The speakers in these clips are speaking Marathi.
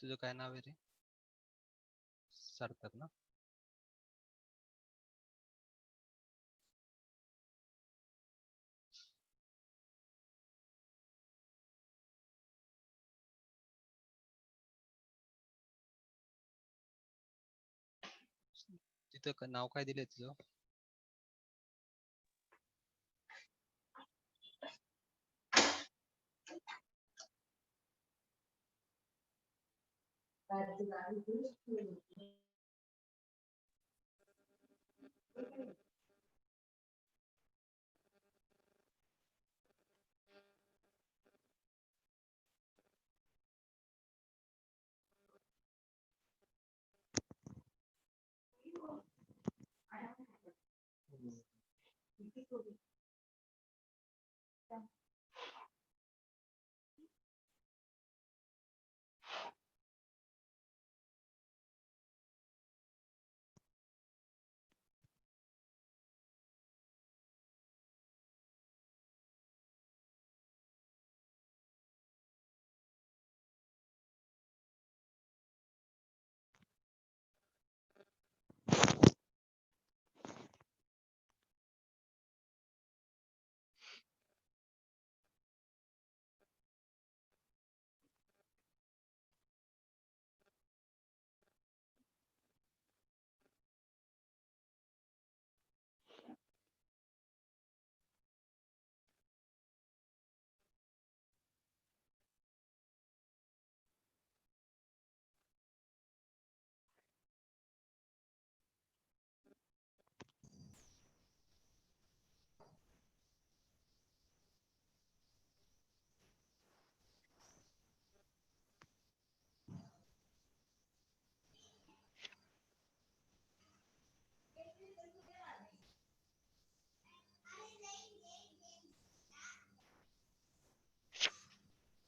तुझं काय नाव आहे रे? सार्थक ना? तिथं नाव काय दिलंय तुझं?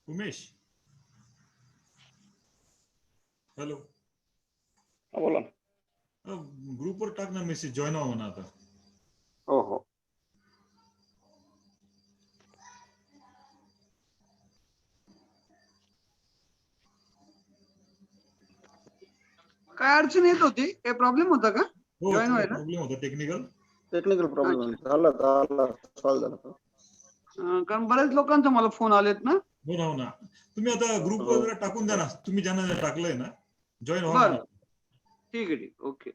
उमेश, हॅलो. बोला ना. ग्रुपवर टाक ना मेसेज, जॉईन व्हा म्हणा आता. हो हो. काय अडचण येत होती? काय प्रॉब्लेम होता का हो, जॉईन थोडा व्हायला? प्रॉब्लेम होता टेक्निकल. टेक्निकल प्रॉब्लेम झाला सॉल्व्ह झाला तो. कारण बऱ्याच लोकांचा मला फोन आलेत ना. हो ना, हो ना. तुम्ही आता ग्रुपवर जरा टाकून द्या ना, तुम्ही ज्यांना टाकलंय ना, जॉईन व्हा म्हणा. बरं, ठीक आहे, ठीक, ओके.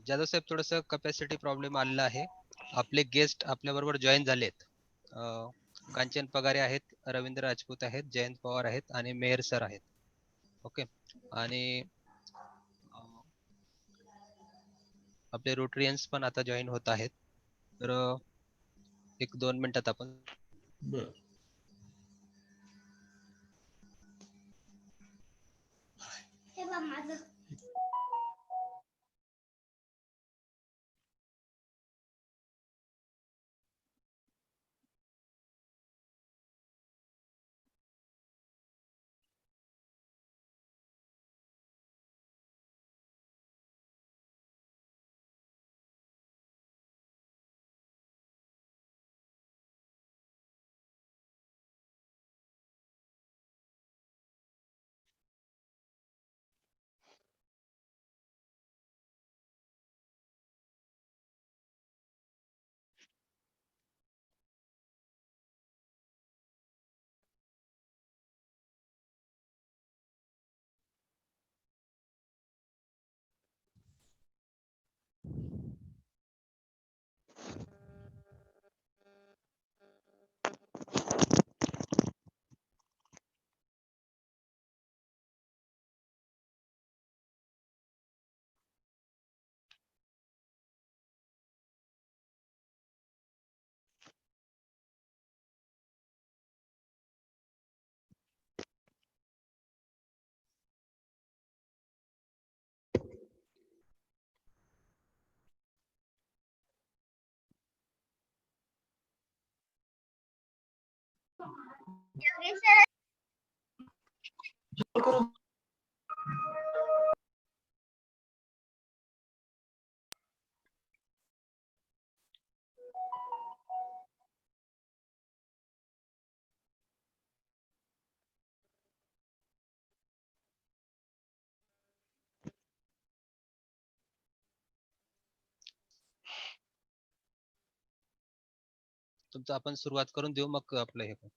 जाधव साहेब, थोडस कॅपॅसिटी प्रॉब्लेम आलेला आहे. आपले गेस्ट आपल्या बरोबर जॉईन झालेत. कांचन पगारे आहेत, रवींद्र राजपूत आहेत, जयंत पवार आहेत आणि मेहर सर आहेत. ओके. आणि आपले रोटरियन्स पण आता जॉईन होत आहेत. तर 1-2 मिनिटात आपण बर. तुमचं आपण सुरुवात करून देऊ, मग आपलं हे करू.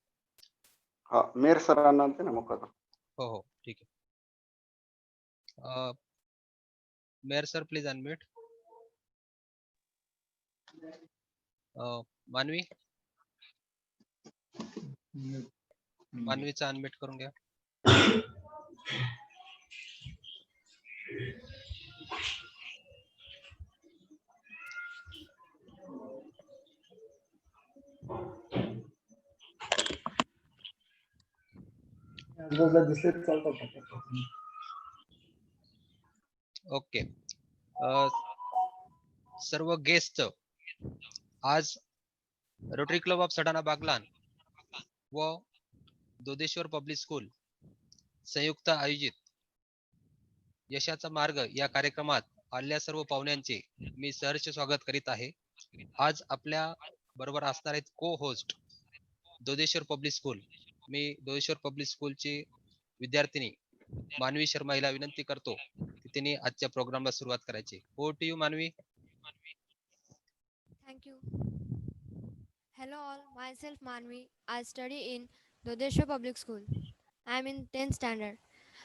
हा मेर सरांना ते ना मग आता. हो हो ठीक आहे. Mayor sir please unmute. मानवी, मानवीचा अनम्यूट करून घ्या. ओके. सर्व गेस्ट आज rotary club of Satana Baglan व दोदेश्वर पब्लिक स्कूल संयुक्त आयोजित यशाचा मार्ग या कार्यक्रमात आलेल्या सर्व पाहुण्यांचे मी सहर्ष स्वागत करीत आहे. आज आपल्या बरोबर असणार आहेत को होस्ट दोदेश्वर पब्लिक स्कूल. मी दोदेश्वर पब्लिक स्कूलची विद्यार्थिनी मानवी शर्मा हिला विनंती करतो की तिने आजच्या प्रोग्रामला सुरुवात करायची. ओव्हर टू यू मानवी. Thank you. Hello all, myself Manvi. I study in Dodeshwar Public School. I am in 10th standard.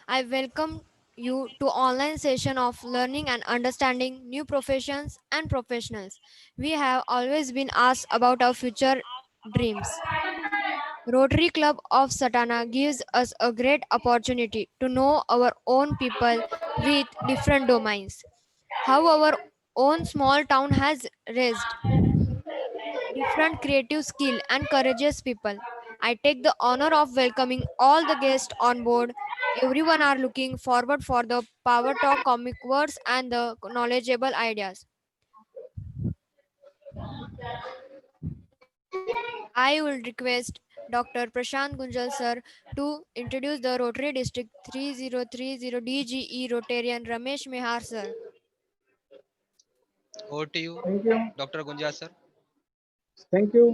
I welcome you to online session of learning and understanding new professions and professionals. We have always been asked about our future dreams. Rotary Club of Satana gives us a great opportunity to know our own people with different domains. How our own small town has raised different creative skill and courageous people. I take the honor of welcoming all the guests on board. Everyone are looking forward for the power talk, comic words and the knowledgeable ideas. I will request Dr. Prashant Gunjal sir to introduce the Rotary District 3030 DGE Rotarian Ramesh Mehar sir. Over to you Thank you. Doctor Gunja sir. Thank you.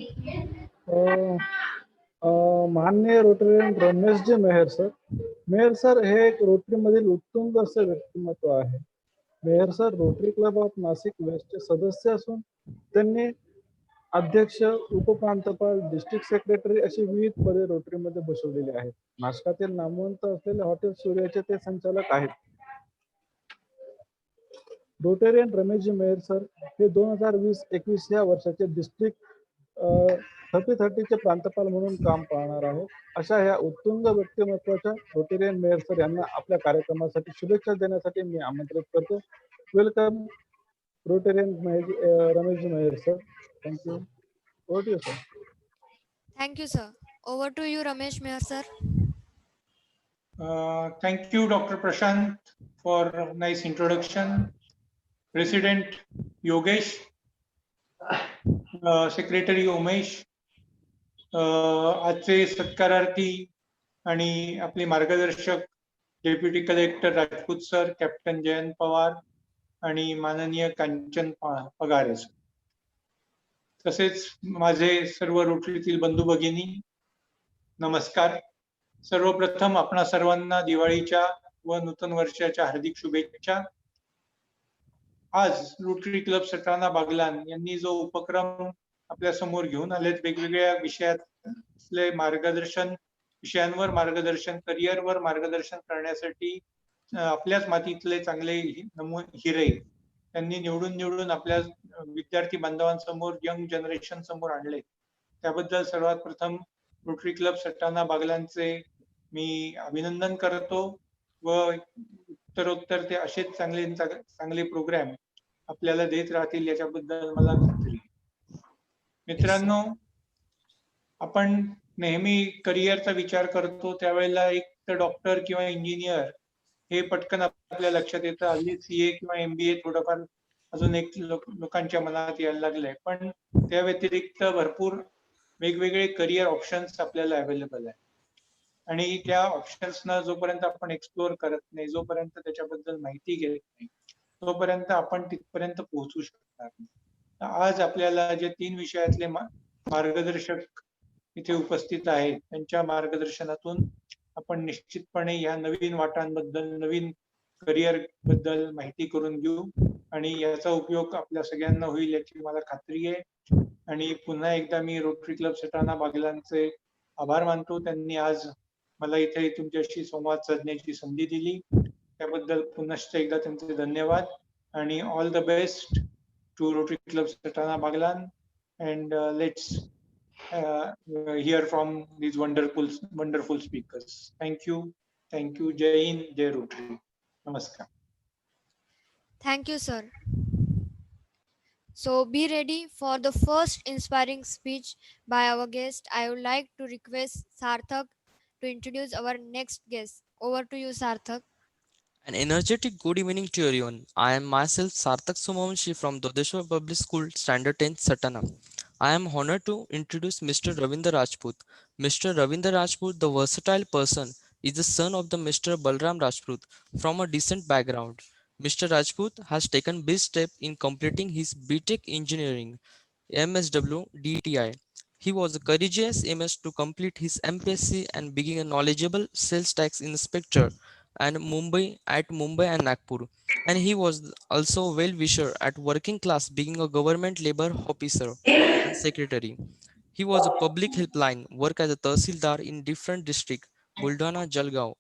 माननीय Rotarian Rameshji Mehar sir. Mehar sir हे एक रोटरीमधील उत्तुंग असं व्यक्तिमत्व आहे. Mehar sir Rotary club of Nashik वेस्टचे सदस्य असून त्यांनी अध्यक्ष, उपप्रांतपाल, डिस्ट्रिक्ट सेक्रेटरी अशी विविध पदे रोटरीमध्ये बसवलेली आहेत. नाशकातील नामवंत असलेले हॉटेल सूर्याचे ते संचालक आहेत. रोटेरियन रमेशजी मेहर सर हे 2020-21 या वर्षाचे डिस्ट्रिक्ट 3030चे प्रांतपाल म्हणून काम पाहणार आहेत. अशा ह्या उत्तुंग व्यक्तिमत्वाच्या रोटेरियन मेहर सर यांना आपल्या कार्यक्रमासाठी शुभेच्छा देण्यासाठी मी आमंत्रित करतो. Welcome Rotarian Rameshji Mehar sir. Thank you. Over to you sir. Thank you sir. Over to you Ramesh Mehar sir. Thank you, Dr. Prashant, for a nice introduction. President Yogesh, Secretary Umesh, आजचे सत्कारार्थी आणि आपले मार्गदर्शक deputy collector Rajput sir, captain Jayant Pawar आणि माननीय कांचन पगारे सर, तसेच माझे सर्व रोटरीतील बंधू भगिनी, नमस्कार. सर्वप्रथम आपणा सर्वांना दिवाळीच्या व नूतन वर्षाच्या हार्दिक शुभेच्छा. आज रोटरी क्लब सटाणा बागलाण यांनी जो उपक्रम आपल्या समोर घेऊन आलेत, वेगवेगळ्या विषयातले मार्गदर्शन, विषयांवर मार्गदर्शन, करिअरवर मार्गदर्शन करण्यासाठी आपल्याच मातीतले चांगले हिरे त्यांनी निवडून आपल्या विद्यार्थी बांधवांसमोर, यंग जनरेशन समोर आणले. त्याबद्दल सर्वात प्रथम रोटरी क्लब सटाणा बागलाणचे मी अभिनंदन करतो व उत्तरोत्तर ते असेच चांगले प्रोग्राम आपल्याला देत राहतील याच्याबद्दल मला खात्री. मित्रांनो, आपण नेहमी करिअरचा विचार करतो त्यावेळेला एक तर डॉक्टर किंवा इंजिनियर हे पटकन आपल्या लक्षात येतं. हल्ली CA किंवा MBA थोडंफार अजून एक लोकांच्या मनात यायला लागलंय, पण त्या व्यतिरिक्त भरपूर वेगवेगळे करिअर ऑप्शन्स आपल्याला अवेलेबल आहे. आणि त्या ऑप्शन्सना जोपर्यंत आपण एक्सप्लोअर करत नाही, जोपर्यंत त्याच्याबद्दल माहिती घेत नाही, तोपर्यंत आपण तिथपर्यंत पोहोचू शकणार नाही. आज आपल्याला जे 3 विषयातले मार्गदर्शक इथे उपस्थित आहेत, त्यांच्या मार्गदर्शनातून आपण निश्चितपणे या नवीन वाटांबद्दल, नवीन करिअर बद्दल माहिती करून घेऊ आणि याचा उपयोग आपल्या सगळ्यांना होईल याची मला खात्री आहे. आणि पुन्हा एकदा मी रोटरी क्लब सटाणा बागलांचे आभार मानतो. त्यांनी आज मला इथे तुमच्याशी संवाद साधण्याची संधी दिली, त्याबद्दल पुनश्च एकदा त्यांचे धन्यवाद. आणि all the best to rotary club Satana Baglan, and let's hear from these wonderful speakers. Thank you. Jai Hind, Jai Rotary. Namaskar. Thank you, sir. So be ready for the first inspiring speech by our guest. I would like to request Sarthak to introduce our next guest. Over to you, Sarthak. An energetic good evening to everyone. I am myself Sarthak Somavanshi from Dodeshwar Public School, Standard 10, Satana. I am honored to introduce Mr. Ravindra Rajput. Mr. Ravindra Rajput, the versatile person, is the son of the Mr. Balram Rajput from a decent background. Mr. Rajput has taken big step in completing his BTech Engineering, MSW DTI. He was a courageous MS to complete his MPSC and being a knowledgeable sales tax inspector and Mumbai and Nagpur, and he was also a well-wisher at working class, being a government labor officer and secretary. He was a public helpline, work as a Tahsildar in different districts, Buldana, Jalgaon,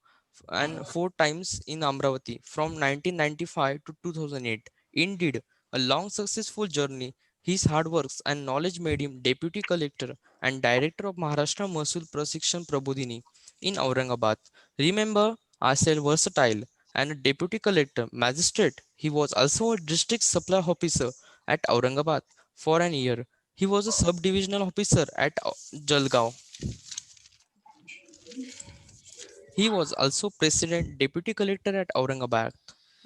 and 4 times in Amravati from 1995 to 2008. Indeed, a long successful journey. His hard works and knowledge made him Deputy Collector and Director of Maharashtra Mahsul Prashikshan Prabodhini in Aurangabad. Remember, I said versatile and a deputy collector, magistrate. He was also a district supply officer at Aurangabad for an year. He was a sub-divisional officer at Jalgaon. He was also president deputy collector at Aurangabad.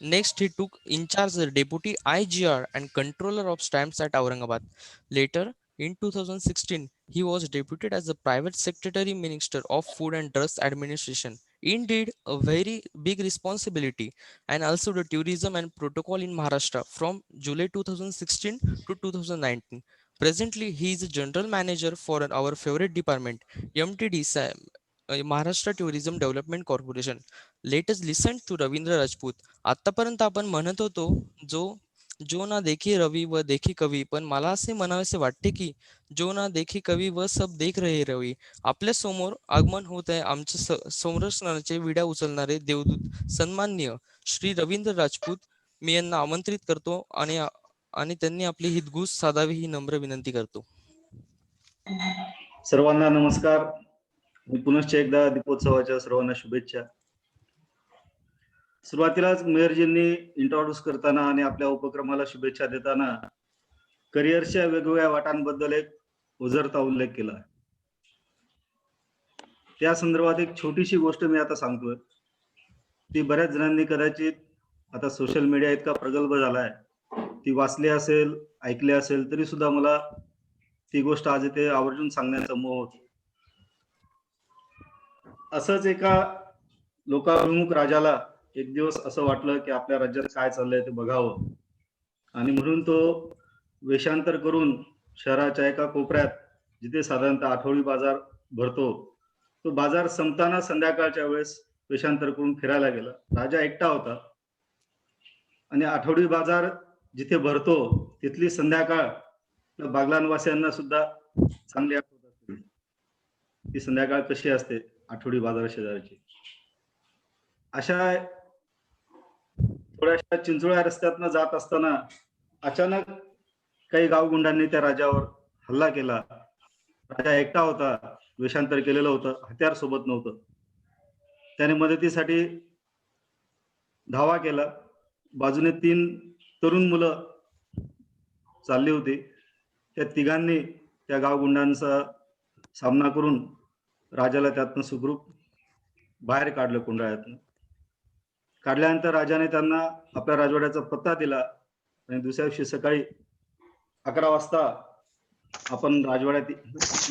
Next, he took in charge the deputy IGR and controller of stamps at Aurangabad. Later, in 2016, he was deputed as the private secretary minister of Food and Drugs Administration. Indeed, a very big responsibility, and also the tourism and protocol in Maharashtra from July 2016 to 2019. Presently, he is a general manager for our favorite department, MTD, Maharashtra Tourism Development Corporation. Let us listen to Ravindra Rajput. आतापर्यंत आपण म्हणत होतो जो ना देखी रवी व देखी कवी, पण मला असे म्हणावेसे वाटते की जो ना देखी कवी व सब देख रहे रवी. आपल्या समोर आगमन होत आहे आमच्या संरक्षणाचे विड्या उचलणारे देवदूत सन्माननीय श्री रवींद्र राजपूत. मी यांना आमंत्रित करतो आणि त्यांनी आपली हितगुज साधावी ही नम्र विनंती करतो. सर्वांना नमस्कार. पुनश्च एकदा दीपोत्सवाच्या सर्वांना शुभेच्छा. सुरुवातीलाच मेयरजींनी इंट्रोड्यूस करताना आणि आपल्या उपक्रमाला शुभेच्छा देताना करिअरच्या वेगवेगळ्या वाटांबद्दल एक उजळता उल्लेख केला. त्या संदर्भात एक छोटीशी गोष्ट मी आता सांगतोय. ती बऱ्याच जणांनी कदाचित आता सोशल मीडिया इतका प्रगल्भ झालाय, ती वाचली असेल, ऐकली असेल, तरी सुद्धा मला ती गोष्ट आज इथे आवर्जून सांगण्याचा मोह होता. असंच एका लोकाभिमुख राजाला एक दिवस असं वाटलं की आपल्या राज्यात काय चाललंय ते बघावं, आणि म्हणून तो वेषांतर करून शहराच्या एका कोपऱ्यात, जिथे साधारणतः आठवडी बाजार भरतो, तो बाजार संपताना संध्याकाळच्या वेळेस वेषांतर करून फिरायला गेला. राजा एकटा होता आणि आठवडी बाजार जिथे भरतो तिथली संध्याकाळ बागलानवासियांना सुद्धा चांगली आठवत असते. ती संध्याकाळ कशी असते आठवडी बाजार शेजारची. अशा थोड्याशा चिंचोळ्या रस्त्यातनं जात असताना अचानक काही गावगुंडांनी त्या राजावर हल्ला केला. राजा एकटा होता, वेषांतर केलेलं होतं, हत्यार सोबत नव्हतं. त्याने मदतीसाठी धावा केला. बाजूने 3 तरुण मुलं चालली होती. त्या तिघांनी त्या गावगुंडांचा सामना करून राजाला त्यातनं सुखरूप बाहेर काढलं. कुंडाळ्यातनं काढल्यानंतर राजाने त्यांना आपल्या राजवाड्याचा पत्ता दिला आणि दुसऱ्या दिवशी सकाळी 11 वाजता आपण राजवाड्यात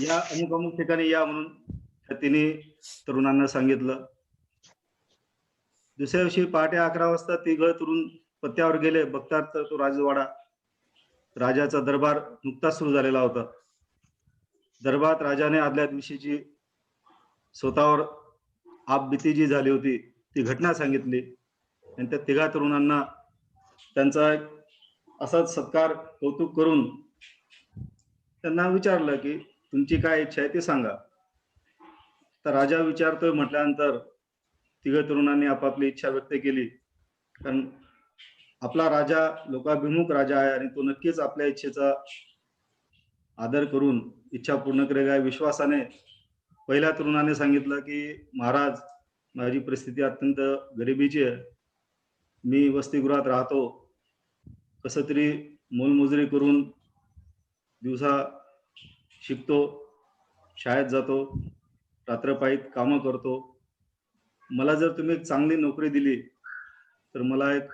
या अमुक अमुक ठिकाणी या म्हणून त्या तिन्ही तरुणांना सांगितलं. दुसऱ्या दिवशी पहाटे 11 वाजता तिघं तरुण पत्त्यावर गेले. बघतात तर तो राजवाडा, राजाचा दरबार नुकताच सुरू झालेला होता. दरबारात राजाने आदल्या दिवशीची स्वतःवर आपबीती जी झाली होती ती घटना सांगितली आणि त्या तिघा तरुणांना त्यांचा असाच सत्कार कौतुक करून त्यांना विचारलं की तुमची काय इच्छा आहे ते सांगा. तर राजा विचारतोय म्हटल्यानंतर तिघ तरुणांनी आपापली इच्छा व्यक्त केली. कारण आपला राजा लोकाभिमुख राजा आहे आणि तो नक्कीच आपल्या इच्छेचा आदर करून इच्छा पूर्ण करेल या विश्वासाने पहिल्या तरुणाने सांगितलं की महाराज, माझी परिस्थिती अत्यंत गरिबीची आहे. मी वसतिगृहात राहतो. कसं तरी मोलमजुरी करून दिवसा शिकतो, शाळेत जातो, रात्रपाळीत कामं करतो. मला जर तुम्ही एक चांगली नोकरी दिली तर मला एक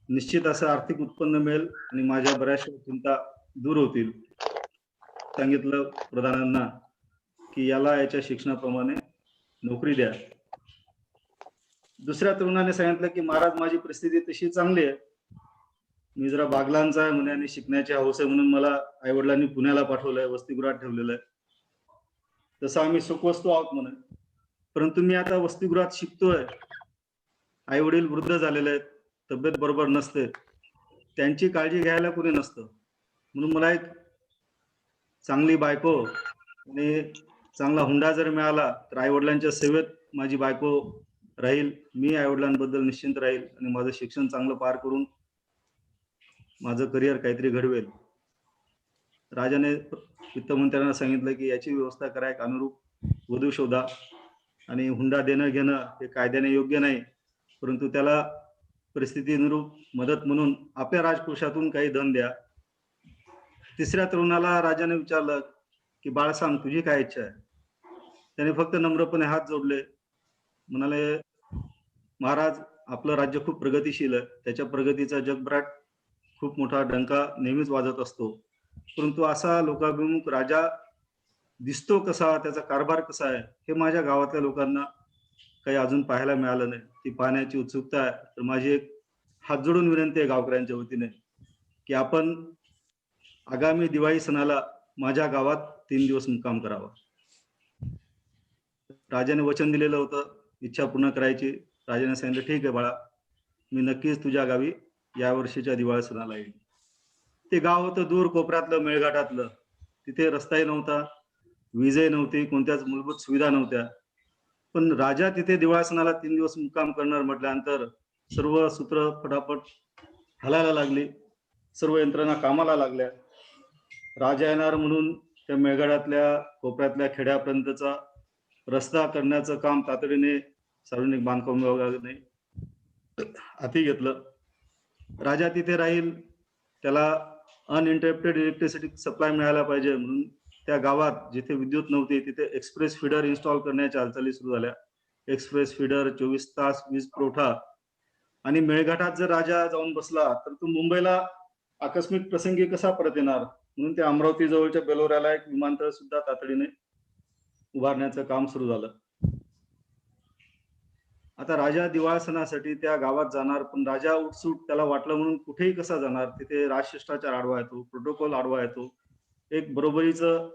निश्चित असं आर्थिक उत्पन्न मिळेल आणि माझ्या बऱ्याचशा चिंता दूर होतील. सांगितलं प्रधानांना की याला याच्या शिक्षणाप्रमाणे नोकरी द्या. दुसऱ्या तरुणाने सांगितलं की महाराज, माझी परिस्थिती तशी चांगली आहे. मी जरा बागलांचा आहे म्हणे आणि शिकण्याची हौस आहे म्हणून मला आईवडिलांनी पुण्याला पाठवलंय, वसतिगृहात ठेवलेलं आहे. तसं आम्ही सुखवस्तू आहोत म्हणे. परंतु मी आता वसतिगृहात शिकतोय, आई वडील वृद्ध झालेले आहेत, तब्येत बरोबर नसते, त्यांची काळजी घ्यायला कोणी नसतं. म्हणून मला एक चांगली बायको आणि चांगला हुंडा जर मिळाला तर आई वडिलांच्या सेवेत माझी बायको राहील, मी आई वडिलांबद्दल निश्चिंत राहील आणि माझं शिक्षण चांगलं पार करून माझं करिअर काहीतरी घडवेल. राजाने वित्तमंत्र्यांना सांगितलं की याची व्यवस्था करा, एक अनुरूप वधू शोधा आणि हुंडा देणं घेणं हे कायद्याने योग्य नाही, परंतु त्याला परिस्थितीनुरूप मदत म्हणून आपल्या राजकोषातून काही धन द्या. तिसऱ्या तरुणाला राजाने विचारलं की बाळ, सांग तुझी काय इच्छा आहे. त्याने फक्त नम्रपणे हात जोडले, म्हणाले महाराज, आपलं राज्य खूप प्रगतिशील आहे, त्याच्या प्रगतीचा जगभरात खूप मोठा डंका नेहमीच वाजत असतो, परंतु असा लोकाभिमुख राजा दिसतो कसा, त्याचा कारभार कसा आहे हे माझ्या गावातल्या लोकांना काही अजून पाहायला मिळालं नाही. ती पाहण्याची उत्सुकता आहे. तर माझी एक हात जोडून विनंती आहे गावकऱ्यांच्या वतीने की आपण आगामी दिवाळी सणाला माझ्या गावात 3 दिवस मुक्काम करावा. राजाने वचन दिलेलं होतं इच्छा पूर्ण करायची. राजाने सांगितलं ठीक आहे बाळा, मी नक्कीच तुझ्या गावी या वर्षीच्या दिवाळी सणाला येईल. ते गाव होतं दूर कोपऱ्यातलं, मेळघाटातलं. तिथे रस्ताही नव्हता, वीजही नव्हती, कोणत्याच मूलभूत सुविधा नव्हत्या. पण राजा तिथे दिवाळी सणाला 3 दिवस मुक्काम करणार म्हटल्यानंतर सर्व सूत्र फटाफट हलायला लागली, सर्व यंत्रणा कामाला लागल्या. राजा येणार म्हणून त्या मेळघाटातल्या कोपऱ्यातल्या खेड्यापर्यंतचा रस्ता करण्याचं काम तातडीने सार्वजनिक बांधकाम विभागाने हाती घेतलं. राजा तिथे राहील, त्याला अनइंटरप्टेड इलेक्ट्रिसिटी सप्लाय मिळायला पाहिजे म्हणून त्या गावात जिथे विद्युत नव्हती तिथे एक्सप्रेस फीडर इन्स्टॉल करण्याच्या हालचाली सुरू झाल्या. एक्सप्रेस फीडर, 24 तास वीज पुरवठा. आणि मेळघाटात जर राजा जाऊन बसला तर तो मुंबईला आकस्मिक प्रसंगी कसा परत येणार, म्हणून ते अमरावती जवळच्या बेलोऱ्याला एक विमानतळ सुद्धा तातडीने उभारण्याचं काम सुरू झालं. आता राजा दिवाळ सणासाठी त्या गावात जाणार, पण राजा उठसूट त्याला वाटलं म्हणून कुठेही कसा जाणार. तिथे राजशिष्टाचार आडवा येतो, प्रोटोकॉल आडवा येतो. एक बरोबरीचं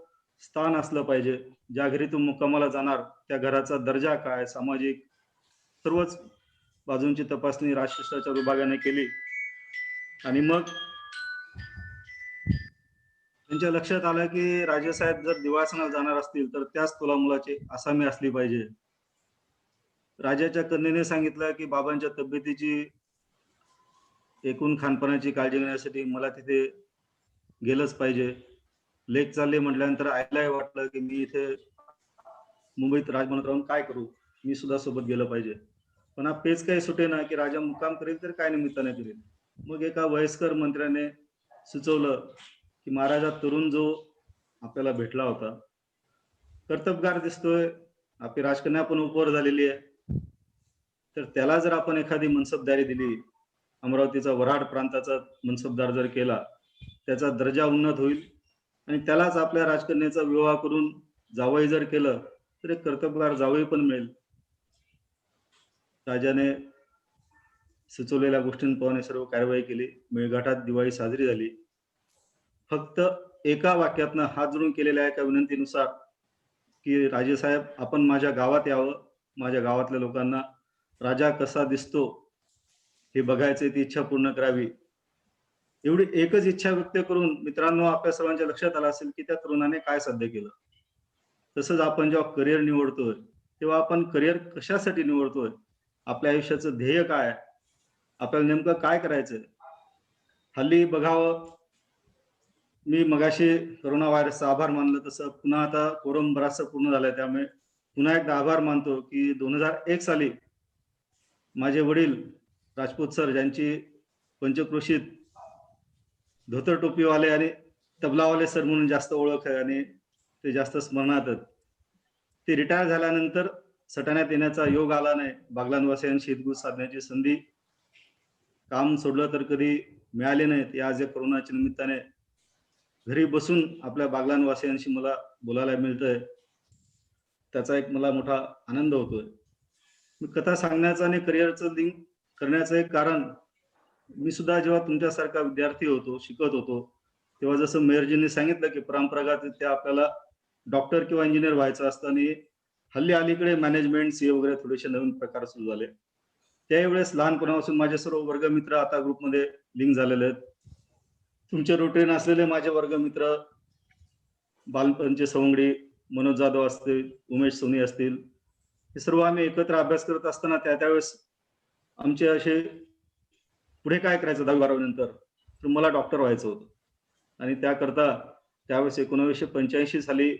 स्थान असलं पाहिजे. ज्या घरी तू मुक्कामाला जाणार त्या घराचा दर्जा काय, सामाजिक सर्वच बाजूंची तपासणी राजशिष्टाचार विभागाने केली. आणि मग त्यांच्या लक्षात आलं की राजेसाहेब जर दिवाळ सणाला जाणार असतील तर त्याच तोलामुलाची आसामी असली पाहिजे. राजाच्या कन्येने सांगितलं की बाबांच्या तब्येतीची, एकूण खानपानाची काळजी घेण्यासाठी मला तिथे गेलंच पाहिजे. लेक चालले म्हटल्यानंतर आईलाही वाटलं की मी इथे मुंबईत राजभवनात राहून काय करू, मी सुद्धा सोबत गेलं पाहिजे. पण हा पेच काही सुटे ना की राजा मुक्काम करेल तर काय निमित्ताने करेल. मग एका वयस्कर मंत्र्याने सुचवलं की महाराजा, तरुण जो आपल्याला भेटला होता कर्तबगार दिसतोय, आपली राजकन्या पण उपवर झालेली आहे, तर त्याला जर आपण एखादी मनसबदारी दिली, अमरावतीचा वऱ्हाड प्रांताचा मनसबदार जर केला, त्याचा दर्जा उन्नत होईल आणि त्यालाच आपल्या राजकन्याचा विवाह करून जावई जर केलं तर एक कर्तबगार जावई पण मिळेल. राजाने सुचवलेल्या गोष्टींप्रमाणे सर्व कारवाई केली. मेळघाटात दिवाळी साजरी झाली. फक्त एका वाक्यातनं हात जोडून केलेल्या एका विनंतीनुसार की राजेसाहेब आपण माझ्या गावात यावं, माझ्या गावातल्या लोकांना राजा कसा दिसतो हे बघायचे, ती इच्छा पूर्ण करावी. एवढी एकच इच्छा व्यक्त करून मित्रांनो आपल्या सर्वांच्या लक्षात आलं असेल की त्या तरुणाने काय साध्य केलं. तसंच आपण जेव्हा करिअर निवडतोय तेव्हा आपण करिअर कशासाठी निवडतोय, आपल्या आयुष्याचं ध्येय काय आहे, आपल्याला नेमकं काय करायचंय. हल्ली बघावं, मी मगाशी कोरोना व्हायरसचा आभार मानलं तसं पुन्हा आता कोरम बराचसा पूर्ण झालाय, त्यामुळे पुन्हा एकदा आभार मानतो की 2001 साली माझे वडील राजपूत सर, ज्यांची पंचक्रोशीत धोतर टोपीवाले आणि तबलावाले सर म्हणून जास्त ओळख आहे आणि ते जास्त स्मरणात आहेत, ते रिटायर झाल्यानंतर सटाण्यात येण्याचा योग आला नाही. बागलाणवासियांशी हितगुज साधण्याची संधी काम सोडलं तर कधी मिळाली नाही. ते आज या कोरोनाच्या निमित्ताने घरी बसून आपल्या बागलाणवासियांशी मला बोलायला मिळतंय, त्याचा एक मला मोठा आनंद होतोय. मी कथा सांगण्याचं आणि करिअरचं लिंक करण्याचं एक कारण, मी सुद्धा जेव्हा तुमच्यासारखा विद्यार्थी होतो, शिकत होतो, तेव्हा जसं मेयरजींनी सांगितलं की परंपरागत आपल्याला डॉक्टर किंवा इंजिनियर व्हायचं असतं आणि हल्ली अलीकडे मॅनेजमेंट, सीए वगैरे थोडेसे नवीन प्रकार सुरू झाले. त्यावेळेस लहानपणापासून माझे सर्व वर्गमित्र आता ग्रुपमध्ये लिंक झालेले आहेत. तुमचे रुटीन असलेले माझे वर्गमित्र, बालपणचे सवंगडी मनोज जाधव असतील, उमेश सोनी असतील, हे सर्व आम्ही एकत्र अभ्यास करत असताना त्यावेळेस आमचे असे पुढे काय करायचं 10-12 नंतर, तर मला डॉक्टर व्हायचं होतं आणि त्याकरता त्यावेळेस 1985 साली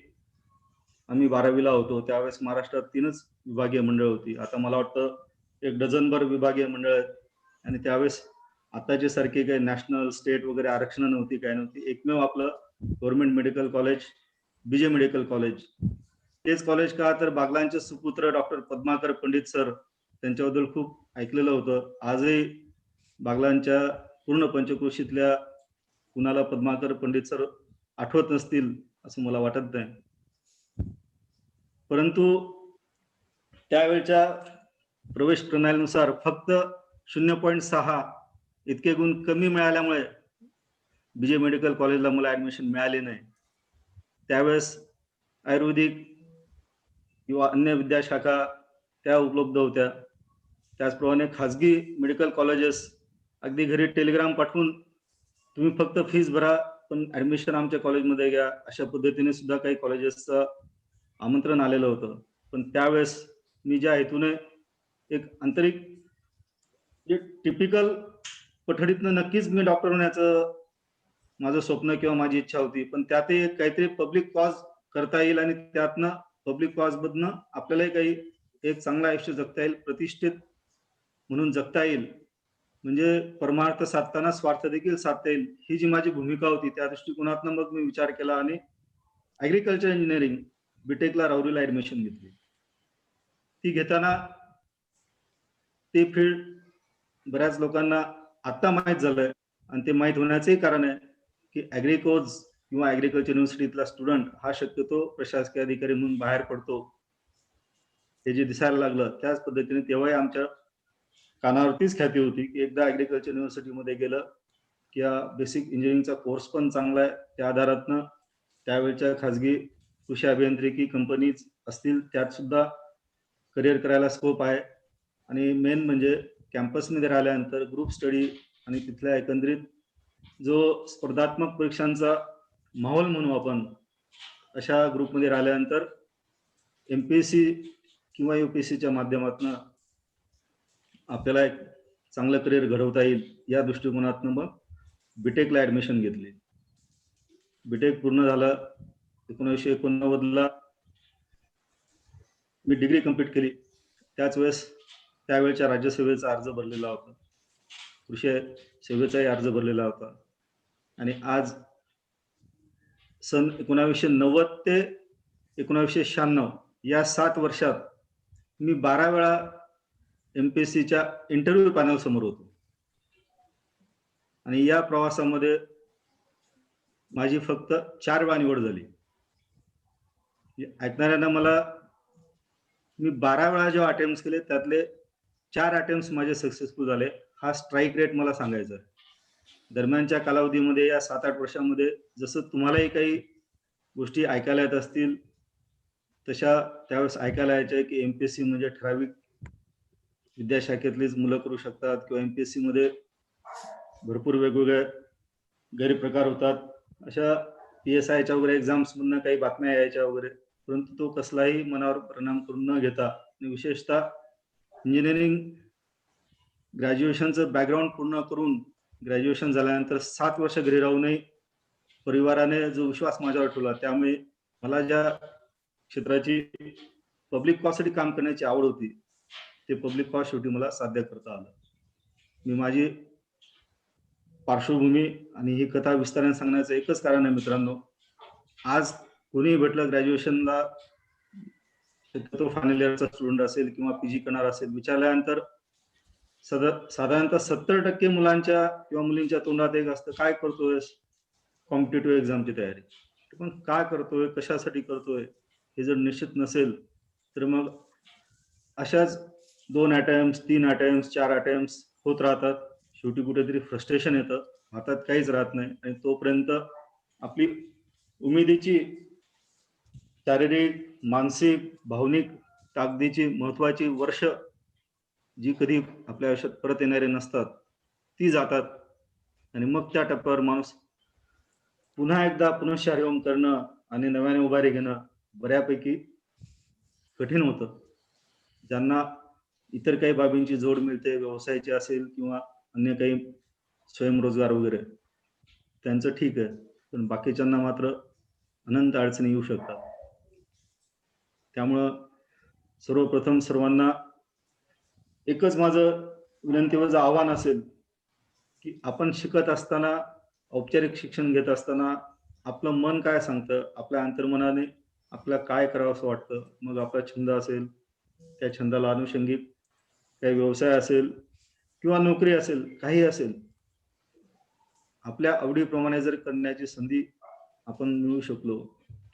आम्ही 12वीला होतो. त्यावेळेस महाराष्ट्रात 3च विभागीय मंडळ होती. आता मला वाटतं 1 डझनभर विभागीय मंडळ आहेत आणि त्यावेळेस आताच्या सारखे काही नॅशनल, स्टेट वगैरे आरक्षण नव्हती, काय नव्हती. एकमेव आपलं गव्हर्नमेंट मेडिकल कॉलेज, बीजे मेडिकल कॉलेज. तेच कॉलेज का, तर बागलांचे सुपुत्र डॉक्टर पद्माकर पंडित सर, त्यांच्याबद्दल खूप ऐकलेलं होतं. आजही बागलांच्या पूर्ण पंचक्रोशीतल्या कुणाला पद्माकर पंडित सर आठवत नसतील असं मला वाटत नाही. परंतु त्यावेळच्या प्रवेश प्रणालीनुसार फक्त 0.6 इतके गुण कमी मिळाल्यामुळे बीजे मेडिकल कॉलेजला मला ऍडमिशन मिळाले नाही. त्यावेळेस आयुर्वेदिक किंवा अन्य विद्याशाखा त्या उपलब्ध होत्या. त्याचप्रमाणे खाजगी मेडिकल कॉलेजेस अगदी घरी टेलिग्राम पाठवून तुम्ही फक्त फीस भरा पण ऍडमिशन आमच्या कॉलेजमध्ये घ्या, अशा पद्धतीने सुद्धा काही कॉलेजेसचं आमंत्रण आलेलं होतं. पण त्यावेळेस मी ज्या हेतूने एक आंतरिक जे टिपिकल पठडीतनं नक्कीच मी डॉक्टर होण्याचं माझं स्वप्न किंवा माझी इच्छा होती, पण त्यातही काहीतरी पब्लिक कॉज करता येईल आणि त्यातनं पब्लिक कॉज मधनं आपल्यालाही काही एक चांगलं आयुष्य जगता येईल, प्रतिष्ठित म्हणून जगता येईल, म्हणजे परमार्थ साधताना स्वार्थ देखील साधता येईल, ही जी माझी भूमिका होती त्या दृष्टिकोनातनं मग मी विचार केला आणि ऍग्रिकल्चर इंजिनिअरिंग बीटेकला राहुरीला ऍडमिशन घेतली. ती घेताना ते फील्ड बऱ्याच लोकांना आता माहीत झालंय आणि ते माहीत होण्याचंही कारण आहे की ऍग्रिकोज किंवा ऍग्रिकल्चर युनिव्हर्सिटीतला स्टुडंट हा शक्यतो प्रशासकीय अधिकारी म्हणून बाहेर पडतो, हे जे दिसायला लागलं. त्याच पद्धतीने तेव्हाही आमच्या कानावरतीच ख्याती होती की एकदा ऍग्रिकल्चर युनिव्हर्सिटीमध्ये गेलं की बेसिक इंजिनिअरिंगचा कोर्स पण चांगला आहे, त्या आधारातनं त्यावेळच्या खाजगी कृषी अभियांत्रिकी कंपनीज असतील त्यात सुद्धा करिअर करायला स्कोप आहे. आणि मेन म्हणजे कॅम्पसमध्ये राहिल्यानंतर ग्रुप स्टडी आणि तिथल्या एकंदरीत जो स्पर्धात्मक परीक्षांचा माहोल म्हणू आपण, अशा ग्रुपमध्ये राहिल्यानंतर एमपीएससी किंवा यूपीएससीच्या माध्यमातून आपल्याला एक चांगलं करिअर घडवता येईल या दृष्टिकोनातून मग बीटेकला ऍडमिशन घेतली. बीटेक पूर्ण झालं 1989ला मी डिग्री कंप्लीट केली. त्याच वेळेस त्यावेळच्या राज्यसेवेचा अर्ज भरलेला होता, कृषी सेवेचाही अर्ज भरलेला होता आणि आज सन 1990 ते 1996 या 7 वर्षात मी 12 वेळा एमपीएससीच्या इंटरव्ह्यू पॅनल समोर होतो आणि या प्रवासामध्ये माझी फक्त 4 वेळा निवड झाली. ऐकणाऱ्यांना मला मी 12 वेळा जेव्हा अटेम्प्ट केले त्यातले 4 अटेम्प्ट माझे सक्सेसफुल झाले. हा स्ट्राईक रेट मला सांगायचा आहे. दरम्यानच्या कालावधीमध्ये या 7-8 वर्षामध्ये जसं तुम्हालाही काही गोष्टी ऐकायला येत असतील तशा त्यावेळेस ऐकायला यायच्या की एमपीएससी म्हणजे ठराविक विद्याशाखेतलीच मुलं करू शकतात किंवा एमपीएससी मध्ये भरपूर वेगवेगळे गैरप्रकार होतात. अशा PSIच्या वगैरे एक्झाम्स मधनं काही बातम्या यायच्या वगैरे, परंतु तो कसलाही मनावर परिणाम करून न घेता आणि विशेषतः इंजिनिअरिंग ग्रॅज्युएशनचं बॅकग्राऊंड पूर्ण करून ग्रॅज्युएशन झाल्यानंतर 7 वर्ष घरी राहूनही परिवाराने जो विश्वास माझ्यावर ठेवला, त्यामुळे मला ज्या क्षेत्राची पब्लिक कॉजसाठी काम करण्याची आवड होती ते पब्लिक कॉज शेवटी मला साध्य करता आलं. मी माझी पार्श्वभूमी आणि ही कथा विस्ताराने सांगण्याचं एकच कारण आहे मित्रांनो, आज कोणीही भेटलं ग्रॅज्युएशनला, शक्यतो फायनल इयरचा स्टुडंट असेल किंवा PG करणार असेल, विचारल्यानंतर साधारणतः 70% मुलांच्या किंवा मुलींच्या तोंडात एक असतं, काय करतोय? कॉम्पिटेटिव्ह एक्झामची तयारी. पण काय करतोय, कशासाठी करतोय हे जर निश्चित नसेल तर मग अशाच 2 अटेम्प्ट 3 अटेम्प्ट 4 अटेम्प्ट होत राहतात. शेवटी कुठेतरी फ्रस्ट्रेशन येतं, हातात काहीच राहत नाही आणि तोपर्यंत आपली उमेदीची शारीरिक, मानसिक, भावनिक ताकदीची महत्वाची वर्ष जी कधी आपल्या आयुष्यात परत येणारे नसतात ती जातात आणि मग त्या टप्प्यावर माणूस पुन्हा एकदा पुनश्चार्यम करणं आणि नव्याने उभारी घेणं बऱ्यापैकी कठीण होतं. ज्यांना इतर काही बाबींची जोड मिळते, व्यवसायाची असेल किंवा अन्य काही स्वयंरोजगार वगैरे, त्यांचं ठीक आहे, पण बाकीच्यांना मात्र अनंत अडचणी येऊ शकतात. त्यामुळं सर्वप्रथम सर्वांना एकच माझं विनंती व आव्हान असेल की आपण शिकत असताना, औपचारिक शिक्षण घेत असताना आपलं मन काय सांगतं, आपल्या अंतर्मनाने आपल्याला काय करावं असं वाटतं, मग आपला छंद असेल, त्या छंदाला अनुषंगिक काही व्यवसाय असेल किंवा नोकरी असेल, काही असेल, आपल्या आवडीप्रमाणे जर करण्याची संधी आपण मिळू शकलो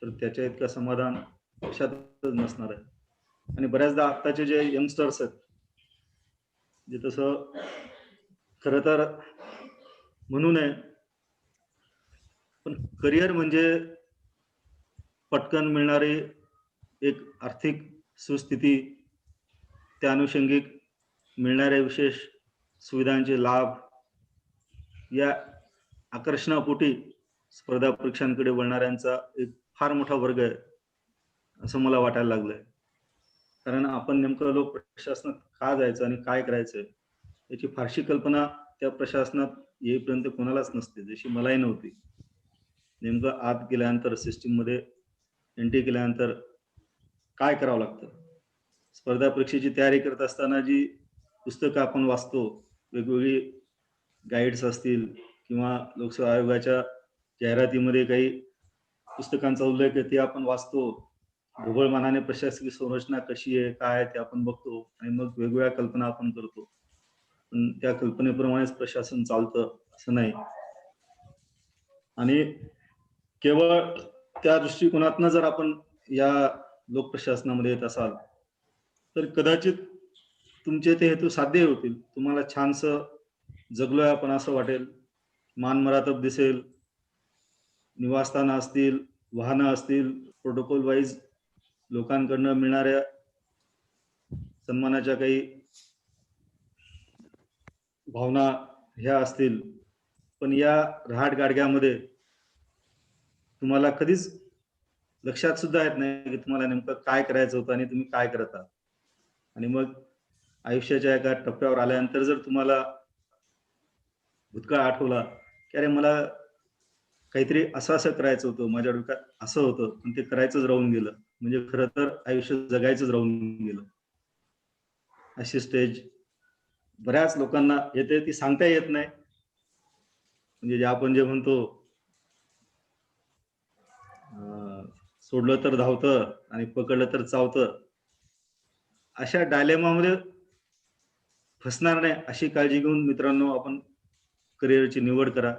तर त्याच्या इतकं समाधान कशातच नसणार आहे. आणि बऱ्याचदा आत्ताचे जे यंगस्टर्स आहेत, जे तसं खरं तर म्हणू नये, पण करिअर म्हणजे पटकन मिळणारी एक आर्थिक सुस्थिती, त्या अनुषंगिक मिळणाऱ्या विशेष सुविधांचे लाभ, या आकर्षणापोटी स्पर्धा परीक्षांकडे वळणाऱ्यांचा एक फार मोठा वर्ग आहे असं मला वाटायला लागलंय. कारण आपण नेमकं लोक प्रशासनात का जायचं आणि काय करायचं याची फारशी कल्पना त्या प्रशासनात येईपर्यंत कोणालाच नसते, जशी मलाही नव्हती. नेमकं आत गेल्यानंतर सिस्टीम मध्ये एंट्री केल्यानंतर काय करावं लागतं, स्पर्धा परीक्षेची तयारी करत असताना जी पुस्तकं आपण वाचतो, वेगवेगळी गाईड्स असतील किंवा लोकसेवा आयोगाच्या जाहिरातीमध्ये काही पुस्तकांचा उल्लेख आहे ते आपण वाचतो, ढोबळमानाने प्रशासकीय संरचना कशी आहे काय ते आपण बघतो आणि मग वेगवेगळ्या कल्पना आपण करतो. पण त्या कल्पनेप्रमाणेच प्रशासन चालतं असं नाही. आणि केवळ त्या दृष्टिकोनातनं जर आपण या लोकप्रशासनामध्ये येत असाल तर कदाचित तुमचे ते हेतू साध्य होतील. तुम्हाला छानसं जगलोय आपण असं वाटेल, मान मरातब दिसेल, निवासस्थानं असतील, वाहनं असतील, प्रोटोकॉल वाईज लोकांकडनं मिळणाऱ्या सन्मानाच्या काही भावना ह्या असतील, पण या रहाट गाडग्यामध्ये तुम्हाला कधीच लक्षात सुद्धा येत नाही की तुम्हाला नेमकं काय करायचं होतं आणि तुम्ही काय करत आहात. आणि मग आयुष्याच्या एका टप्प्यावर आल्यानंतर जर तुम्हाला भूतकाळ आठवला की अरे मला काहीतरी असं करायचं होतं, माझ्या डोक्यात असं होतं, पण ते करायचंच राहून गेलं, म्हणजे खरं तर आयुष्य जगायचंच राहून गेलं, अशी स्टेज बऱ्याच लोकांना येते. ती सांगता येत नाही. म्हणजे आपण जे म्हणतो सोडलं तर धावतं आणि पकडलं तर चावतं, अशा डायलेमामध्ये फसणार नाही अशी काळजी घेऊन मित्रांनो आपण करिअरची निवड करा.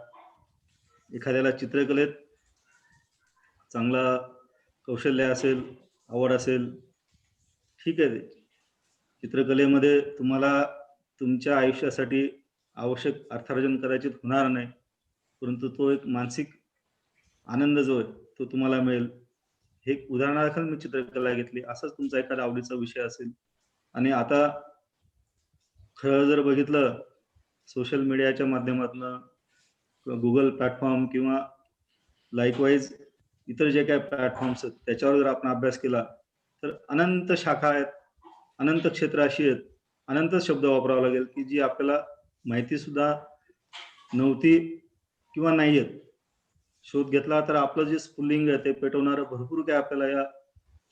एखाद्याला चित्रकलेत चांगला कौशल्य असेल, आवड असेल, ठीक आहे. ते चित्रकलेमध्ये तुम्हाला तुमच्या आयुष्यासाठी आवश्यक अर्थार्जन कदाचित होणार नाही, परंतु तो एक मानसिक आनंद जो आहे तो तुम्हाला मिळेल. हे एक उदाहरणार्थ मी चित्रकला घेतली. असाच तुमचा एखादा आवडीचा विषय असेल आणि आता खरं जर बघितलं सोशल मीडियाच्या माध्यमातून किंवा गुगल प्लॅटफॉर्म किंवा लाईकवाईज इतर जे काही प्लॅटफॉर्म्स आहेत त्याच्यावर जर आपण अभ्यास केला तर अनंत शाखा आहेत, अनंत क्षेत्र अशी आहेत, अनंत शब्द वापरावा लागेल की जी आपल्याला माहिती सुद्धा नव्हती किंवा नाही आहेत. शोध घेतला तर आपलं जे स्फुल्लिंग आहे ते पेटवणारं भरपूर काय आपल्याला या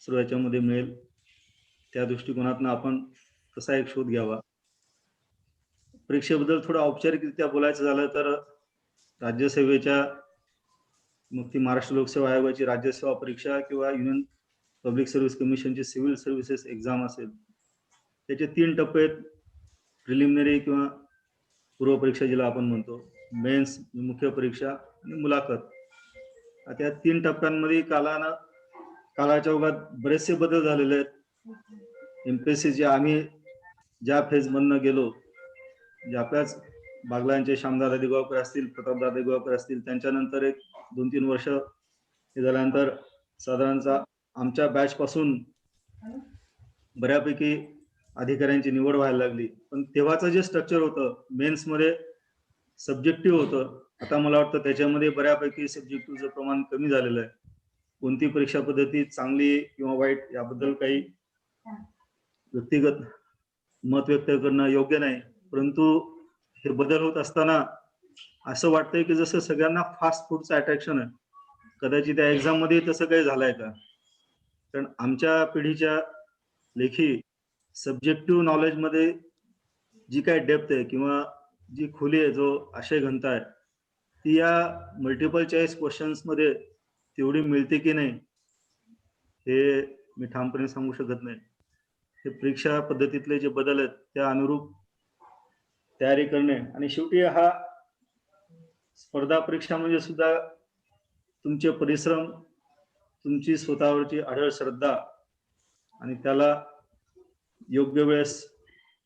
सर्व याच्यामध्ये मिळेल. त्या दृष्टिकोनातून आपण तसा एक शोध घ्यावा. परीक्षेबद्दल थोडं औपचारिकरित्या बोलायचं झालं तर राज्यसेवेच्या मग ती महाराष्ट्र लोकसेवा आयोगाची राज्यसेवा परीक्षा किंवा युनियन पब्लिक सर्व्हिस कमिशनची सिव्हिल सर्व्हिसेस एक्झाम असेल, त्याचे 3 टप्पे आहेत. प्रिलिमिनरी किंवा पूर्व परीक्षा जिला आपण म्हणतो, मेन्स मुख्य परीक्षा आणि मुलाखत. आता या 3 टप्प्यांमध्ये कालाच्या ओघात बरेचसे बदल झालेले आहेत. एमपीएससी आम्ही ज्या फेज मधनं गेलो, जे आपल्याच बागलांचे श्यामदादा दिगावकर असतील, प्रतापदादा दिगावकर असतील, त्यांच्यानंतर एक 2-3 वर्ष हे झाल्यानंतर साधारणतः आमच्या बॅच पासून बऱ्यापैकी अधिकाऱ्यांची निवड व्हायला लागली. पण तेव्हाचं जे स्ट्रक्चर होतं मेन्स मध्ये सब्जेक्टिव्ह होतं. आता मला वाटतं त्याच्यामध्ये बऱ्यापैकी सब्जेक्टिव्हचं प्रमाण कमी झालेलं आहे. कोणती परीक्षा पद्धती चांगली किंवा वाईट याबद्दल काही व्यक्तिगत मत व्यक्त करणं योग्य नाही, परंतु हे बदल होत असताना असं वाटतंय की जसं सगळ्यांना फास्ट फूडचं अट्रॅक्शन आहे. कदाचित त्या एक्झाम मध्ये तसं काही झालंय का? कारण आमच्या पिढीच्या लेखी सब्जेक्टिव्ह नॉलेज मध्ये जी काही डेप्थ आहे किंवा जी खोली आहे, जो आशय घनता आहे, ती या मल्टिपल चॉईस क्वेश्चन्स मध्ये तेवढी मिळते की नाही हे मी ठामपणे सांगू शकत नाही. हे परीक्षा पद्धतीतले जे बदल आहेत त्या अनुरूप तयारी करणे आणि शेवटी हा स्पर्धा परीक्षा म्हणजे सुद्धा तुमचे परिश्रम, तुमची स्वतःवरची अढळ श्रद्धा आणि त्याला योग्य वेळेस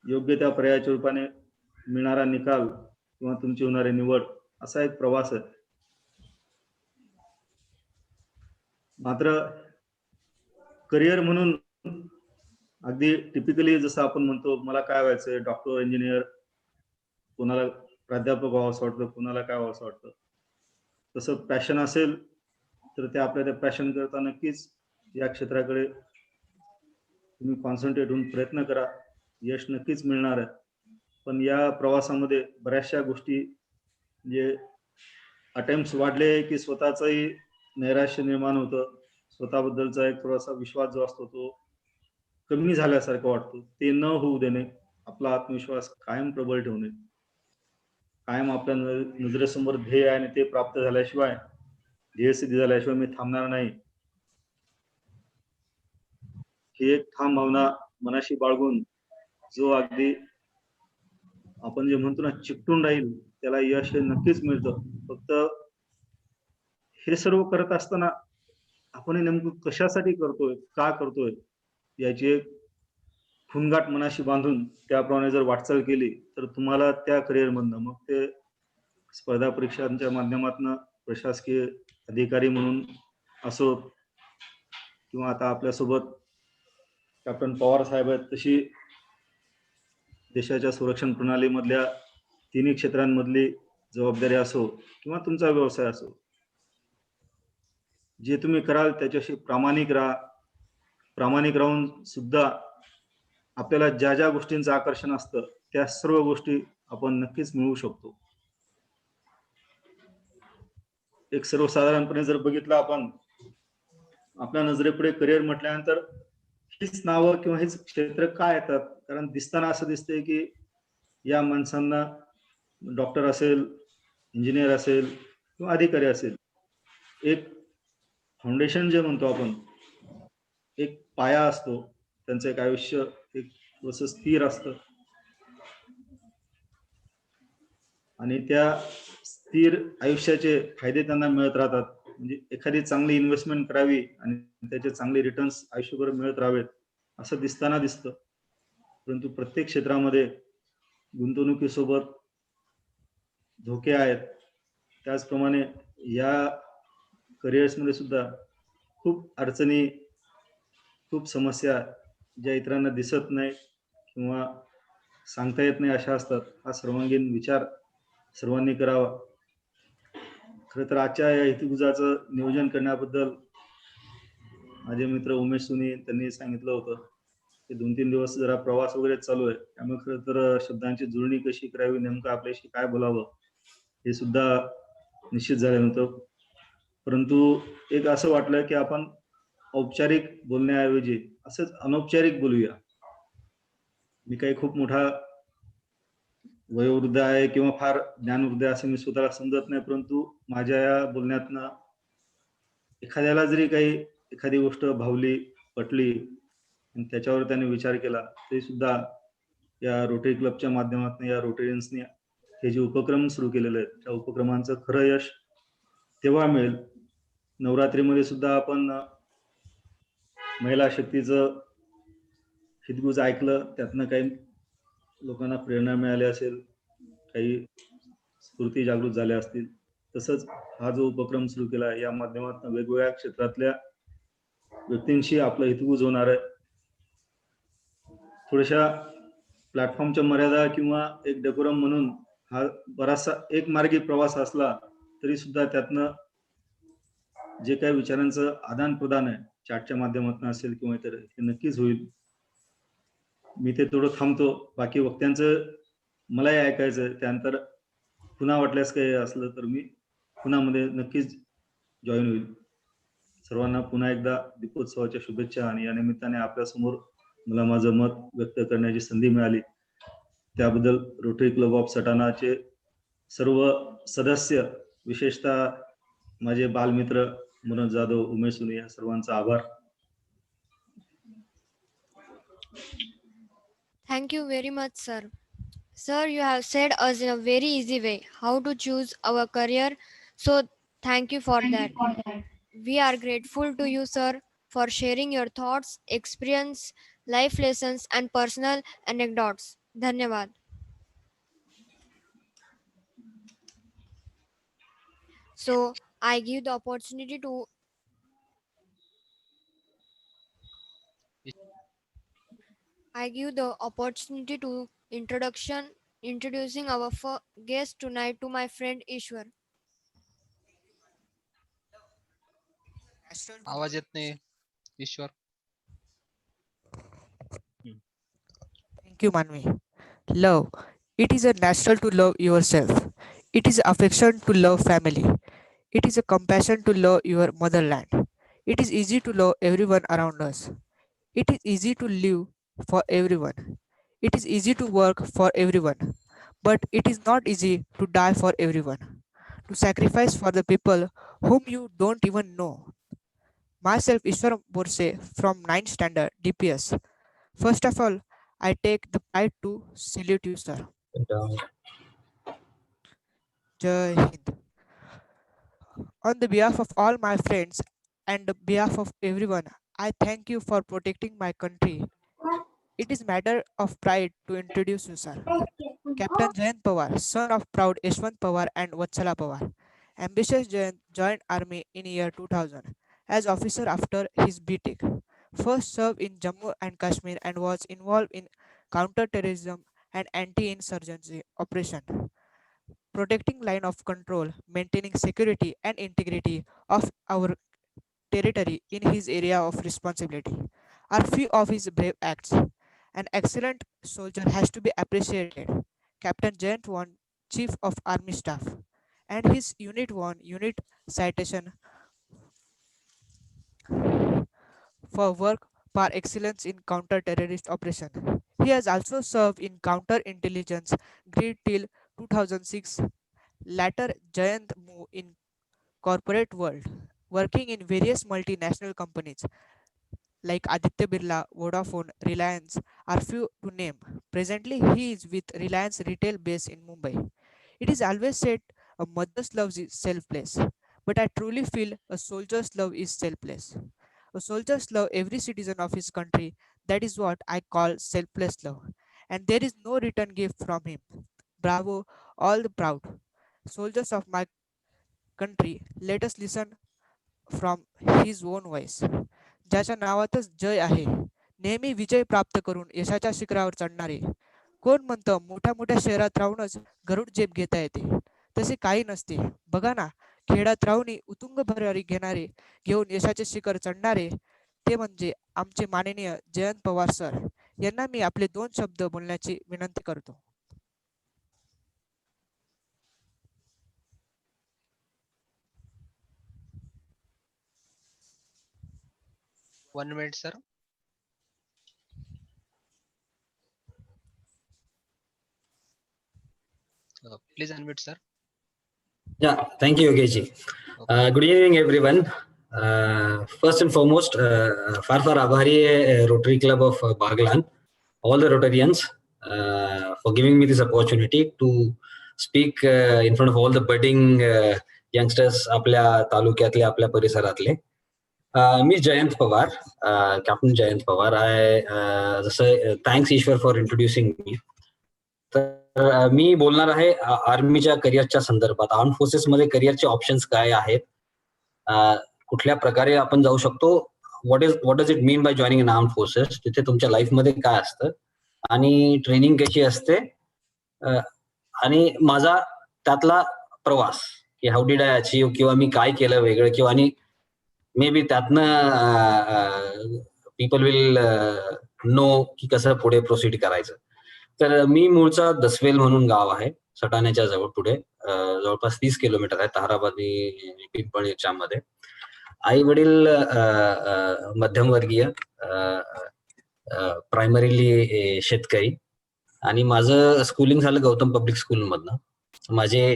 योग्य त्या पर्यायाच्या रूपाने मिळणारा निकाल किंवा तुमची होणारी निवड असा एक प्रवास आहे. मात्र करिअर म्हणून अगदी टिपिकली जसं आपण म्हणतो मला काय व्हायचंय, डॉक्टर, इंजिनियर, कोणाला प्राध्यापक व्हावं असं वाटतं, कोणाला काय व्हावं असं वाटतं. तसं पॅशन असेल तर ते आपल्या त्या पॅशन करता नक्कीच या क्षेत्राकडे तुम्ही कॉन्सन्ट्रेट होऊन प्रयत्न करा, यश नक्कीच मिळणार आहे. पण या प्रवासामध्ये बऱ्याचशा गोष्टी जे अटेम्प्ट वाढले की स्वतःचंही नैराश्य निर्माण होतं, स्वतःबद्दलचा एक थोडासा विश्वास जो असतो तो कमी झाल्यासारखं वाटतो. ते न होऊ देणे, आपला आत्मविश्वास कायम प्रबळ ठेवणे, कायम आपल्या नजरेसमोर ध्येय आहे आणि ते प्राप्त झाल्याशिवाय, ध्येय सिद्धी झाल्याशिवाय मी थांबणार नाही, ही एक ठाम भावना मनाशी बाळगून जो अगदी आपण जे म्हणतो ना चिकटून राहील त्याला यश हे नक्कीच मिळतं. फक्त हे सर्व करत असताना आपण हे नेमकं कशासाठी करतोय, का करतोय याची एक खुणगाठ मनाशी बांधून त्याप्रमाणे जर वाटचाल केली तर तुम्हाला त्या करिअर मधनं मग ते स्पर्धा परीक्षांच्या माध्यमातून प्रशासकीय अधिकारी म्हणून असो किंवा आता आपल्यासोबत कॅप्टन पवार साहेब आहेत तशी देशाच्या संरक्षण प्रणालीमधल्या तिन्ही क्षेत्रांमधली जबाबदारी असो किंवा तुमचा व्यवसाय असो, जे तुम्ही कराल त्याच्याशी प्रामाणिक राहा. प्रामाणिक राहून सुद्धा आपल्याला ज्या ज्या गोष्टींचं आकर्षण असतं त्या सर्व गोष्टी आपण नक्कीच मिळवू शकतो. एक सर्वसाधारणपणे जर बघितलं आपण आपल्या नजरेपुढे करिअर म्हटल्यानंतर हीच नावं किंवा हेच क्षेत्र काय येतात? कारण दिसताना असं दिसतंय की या माणसांना डॉक्टर असेल, इंजिनियर असेल किंवा अधिकारी असेल, एक फाउंडेशन जे म्हणतो आपण, एक पाया असतो, त्यांचं एक आयुष्य एक थोडंसं स्थिर असतं आणि त्या स्थिर आयुष्याचे फायदे त्यांना मिळत राहतात. म्हणजे एखादी चांगली इन्व्हेस्टमेंट करावी आणि त्याचे चांगले रिटर्न्स आयुष्यभर मिळत राहावेत असं दिसताना दिसतं. परंतु प्रत्येक क्षेत्रामध्ये गुंतवणुकीसोबत धोके आहेत. त्याचप्रमाणे या करिअर्समध्ये सुद्धा खूप अडचणी, खूप समस्या ज्या इतरांना दिसत नाही किंवा सांगता येत नाही अशा असतात. हा सर्वांगीण विचार सर्वांनी करावा. खरं तर आजच्या या हेतुगुजाचं नियोजन करण्याबद्दल माझे मित्र उमेश सुनी त्यांनी सांगितलं होतं की 2-3 दिवस जरा प्रवास वगैरे चालू आहे. त्यामुळे खरं तर शब्दांची जुळणी कशी करावी, नेमकं आपल्याशी काय बोलावं हे सुद्धा निश्चित झालं नव्हतं. परंतु एक असं वाटलं की आपण औपचारिक बोलण्याऐवजी असंच अनौपचारिक बोलूया. मी काही खूप मोठा वयोवृद्ध आहे किंवा फार ज्ञानवृद्ध आहे असं मी स्वतःला समजत नाही, परंतु माझ्या या बोलण्यातनं एखाद्याला जरी काही एखादी गोष्ट भावली, पटली आणि त्याच्यावर त्याने विचार केला तरी सुद्धा या रोटरी क्लबच्या माध्यमातून या रोटेरियन्सने हे जे उपक्रम सुरू केलेले आहेत त्या उपक्रमांचं खरं यश तेव्हा मिळेल. नवरात्रीमध्ये सुद्धा आपण महिला शक्तीचं हितगुज ऐकलं, त्यातनं काही लोकांना प्रेरणा मिळाली असेल, काही स्फूर्ती जागृत झाल्या असतील. तसंच हा जो उपक्रम सुरू केला या माध्यमातून वेगवेगळ्या क्षेत्रातल्या व्यक्तींशी आपलं हितगुज होणार आहे. थोड्याशा प्लॅटफॉर्मच्या मर्यादा किंवा एक डेकोरम म्हणून हा बराचसा एक मार्गी प्रवास असला तरी सुद्धा त्यातनं जे काही विचारांचं आदान प्रदान आहे चॅटच्या माध्यमातून असेल किंवा इतर हे नक्कीच होईल. मी ते थोडं थांबतो. बाकी वक्त्यांचं मलाही ऐकायचं. त्यानंतर पुन्हा वाटल्यास काही असलं तर मी पुन्हा मध्ये नक्कीच जॉईन होईल. सर्वांना पुन्हा एकदा दीपोत्सवाच्या शुभेच्छा आणि या निमित्ताने आपल्यासमोर मला माझं मत व्यक्त करण्याची संधी मिळाली त्याबद्दल रोटरी क्लब ऑफ सटाणाचे सर्व सदस्य, विशेषतः माझे बालमित्र मनोज जाधव, उमेश सुनी या सर्वांचा आभार. Thank you very much, sir. Sir, you have said us in a very easy way how to choose our career. So, thank you for that. We are grateful to you, sir, for sharing your thoughts, experience, life lessons, and personal anecdotes. Dhanyavad. So, I give the opportunity to introducing our guest tonight to my friend Ishwar. आवाज येत नाही ईश्वर. Thank you, Manvi. Love. It is a natural to love yourself. It is affection to love family. It is a compassion to love your motherland. It is easy to love everyone around us. It is easy to live for everyone. It is easy to work for everyone. But it is not easy to die for everyone. To sacrifice for the people whom you don't even know. Myself, Ishwar Borse from 9th standard DPS. First of all, I take the pride to salute you, sir. Jai Hind. On the behalf of all my friends and the behalf of everyone, I thank you for protecting my country. It is matter of pride to introduce you, sir. Captain Jayant Pawar, son of proud Yashwant Pawar and Vatsala Pawar. Ambitious Jayant joined army in year 2000 as officer after his BTEC. First served in Jammu and Kashmir and was involved in counter-terrorism and anti-insurgency operation, protecting line of control, maintaining security and integrity of our territory in his area of responsibility are few of his brave acts. An excellent soldier has to be appreciated. Captain Jayant won Chief of Army Staff, and his unit won Unit Citation for work par excellence in counter-terrorist operation. He has also served in counter-intelligence grid till 2006. Later, Jayant moved in corporate world, working in various multinational companies like Aditya Birla, Vodafone, Reliance are few to name. Presently, he is with Reliance Retail base in Mumbai. It is always said a mother's love is selfless, but I truly feel a soldier's love is selfless. A soldier loves every citizen of his country That is what I call selfless love. And there is no return gift from him. Bravo, all the proud soldiers of my country. Let us listen from his own voice. ज्याच्या नावातच जय आहे, नेहमी विजय प्राप्त करून यशाच्या शिखरावर चढणारे. कोण म्हणतं मोठ्या मोठ्या शहरात राहूनच गरुड झेप घेता येते? तसे काही नसते. बघा ना, खेड्यात राहून उतुंग भरारी घेऊन यशाचे शिखर चढणारे ते म्हणजे आमचे माननीय जयंत पवार सर. यांना मी आपले 2 शब्द बोलण्याची विनंती करतो. 1 minute, sir. Please unmute, sir. Yeah, thank you, Yogesh. Good evening, everyone. First and foremost, far abhari hai Rotary Club of Baglan, all the Rotarians, for giving me this opportunity to speak in front of all the budding youngsters आपल्या तालुक्यातले, आपल्या परिसरातले. मी Jayant Pawar, Captain Jayant Pawar. Thanks Ishwar for introducing me. तर मी बोलणार आहे आर्मीच्या करिअरच्या संदर्भात. आर्म फोर्सेस मध्ये करिअरचे ऑप्शन्स काय आहेत, कुठल्या प्रकारे आपण जाऊ शकतो, what does it mean by joining in arm forces, तिथे तुमच्या लाईफ मध्ये काय असतं आणि ट्रेनिंग कशी असते, आणि माझा त्यातला प्रवास की हाऊ डिड आय अचीव्ह, किंवा मी काय केलं वेगळं, किंवा आणि मे बी त्यातनं पीपल विल नो की कसं पुढे प्रोसीड करायचं. तर मी मूळचा दसवेल म्हणून गाव आहे, सटाण्याच्या जवळ, पुढे जवळपास 30 किलोमीटर आहे ताराबादी पिंपळच्या मध्ये. आई वडील मध्यमवर्गीय, प्रायमरीली शेतकरी, आणि माझं स्कूलिंग झालं गौतम पब्लिक स्कूल मधनं. माझे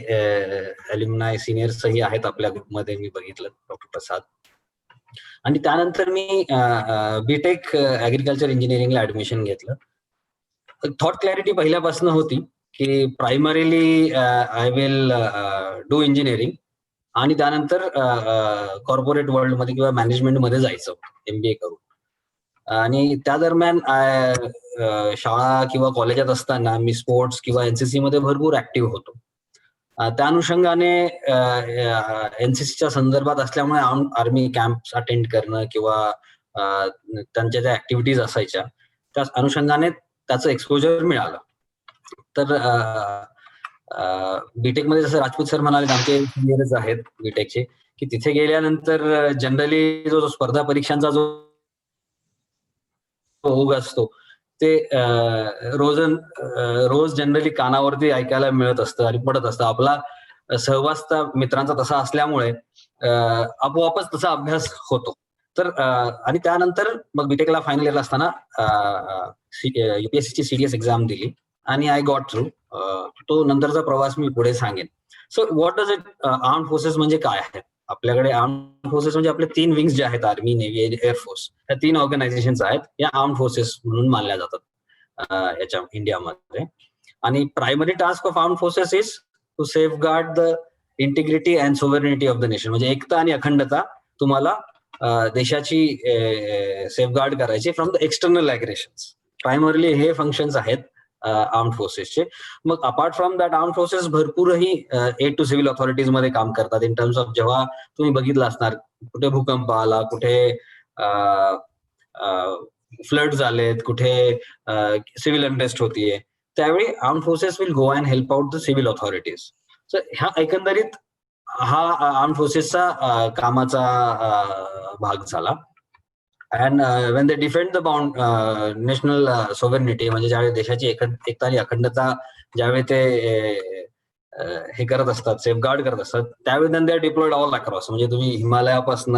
अल्युमनाय सिनियर्सही आहेत आपल्या ग्रुपमध्ये, मी बघितलं, डॉक्टर प्रसाद. आणि त्यानंतर मी बीटेक ऍग्रिकल्चर इंजिनिअरिंगला ऍडमिशन घेतलं. थॉट क्लॅरिटी पहिल्यापासून होती की primarily I will do engineering, आणि त्यानंतर कॉर्पोरेट वर्ल्ड मध्ये किंवा मॅनेजमेंट मध्ये जायचं MBA करून. आणि त्या दरम्यान शाळा किंवा कॉलेजात असताना मी स्पोर्ट्स किंवा NCC मध्ये भरपूर ऍक्टिव्ह होतो. त्या अनुषंगाने NCCच्या संदर्भात असल्यामुळे आर्मी कॅम्प्स अटेंड करणं किंवा त्यांच्या ज्या ऍक्टिव्हिटीज असायच्या त्या अनुषंगाने त्याचं एक्सपोजर मिळालं. तर बीटेक मध्ये जसं राजपूत सर म्हणाले, आमचे सिनियरच आहेत बीटेकचे, की तिथे गेल्यानंतर जनरली जो स्पर्धा परीक्षांचा जो ओघ असतो ते रोज जनरली कानावरती ऐकायला मिळत असतं आणि पडत असतं. आपला सहवास मित्रांचा तसा असल्यामुळे आपोआपच तसा अभ्यास होतो. तर आणि त्यानंतर मग बीटेकला फायनल इयरला असताना UPSCची CDS एक्झाम दिली आणि आय गॉट थ्रू. तो नंतरचा प्रवास मी पुढे सांगेन. So what does it, arm forces म्हणजे काय आहे? आपल्याकडे आर्म फोर्सेस म्हणजे आपले 3 विंग्स जे आहेत, आर्मी, नेव्ही, एअरफोर्स, या 3 ऑर्गनायझेशन्स आहेत, या आर्म फोर्सेस म्हणून मानल्या जातात याच्या इंडियामध्ये. आणि primary task of arm forces is to safeguard the integrity and sovereignty of the nation. म्हणजे एकता आणि अखंडता तुम्हाला देशाची सेफगार्ड करायची from the external aggressions. Primarily हे फंक्शन्स आहेत आर्म फोर्सेसचे. मग apart from that arm forces भरपूरही एड टू सिव्हिल ऑथॉरिटीज मध्ये काम करतात. इन टर्म्स ऑफ जेव्हा तुम्ही बघितलं असणार, कुठे भूकंप आला, कुठे फ्लड झालेत, कुठे सिव्हिल अनरेस्ट होतीये, त्यावेळी arm forces will go and help out the civil authorities. So ह्या एकंदरीत हा आर्म फोर्सेसचा कामाचा भाग झाला. And when they defend the national sovereignty, म्हणजे ज्यावेळी देशाची एकता आणि अखंडता ज्यावेळी ते हे करत असतात, सेफगार्ड करत असतात, त्यावेळी then they are deployed all across. म्हणजे तुम्ही हिमालयापासून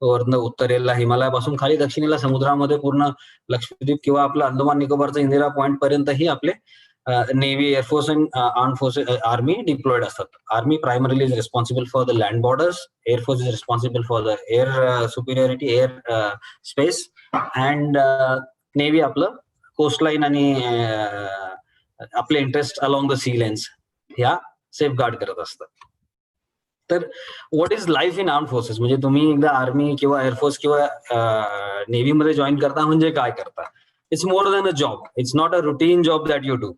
वरनं उत्तरेला, हिमालयापासून खाली दक्षिणेला समुद्रामध्ये पूर्ण लक्षद्वीप किंवा आपलं अंदमान निकोबारचा इंदिरा पॉइंट पर्यंतही आपले navy, air force and arm forces, army deployed असतात. Army primarily is responsible for the land borders, air force is responsible for the air superiority, air space, and navy आपलं कोस्टलाईन आणि आपले interest along the sea lanes ह्या सेफगार्ड करत असतात. तर what is life in arm forces, म्हणजे तुम्ही एकदा आर्मी किंवा एअरफोर्स किंवा नेव्ही मध्ये जॉईन करता म्हणजे काय करता? it's more than a job. It's not a routine job that you do.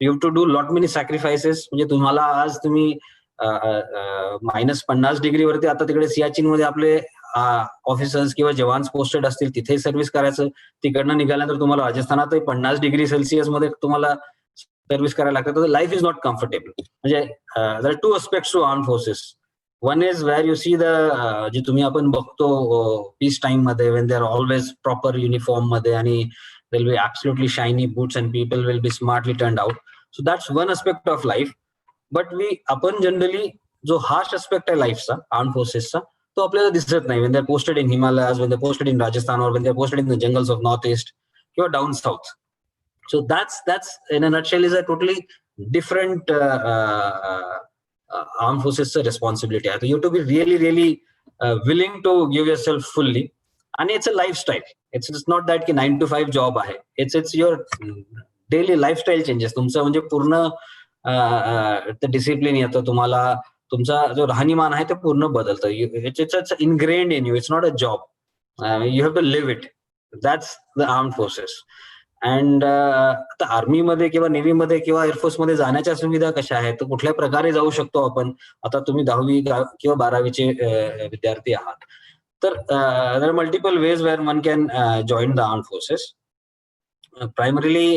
You have to do lot many sacrifices. म्हणजे तुम्हाला आज तुम्ही -50 वरती आता तिकडे सियाचीन मध्ये आपले ऑफिसर्स किंवा जवान्स पोस्टेड असतील, तिथे सर्व्हिस करायचं. तिकडनं निघाल्यानंतर तुम्हाला राजस्थानातही 50 डिग्री सेल्सिअस मध्ये तुम्हाला सर्व्हिस करायला लागतं. तर लाईफ इज नॉट कम्फर्टेबल. म्हणजे there are two aspects to arm forces. One is where you see the जे तुम्ही आपण बघतो पीस टाइम मध्ये, when they are always proper uniform मध्ये आणि there will be absolutely shiny boots and people will be smartly turned out. So that's one aspect of life. But आपण जनरली जो हार्श एस्पेक्ट आहे लाईफचा आर्म फोर्सेसचा, तो आपल्याला दिसत नाही. when they're posted in Himalayas, when they're posted in Rajasthan, or when they're posted in the jungles of northeast किंवा down south. So that's in a nutshell is a totally different armed forces responsibility. You have to be really willing to give yourself fully. And it's a lifestyle. It's not that की 9 to 5 जॉब आहे. It's your daily lifestyle changes. तुमचं म्हणजे पूर्ण डिसिप्लिन येतं. तुम्हाला तुमचा जो राहणीमान आहे ते पूर्ण बदलतं. It's ingrained in you. It's not a job. You have to live it. That's the armed forces. And आता आर्मीमध्ये किंवा नेव्हीमध्ये किंवा एअरफोर्स मध्ये जाण्याच्या सुविधा कशा आहेत, तर कुठल्या प्रकारे जाऊ शकतो आपण. आता तुम्ही 10वी किंवा 12वीचे विद्यार्थी आहात, तर there are multiple ways where one can join the armed forces. Primarily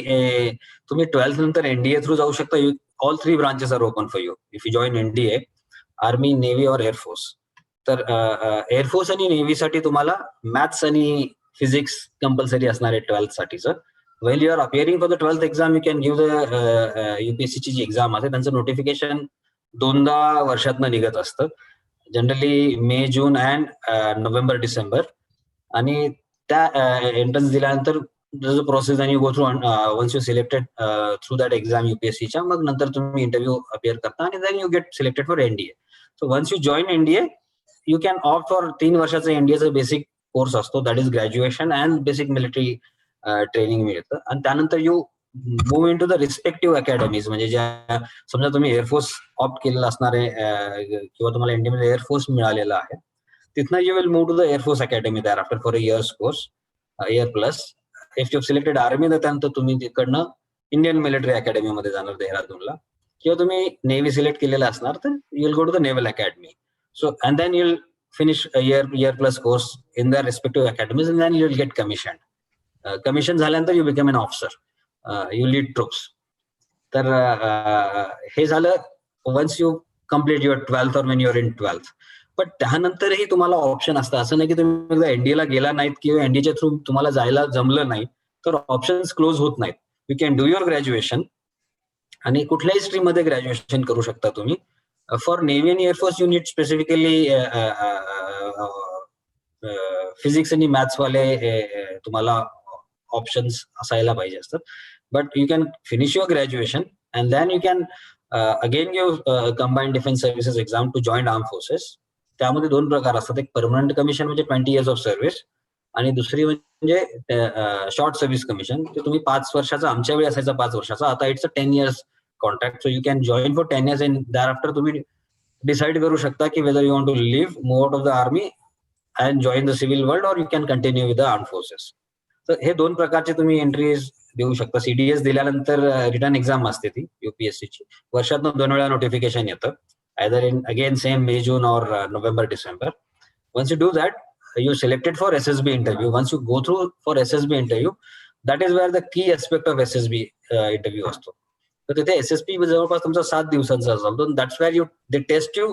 तुम्ही 12th नंतर NDA थ्रू जाऊ शकता. All 3 branches are open for you if you join NDA, army, navy और एअरफोर्स. तर एअरफोर्स आणि नेव्ही साठी तुम्हाला मॅथ्स आणि फिजिक्स कंपल्सरी असणार आहे 12th साठीचं. Well you are appearing for the 12th exam, you can give the UPSCची जी एक्झाम आहे त्यांचं नोटिफिकेशन 2दा वर्षातनं निघत असतं. Generally May, June and November, December. आणि त्या एंट्रन्स दिल्यानंतर प्रोसेस आणि you go through once you selected through that exam UPSCच्या, मग नंतर तुम्ही इंटरव्ह्यू अपिअर करता आणि then you get selected for NDA. So once you join NDA, you can opt for 3 वर्षाचा NDAचा बेसिक कोर्स असतो, that is graduation and basic military training मिळतं. आणि त्यानंतर you move into the respective academies. म्हणजे ज्या समजा तुम्ही एअरफोर्स ऑप्ट केलेला असणार आहे किंवा तुम्हाला NDA मध्ये एअरफोर्स मिळालेला आहे, तिथनं you will move to the air force academy thereafter for a years course, year plus. If you selected army, तर त्यानंतर तुम्ही तिकडनं इंडियन मिलिटरी अकॅडमीमध्ये जाणार देहरादूनला. किंवा तुम्ही नेव्ही सिलेक्ट केलेला असणार तर you will go to the naval academy. So and then you will finish a year plus course in the respective academies and then you will get commission. Commission झाल्यानंतर you become an officer, you lead troops. तर हे झालं once you complete your 12th और वेन युअर इन 12th. पण त्यानंतरही तुम्हाला ऑप्शन असतं. असं नाही की तुम्ही एकदा NDAला गेला नाहीत किंवा NDAच्या थ्रू तुम्हाला जायला जमलं नाही तर ऑप्शन्स क्लोज होत नाहीत. You can do your graduation आणि कुठल्याही स्ट्रीम मध्ये ग्रॅज्युएशन करू शकता तुम्ही. फॉर नेव्ही आणि air force you need specifically physics आणि मॅथ्स वाले तुम्हाला ऑप्शन्स असायला पाहिजे असतात. But you can finish your graduation and then you can again give combined defence services exam to join arm forces. त्यामध्ये 2 प्रकार असतात. एक परमनंट कमिशन म्हणजे 20 years ऑफ सर्व्हिस, आणि दुसरी म्हणजे शॉर्ट सर्व्हिस कमिशन. ते तुम्ही 5 वर्षाचा, आमच्या वेळी असायचा 5 वर्षाचा, आता it's a 10 years contract. So you can join for 10 years and thereafter तुम्ही डिसाईड करू शकता की whether you want to leave, move out of the army and join the civil world, और you can continue with the arm forces. तर हे 2 प्रकारचे तुम्ही एंट्रीज देऊ शकता. CDS दिल्यानंतर रिटर्न एक्झाम असते ती UPSCची. वर्षातनं 2 वेळा नोटिफिकेशन येतं, either in again same May, June or November, December. Once you do that, you're selected for SSB interview. Once you go through for SSB interview, that is where the key aspect of SSB interview असतो. तर तिथे SSB जवळपास तुमचा 7 दिवसांचा असतो. That's where they test you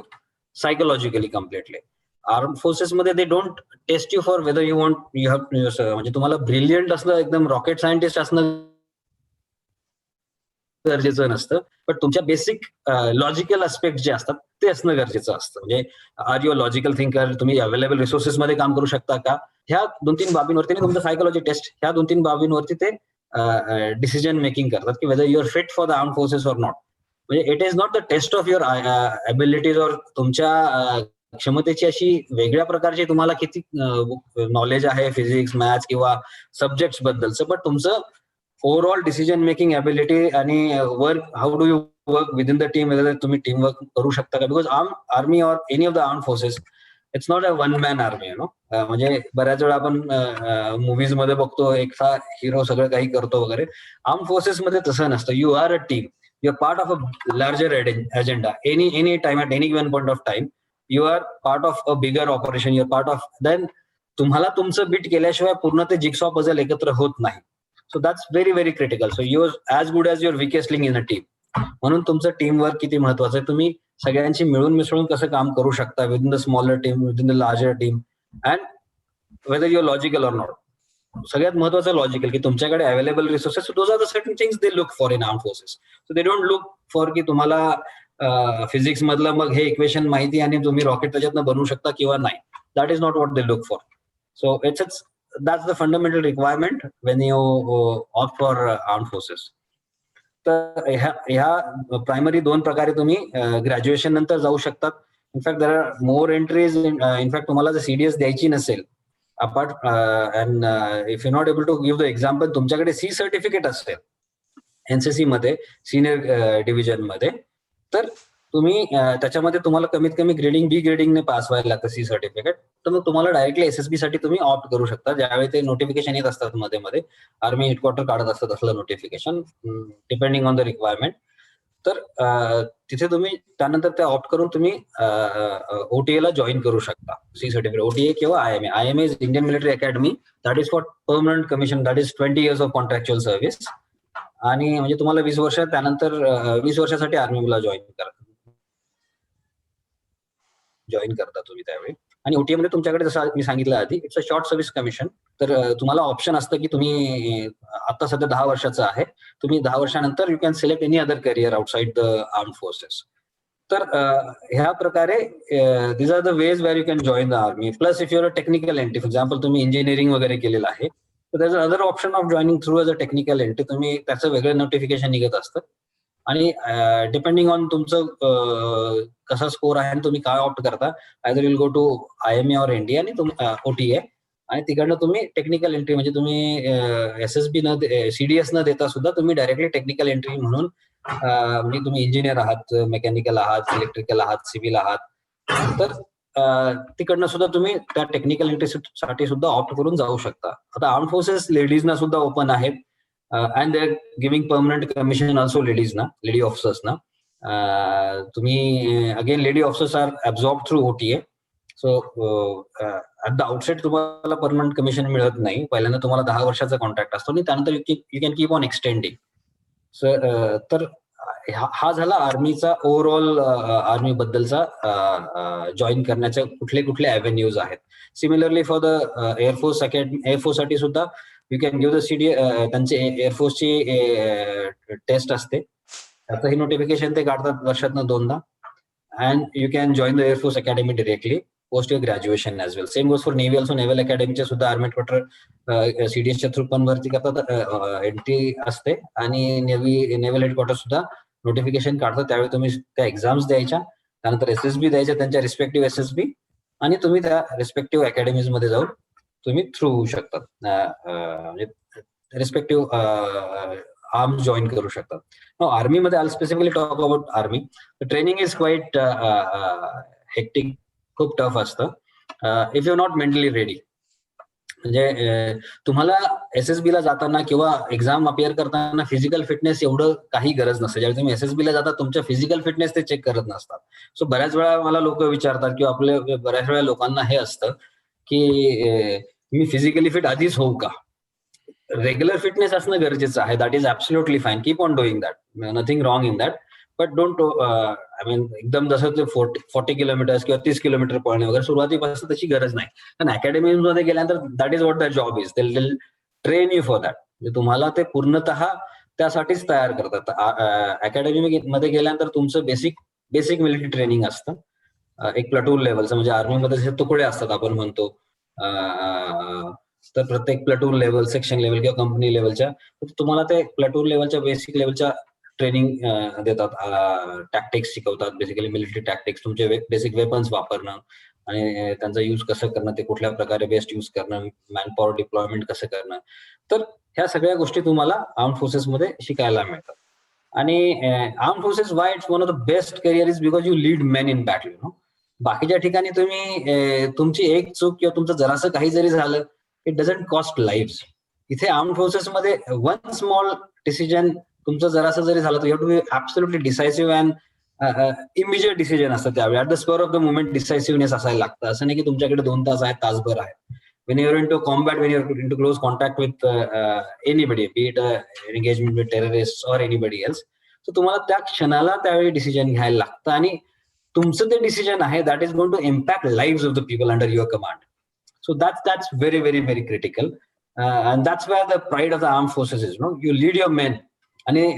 psychologically completely. Arm forces मध्ये they don't test you for whether you want, you have म्हणजे तुम्हाला ब्रिलियंट असणं, एकदम रॉकेट सायंटिस्ट असणं गरजेचं नसतं. पण तुमच्या बेसिक लॉजिकल एस्पेक्ट जे असतात ते असणं गरजेचं असतं. म्हणजे are you a logical thinker, तुम्ही अवेलेबल रिसोर्सेस मध्ये काम करू शकता का, ह्या 2-3 बाबींवरती तुमचं सायकोलॉजी टेस्ट, ह्या 2-3 बाबींवरती ते डिसिजन मेकिंग करतात की whether you are fit for the arm forces or not. म्हणजे it is not the test of your abilities और तुमच्या क्षमतेची अशी वेगळ्या प्रकारची तुम्हाला किती नॉलेज आहे फिजिक्स, मॅथ्स किंवा सब्जेक्ट्स बद्दलचं, पण तुमचं ओव्हरऑल डिसिजन मेकिंग एबिलिटी आणि work, how do you work within the team, तुम्ही टीम वर्क करू शकता का. बिकॉज आर्मी और any of the arm forces it's not a one man army म्हणजे बऱ्याच वेळा आपण मुव्हीज मध्ये बघतो एकटा हिरो सगळं काही करतो वगैरे. आर्म फोर्सेस मध्ये तसं नसतं. You are a team. You are part of a larger agenda. Any time at any given point of time you are part of a bigger operation. You are part of then तुम्हाला तुमचं बीट केल्याशिवाय पूर्ण ते जिक्सॉ पझल एकत्र होत नाही. So that's very very critical. So you are as good as your weakest link in a team. म्हणून तुमचं टीम वर्क किती महत्वाचं आहे. तुम्ही सगळ्यांची मिळून मिसळून कसं काम करू शकता within the smaller team, within the larger team, and whether your logical or not. सगळ्यात महत्वाचं लॉजिकल की तुमच्याकडे available resources. Those are the certain things they look for in arm forces. So they don't look for की तुम्हाला फिजिक्स मधलं मग हे इक्वेशन माहिती आणि तुम्ही रॉकेट त्याच्यातनं बनवू शकता किंवा नाही. That is not what they look for. So it's that's the fundamental requirement Wien you opt for arm forces. तर ह्या प्रायमरी 2 प्रकारे तुम्ही ग्रॅज्युएशन नंतर जाऊ शकतात. In fact there are more entries. In fact तुम्हाला जर सीडीएस द्यायची नसेल apart and if you not able to give the example, तुमच्याकडे सी सर्टिफिकेट असेल एनसीसी मध्ये सिनियर डिव्हिजन मध्ये, तर तुम्ही त्याच्यामध्ये तुम्हाला कमीत कमी ग्रेडिंग बी ग्रेडिंगने पास व्हायला लागतं सी सर्टिफिकेट. तर मग तुम्हाला डायरेक्टली एसएसबी साठी तुम्ही ऑप्ट करू शकता. ज्यावेळी ते नोटिफिकेशन येत असतात मध्ये मध्ये, आर्मी हेडक्वार्टर काढत असतात असलं notification depending on the requirement. तर तिथे तुम्ही त्यानंतर ते ऑप्ट करून तुम्ही OTA ला जॉईन करू शकता. सी सर्टिफिकेट OTA किंवा IMA. IMA is Indian military academy. That is for permanent commission. That is 20 years of contractual service. आणि म्हणजे तुम्हाला 20 वर्ष, त्यानंतर 20 वर्षासाठी आर्मीला जॉईन करता तुम्ही त्यावेळी. आणि OTA मध्ये तुमच्याकडे जसं मी सांगितलं आधी, it's a short service commission. तर तुम्हाला ऑप्शन असतं की तुम्ही आता सध्या 10 वर्षाचं आहे, तुम्ही 10 वर्षानंतर you can select any other career outside the arm forces. तर ह्या प्रकारे these are the ways where you can join the army. Plus if your a technical entry, for example तुम्ही इंजिनिअरिंग वगैरे केलेलं आहे, तर त्याचं other option of joining through as a technical entry. तुम्ही त्याचं वेगळं नोटिफिकेशन निघत असतं. आणि डिपेंडिंग ऑन तुमचं कसा स्कोर आहे आणि तुम्ही काय ऑप्ट करता, either will go to IMA or NDA आणि OTA. आणि तिकडनं तुम्ही टेक्निकल एंट्री म्हणजे तुम्ही SSB CDS न देता सुद्धा तुम्ही डायरेक्टली टेक्निकल एंट्री म्हणून म्हणजे तुम्ही इंजिनियर आहात, मेकॅनिकल आहात, इलेक्ट्रिकल आहात, सिव्हिल आहात, तर तिकडनं सुद्धा तुम्ही त्या टेक्निकल एंट्री साठी सुद्धा ऑप्ट करून जाऊ शकता. आता आर्म फोर्सेस लेडीजना सुद्धा ओपन आहेत. And they are giving permanent commission also लेडीजना, लेडी ऑफिसर्सना. तुम्ही again lady officers are absorb through OTA. So at the outset तुम्हाला परमनंट कमिशन मिळत नाही. पहिल्यांदा तुम्हाला 10 वर्षाचा कॉन्ट्रॅक्ट असतो आणि त्यानंतर you can keep on extending. So तर हा झाला आर्मीचा ओव्हरऑल आर्मी बद्दलचा जॉईन करण्याचे कुठले कुठले अव्हेन्यूज आहेत. Similarly for the air force academy, air force साठी सुद्धा यू कॅन गिव्ह द त्यांचे एअरफोर्सची टेस्ट असते. त्याचं हे नोटिफिकेशन ते काढतात वर्षातनं 2दा. And you can join the air force academy directly post your graduation as well. Same goes for navy also. Naval अकॅडमीच्या सुद्धा आर्मी हेडक्वार्टर CDSच्या थ्रू पण भरती करतात, एंट्री असते. आणि नेव्हल हेडक्वार्टर सुद्धा नोटिफिकेशन काढतात. त्यावेळी तुम्ही त्या एक्झाम्स द्यायच्या, त्यानंतर SSB द्यायच्या त्यांच्या रिस्पेक्टिव्ह SSB, आणि तुम्ही त्या रिस्पेक्टिव्ह अकॅडमीज मध्ये जाऊन तुम्ही थ्रू होऊ शकतात, म्हणजे रिस्पेक्टिव्ह आर्म्स जॉईन करू शकतात. आर्मीमध्ये आल specifically talk about army. Training is quite hectic, खूप टफ असतं if you not mentally ready. म्हणजे तुम्हाला SSB ला जाताना किंवा एक्झाम अपियर करताना फिजिकल फिटनेस एवढं काही गरज नसते. ज्यावेळी तुम्ही SSB ला जाता तुमच्या फिजिकल फिटनेस ते चेक करत नसतात. सो बऱ्याच वेळा मला लोक विचारतात किंवा आपल्या बऱ्याच वेळा लोकांना हे असतं की मी फिजिकली फिट आधीच होऊ का. रेग्युलर फिटनेस असणं गरजेचं आहे. That is absolutely fine. Keep on doing that. Nothing wrong in that. But don't एकदम जसं ते 40 किलोमीटर्स किंवा 30 किलोमीटर पळणे वगैरे सुरुवातीपासून तशी गरज नाही. पण अकॅडमी मध्ये गेल्यानंतर that is what the job is. They train you for that. म्हणजे तुम्हाला ते पूर्णतः त्यासाठीच तयार करतात. अकॅडमी मध्ये गेल्यानंतर तुमचं बेसिक मिलिटरी ट्रेनिंग असतं. एक प्लटून लेवलचं, म्हणजे आर्मीमध्ये जे तुकडे असतात आपण म्हणतो, तर प्रत्येक प्लटून लेवल, सेक्शन लेवल किंवा कंपनी लेवलच्या तुम्हाला ते प्लटून लेवलच्या बेसिक लेवलच्या ट्रेनिंग देतात. टॅक्टिक्स शिकवतात, बेसिकली मिलिटरी टॅक्टिक्स, तुमचे बेसिक वेपन्स वापरणं आणि त्यांचा यूज कसं करणं, ते कुठल्या प्रकारे बेस्ट यूज करणं, मॅनपॉवर डिप्लॉयमेंट कसं करणं. तर ह्या सगळ्या गोष्टी तुम्हाला आर्म फोर्सेसमध्ये शिकायला मिळतात. आणि arm forces why it's one of the best career is because you lead main in battle. बाकीच्या ठिकाणी तुम्ही तुमची एक चूक किंवा तुमचं जरासं काही जरी झालं, इट डझंट कॉस्ट लाईव्ह. इथे आर्म फोर्सेस मध्ये वन स्मॉल डिसिजन तुमचं जरासं जरी झालं तर you have to be absolutely decisive and immediate decision असतं त्यावेळी. At the spur of the movement decisiveness असायला लागतं. असं नाही की तुमच्याकडे 2 तास आहेत, तासभर आहे. when you're into combat, when you're into close contact with anybody, be it engagement with terrorists or anybody else, so तुम्हाला त्या क्षणाला त्यावेळी डिसिजन घ्यायला लागतं आणि तुमचं ते डिसिजन आहे that is going to impact live of the people under your command. So that's very very very critical, and that's where the pride of the armed forces is. You lead your men, आणि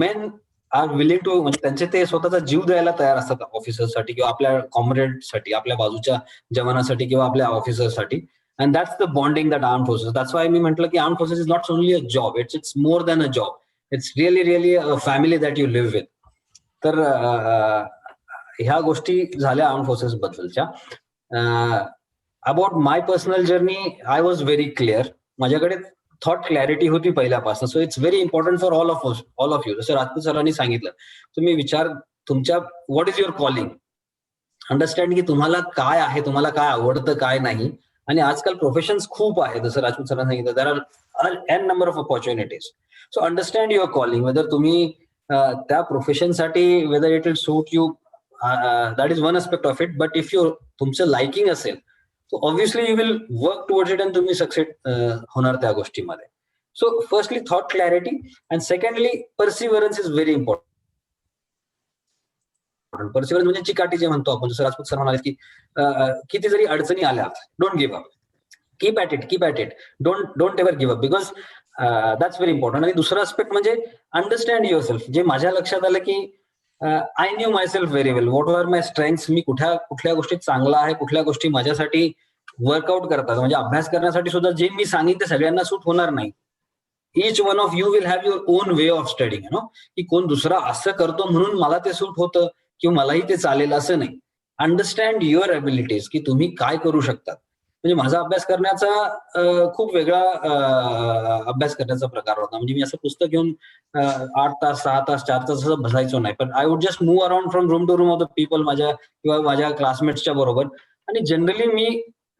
men आर विलिंग टू, म्हणजे त्यांचे ते स्वतःचा जीव द्यायला तयार असतात ऑफिसरसाठी किंवा आपल्या कॉम्रेडसाठी, आपल्या बाजूच्या जवानासाठी किंवा आपल्या ऑफिसरसाठी. And that's the bonding that arm forces. That's why मी म्हटलं की arm forces is not only a job, it's more than a job. It's really a family that you live with. तर ह्या गोष्टी झाल्या आर्म फोर्सेस बद्दलच्या. About my personal journey, I was very clear. माझ्याकडे थॉट क्लॅरिटी होती पहिल्यापासून. So it's very important for all of you. जसं राजपूत सरांनी सांगितलं, तुम्ही विचार तुमच्या what is your calling, understand की तुम्हाला काय आहे, तुम्हाला काय आवडतं काय नाही. आणि आजकाल प्रोफेशन्स खूप आहे, जसं राजपूत सरांनी सांगितलं, there are an number of opportunities. So understand your calling, whether तुम्ही त्या प्रोफेशनसाठी whether it will suit you, that is one aspect of it. But if you तुमचं लाइकिंग असेल, so obviously you will work towards it and तुम्ही सक्सेस होणार त्या गोष्टीमध्ये. So firstly thought clarity, and secondly perseverance is very important. Perseverance म्हणजे चिकाटी जे म्हणतो आपण, जसं राजपूत सर म्हणाले की किती जरी अडचणी आल्या, don't give up, keep at it, don't ever give up, because that's very important. आणि दुसरा आस्पेक्ट म्हणजे अंडरस्टँड युअर सेल्फ. जे माझ्या लक्षात आलं की I knew myself very well, what are my strengths, मी कुठल्या गोष्टीत चांगला आहे, कुठल्या गोष्टी माझ्यासाठी वर्कआउट करतात. म्हणजे अभ्यास करण्यासाठी सुद्धा जे मी सांगितलं सगळ्यांना सूट होणार नाही. Each one of you will have your own way of studying, की कोण दुसरा असं करतो म्हणून मला ते सूट होतं किंवा मलाही ते चालेल असं नाही. अंडरस्टँड युअर एबिलिटीज, की तुम्ही काय करू शकतात. म्हणजे माझा अभ्यास करण्याचा खूप वेगळा अभ्यास करण्याचा प्रकार होता. म्हणजे मी असं पुस्तक घेऊन 8 तास 6 तास 4 तास असं बसायचो नाही, पण I would just move around from room to room of the people, माझ्या किंवा माझ्या क्लासमेट्सच्या बरोबर. आणि जनरली मी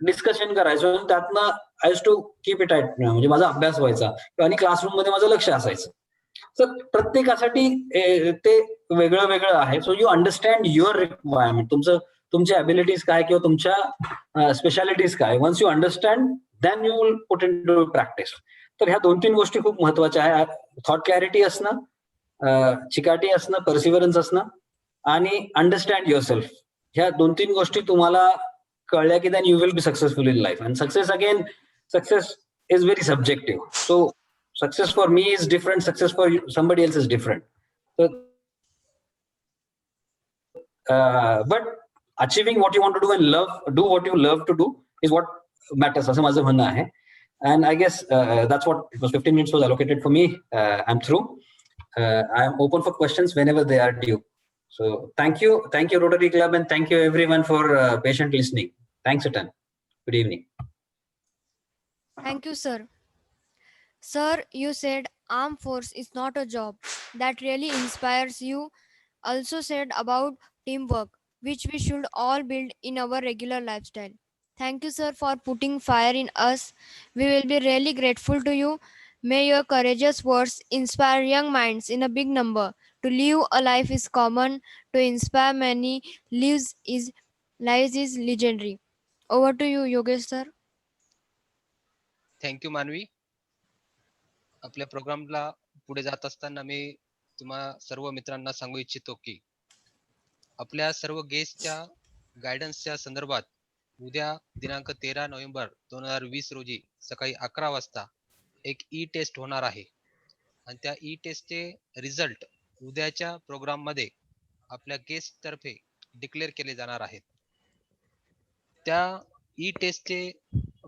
डिस्कशन करायचो आणि त्यातनं I use to keep it at, म्हणजे माझा अभ्यास व्हायचा आणि क्लासरूम मध्ये माझं लक्ष असायचं. तर प्रत्येकासाठी ते वेगळं वेगळं आहे. So you understand your requirement, तुमच्या ॲबिलिटीज काय किंवा तुमच्या स्पेशालिटीज काय. Once you understand then you will put into practice. तर ह्या 2-3 गोष्टी खूप महत्वाच्या आहे. थॉट क्लॅरिटी असणं, चिकाटी असणं, परसिव्हरन्स असणं आणि अंडरस्टँड युअर सेल्फ. ह्या 2-3 गोष्टी तुम्हाला कळल्या की then you will be successful in life. And success is very subjective. So success for me is different, success for somebody else is different. So but achieving what you want to do and do what you love to do is what matters, असं माझं म्हणणं आहे. And I guess that's what it was. 15 minutes was allocated for me. I'm through. I am open for questions whenever they are due. So thank you Rotary Club, and thank you everyone for patient listening. Thanks a ton. Good evening. Thank you, sir. Sir, you said armed force is not a job. That really inspires. You also said about teamwork, which we should all build in our regular lifestyle. Thank you, sir, for putting fire in us. We will be really grateful to you. May your courageous words inspire young minds in a big number. To live a life is common, to inspire many lives is legendary. Over to you, Yogesh, sir. Thank you मानवी. आपल्या प्रोग्रामला पुढे जात असताना मी तुम्हा सर्व मित्रांना सांगू इच्छितो की आपल्या सर्व गेस्टच्या गायडन्सच्या संदर्भात उद्या दिनांक 13 नोव्हेंबर 2020 रोजी सकाळी 11 वाजता एक ई टेस्ट होणार आहे. आणि त्या ई टेस्टचे रिझल्ट उद्याच्या प्रोग्राम मध्ये आपल्या गेस्ट तर्फे डिक्लेअर केले जाणार आहेत. त्या ई टेस्टचे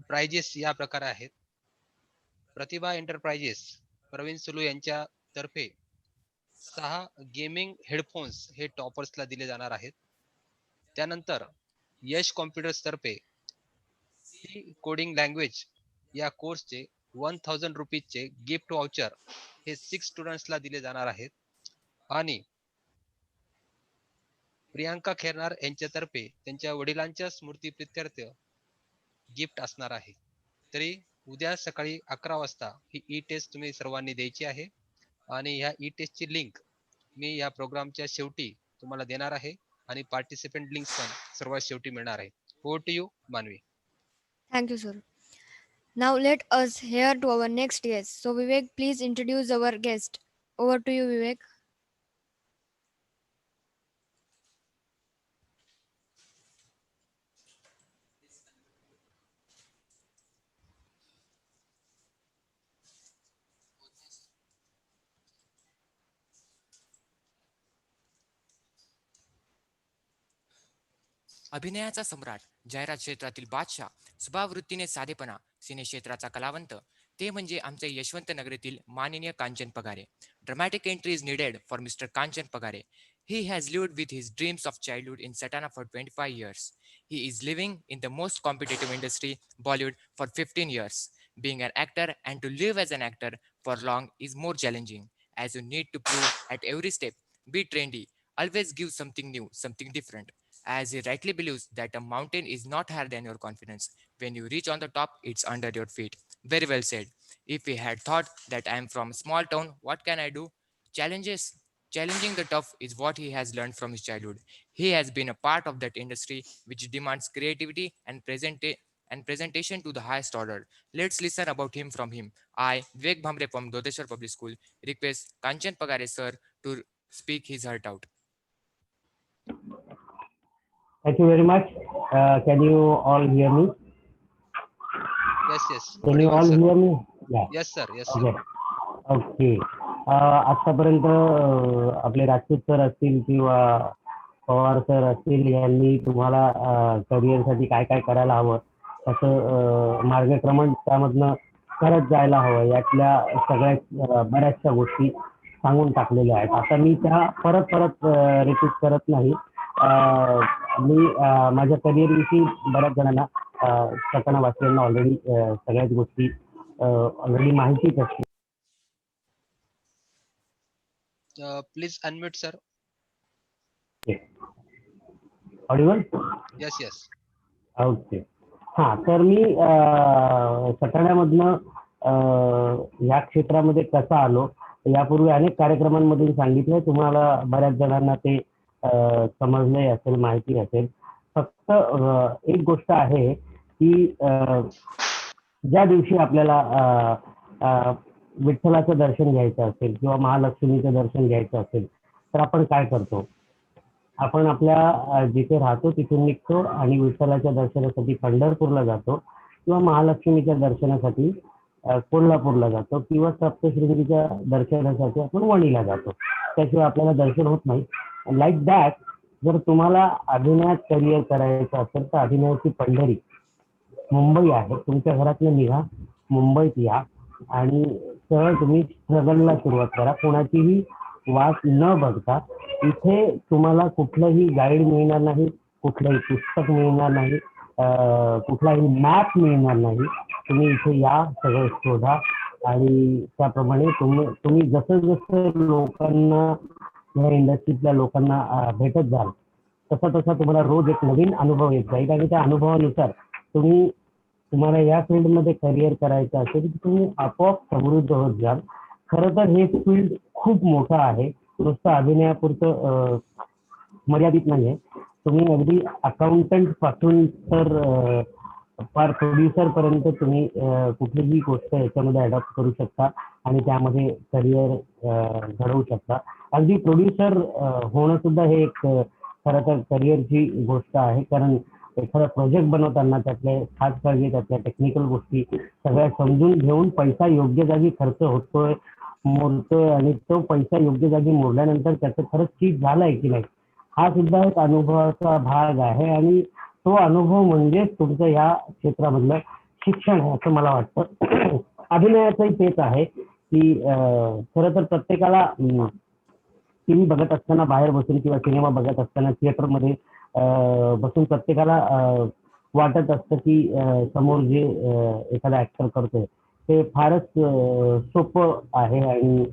प्राइजेस या प्रकारे आहेत. प्रतिभा एंटरप्राइजेस प्रवीण सुलू यांच्या तर्फे 6 गेमिंग हेडफोन्स हे टॉपर्सला दिले जाणार आहेत. त्यानंतर यश कॉम्प्युटर्स तर्फे सी कोडिंग लँग्वेज या कोर्सचे 1000 रुपीजचे गिफ्ट वाउचर हे 6 स्टुडंट्सला दिले जाणार आहेत. आणि प्रियांका खेरनार यांच्यातर्फे त्यांच्या वडिलांच्या स्मृती प्रित्यर्थ गिफ्ट असणार आहे. तरी उद्या सकाळी 11 वाजता ही ई टेस्ट तुम्ही सर्वांनी द्यायची आहे आणि ह्या ई टेस्टची लिंक मी या प्रोग्रामच्या शेवटी तुम्हाला देणार आहे आणि पार्टिसिपंट लिंक्स पण सर्वात शेवटी मिळणार आहे. ओव्हर टू यू मानवी. Thank you, sir. Now let us hear to our next guest. So Vivek, please introduce our guest. Over to you, Vivek. अभिनयाचा सम्राट, जाहिरात क्षेत्रातील बादशाह, स्वभाववृत्तीने साधेपणा, सिने क्षेत्राचा कलावंत, ते म्हणजे आमचे यशवंत नगरीतील माननीय Kanchan Pagare. Dramatic entry is needed for mister Kanchan Pagare. He has lived with his dreams of childhood in Satana for 25 years. He is living in the most competitive industry, Bollywood, for 15 years. Being an actor and to live as an actor for long is more challenging, as you need to prove at every step. Be trendy, always give something new, something different. As he rightly believes that a mountain is not higher than your confidence. When you reach on the top, it's under your feet. Very well said. If he had thought that I am from a small town, what can I do? Challenging the tough is what he has learned from his childhood. He has been a part of that industry which demands creativity and presentation to the highest order. Let's listen about him from him. I, Vivek Bhamre from Dodeshwar Public School, request Kanchan Pagare sir to speak his heart out. Thank you very much. Can you all hear me? Yes. Can you all hear me? Yeah. Yes, sir. Okay. Okay. आतापर्यंत आपले राजपूत सर असतील किंवा पवार सर असतील यांनी तुम्हाला करिअरसाठी काय काय करायला हवं त्याचं मार्गक्रमण त्यामधनं करत जायला हवं यातल्या सगळ्या बऱ्याचशा गोष्टी सांगून टाकलेल्या आहेत. आता मी त्या परत रिपीट करत नाही. मी माझ्या करिअरविषयी बऱ्याच जणांना सटाणा वासियांना ऑलरेडी सगळ्याच गोष्टी ऑलरेडी माहितीच असते. Please unmute, sir. Audible? Yes. Okay. तर मी सटाण्यामधनं या क्षेत्रामध्ये कसा आलो यापूर्वी अनेक कार्यक्रमांमधून सांगितलं. तुम्हाला बऱ्याच जणांना ते समजले असेल, माहिती असेल. फक्त एक गोष्ट आहे की ज्या दिवशी आपल्याला विठ्ठलाचं दर्शन घ्यायचं असेल किंवा महालक्ष्मीचं दर्शन घ्यायचं असेल तर आपण काय करतो? आपण आपल्या जिथे राहतो तिथून निघतो आणि विठ्ठलाच्या दर्शनासाठी पंढरपूरला जातो किंवा महालक्ष्मीच्या दर्शनासाठी कोल्हापूरला जातो किंवा सप्तशृंगीच्या दर्शनासाठी आपण वणीला जातो. त्याशिवाय आपल्याला दर्शन होत नाही. लाईक दॅट जर तुम्हाला अभिनयात करिअर करायचं असेल तर अभिनयाची पंढरी मुंबई आहे. तुमच्या घरातनं निघा, मुंबईत या आणि सरळ तुम्ही स्ट्रगलला सुरुवात करा. कोणाचीही वाट न बघता. इथे तुम्हाला कुठलंही गाईड मिळणार नाही, कुठलंही पुस्तक मिळणार नाही, कुठलाही मॅप मिळणार नाही. तुम्ही इथे या, सगळं शोधा आणि त्याप्रमाणे तुम्ही जसं लोकांना या इंडस्ट्रीतल्या लोकांना भेटत जाल तसा तुम्हाला रोज एक नवीन अनुभव येत जाईल आणि त्या अनुभवानुसार तुम्हाला या फील्डमध्ये करिअर करायचं असेल तर तुम्ही आपोआप समृद्ध होत जाल. खरं तर हे फील्ड खूप मोठं आहे. नुसतं अभिनयापुरतं मर्यादित नाहीये. तुम्ही अगदी अकाउंटंट पासून तर फार प्रोड्युसर पर्यंत तुम्ही कुठलीही गोष्ट याच्यामध्ये अडॉप्ट करू शकता आणि त्यामध्ये करिअर घडवू शकता. अगदी प्रोड्युसर होणं सुद्धा हे एक खरं तर करिअरची गोष्ट आहे. कारण एखादा प्रोजेक्ट बनवताना त्यातले खास काळजी, त्यातल्या टेक्निकल गोष्टी सगळ्या समजून घेऊन पैसा योग्य जागी खर्च होतोय, मोडतोय आणि तो पैसा योग्य जागी मोडल्यानंतर त्याचं खरंच चीज झालंय की नाही हा सुद्धा एक अनुभवाचा भाग आहे आणि तो अनुभव म्हणजे तुमचं या क्षेत्रामधलं शिक्षण आहे असं मला वाटतं. अभिनयाचंही तेच आहे की खरं तर प्रत्येकाला टीव्ही बघत असताना बाहेर बसून किंवा सिनेमा बघत असताना थिएटरमध्ये बसून प्रत्येकाला वाटत असतं की समोर जे एखादा ऍक्टर करतोय ते फारच सोपं आहे आणि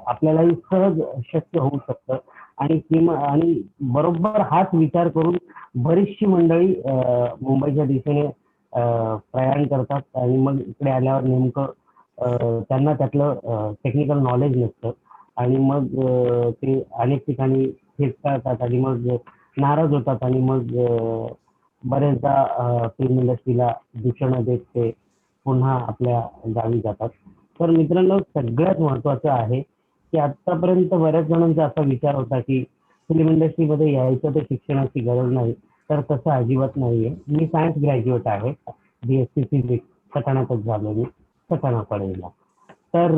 आपल्यालाही सहज शक्य होऊ शकतं. आणि बरोबर हाच विचार करून बरीचशी मंडळी मुंबईच्या दिशेने प्रयाण करतात आणि मग इकडे आल्यावर नेमकं त्यांना त्यातलं टेक्निकल नॉलेज नसतं आणि मग ते अनेक ठिकाणी फेसतात आणि मग नाराज होतात आणि मग बरेचदा फिल्म इंडस्ट्रीला दूषणं देत ते पुन्हा आपल्या गावी जातात. तर मित्रांनो, सगळ्यात महत्त्वाचं आहे की आतापर्यंत बऱ्याच जणांचा असा विचार होता की फिल्म इंडस्ट्रीमध्ये यायचं तर शिक्षणाची गरज नाही, तर तसं अजिबात नाहीये. मी सायन्स ग्रॅज्युएट आहे, BSc फिजिक्स सटाणातच झालो मी, सटाणा कॉलेजला. तर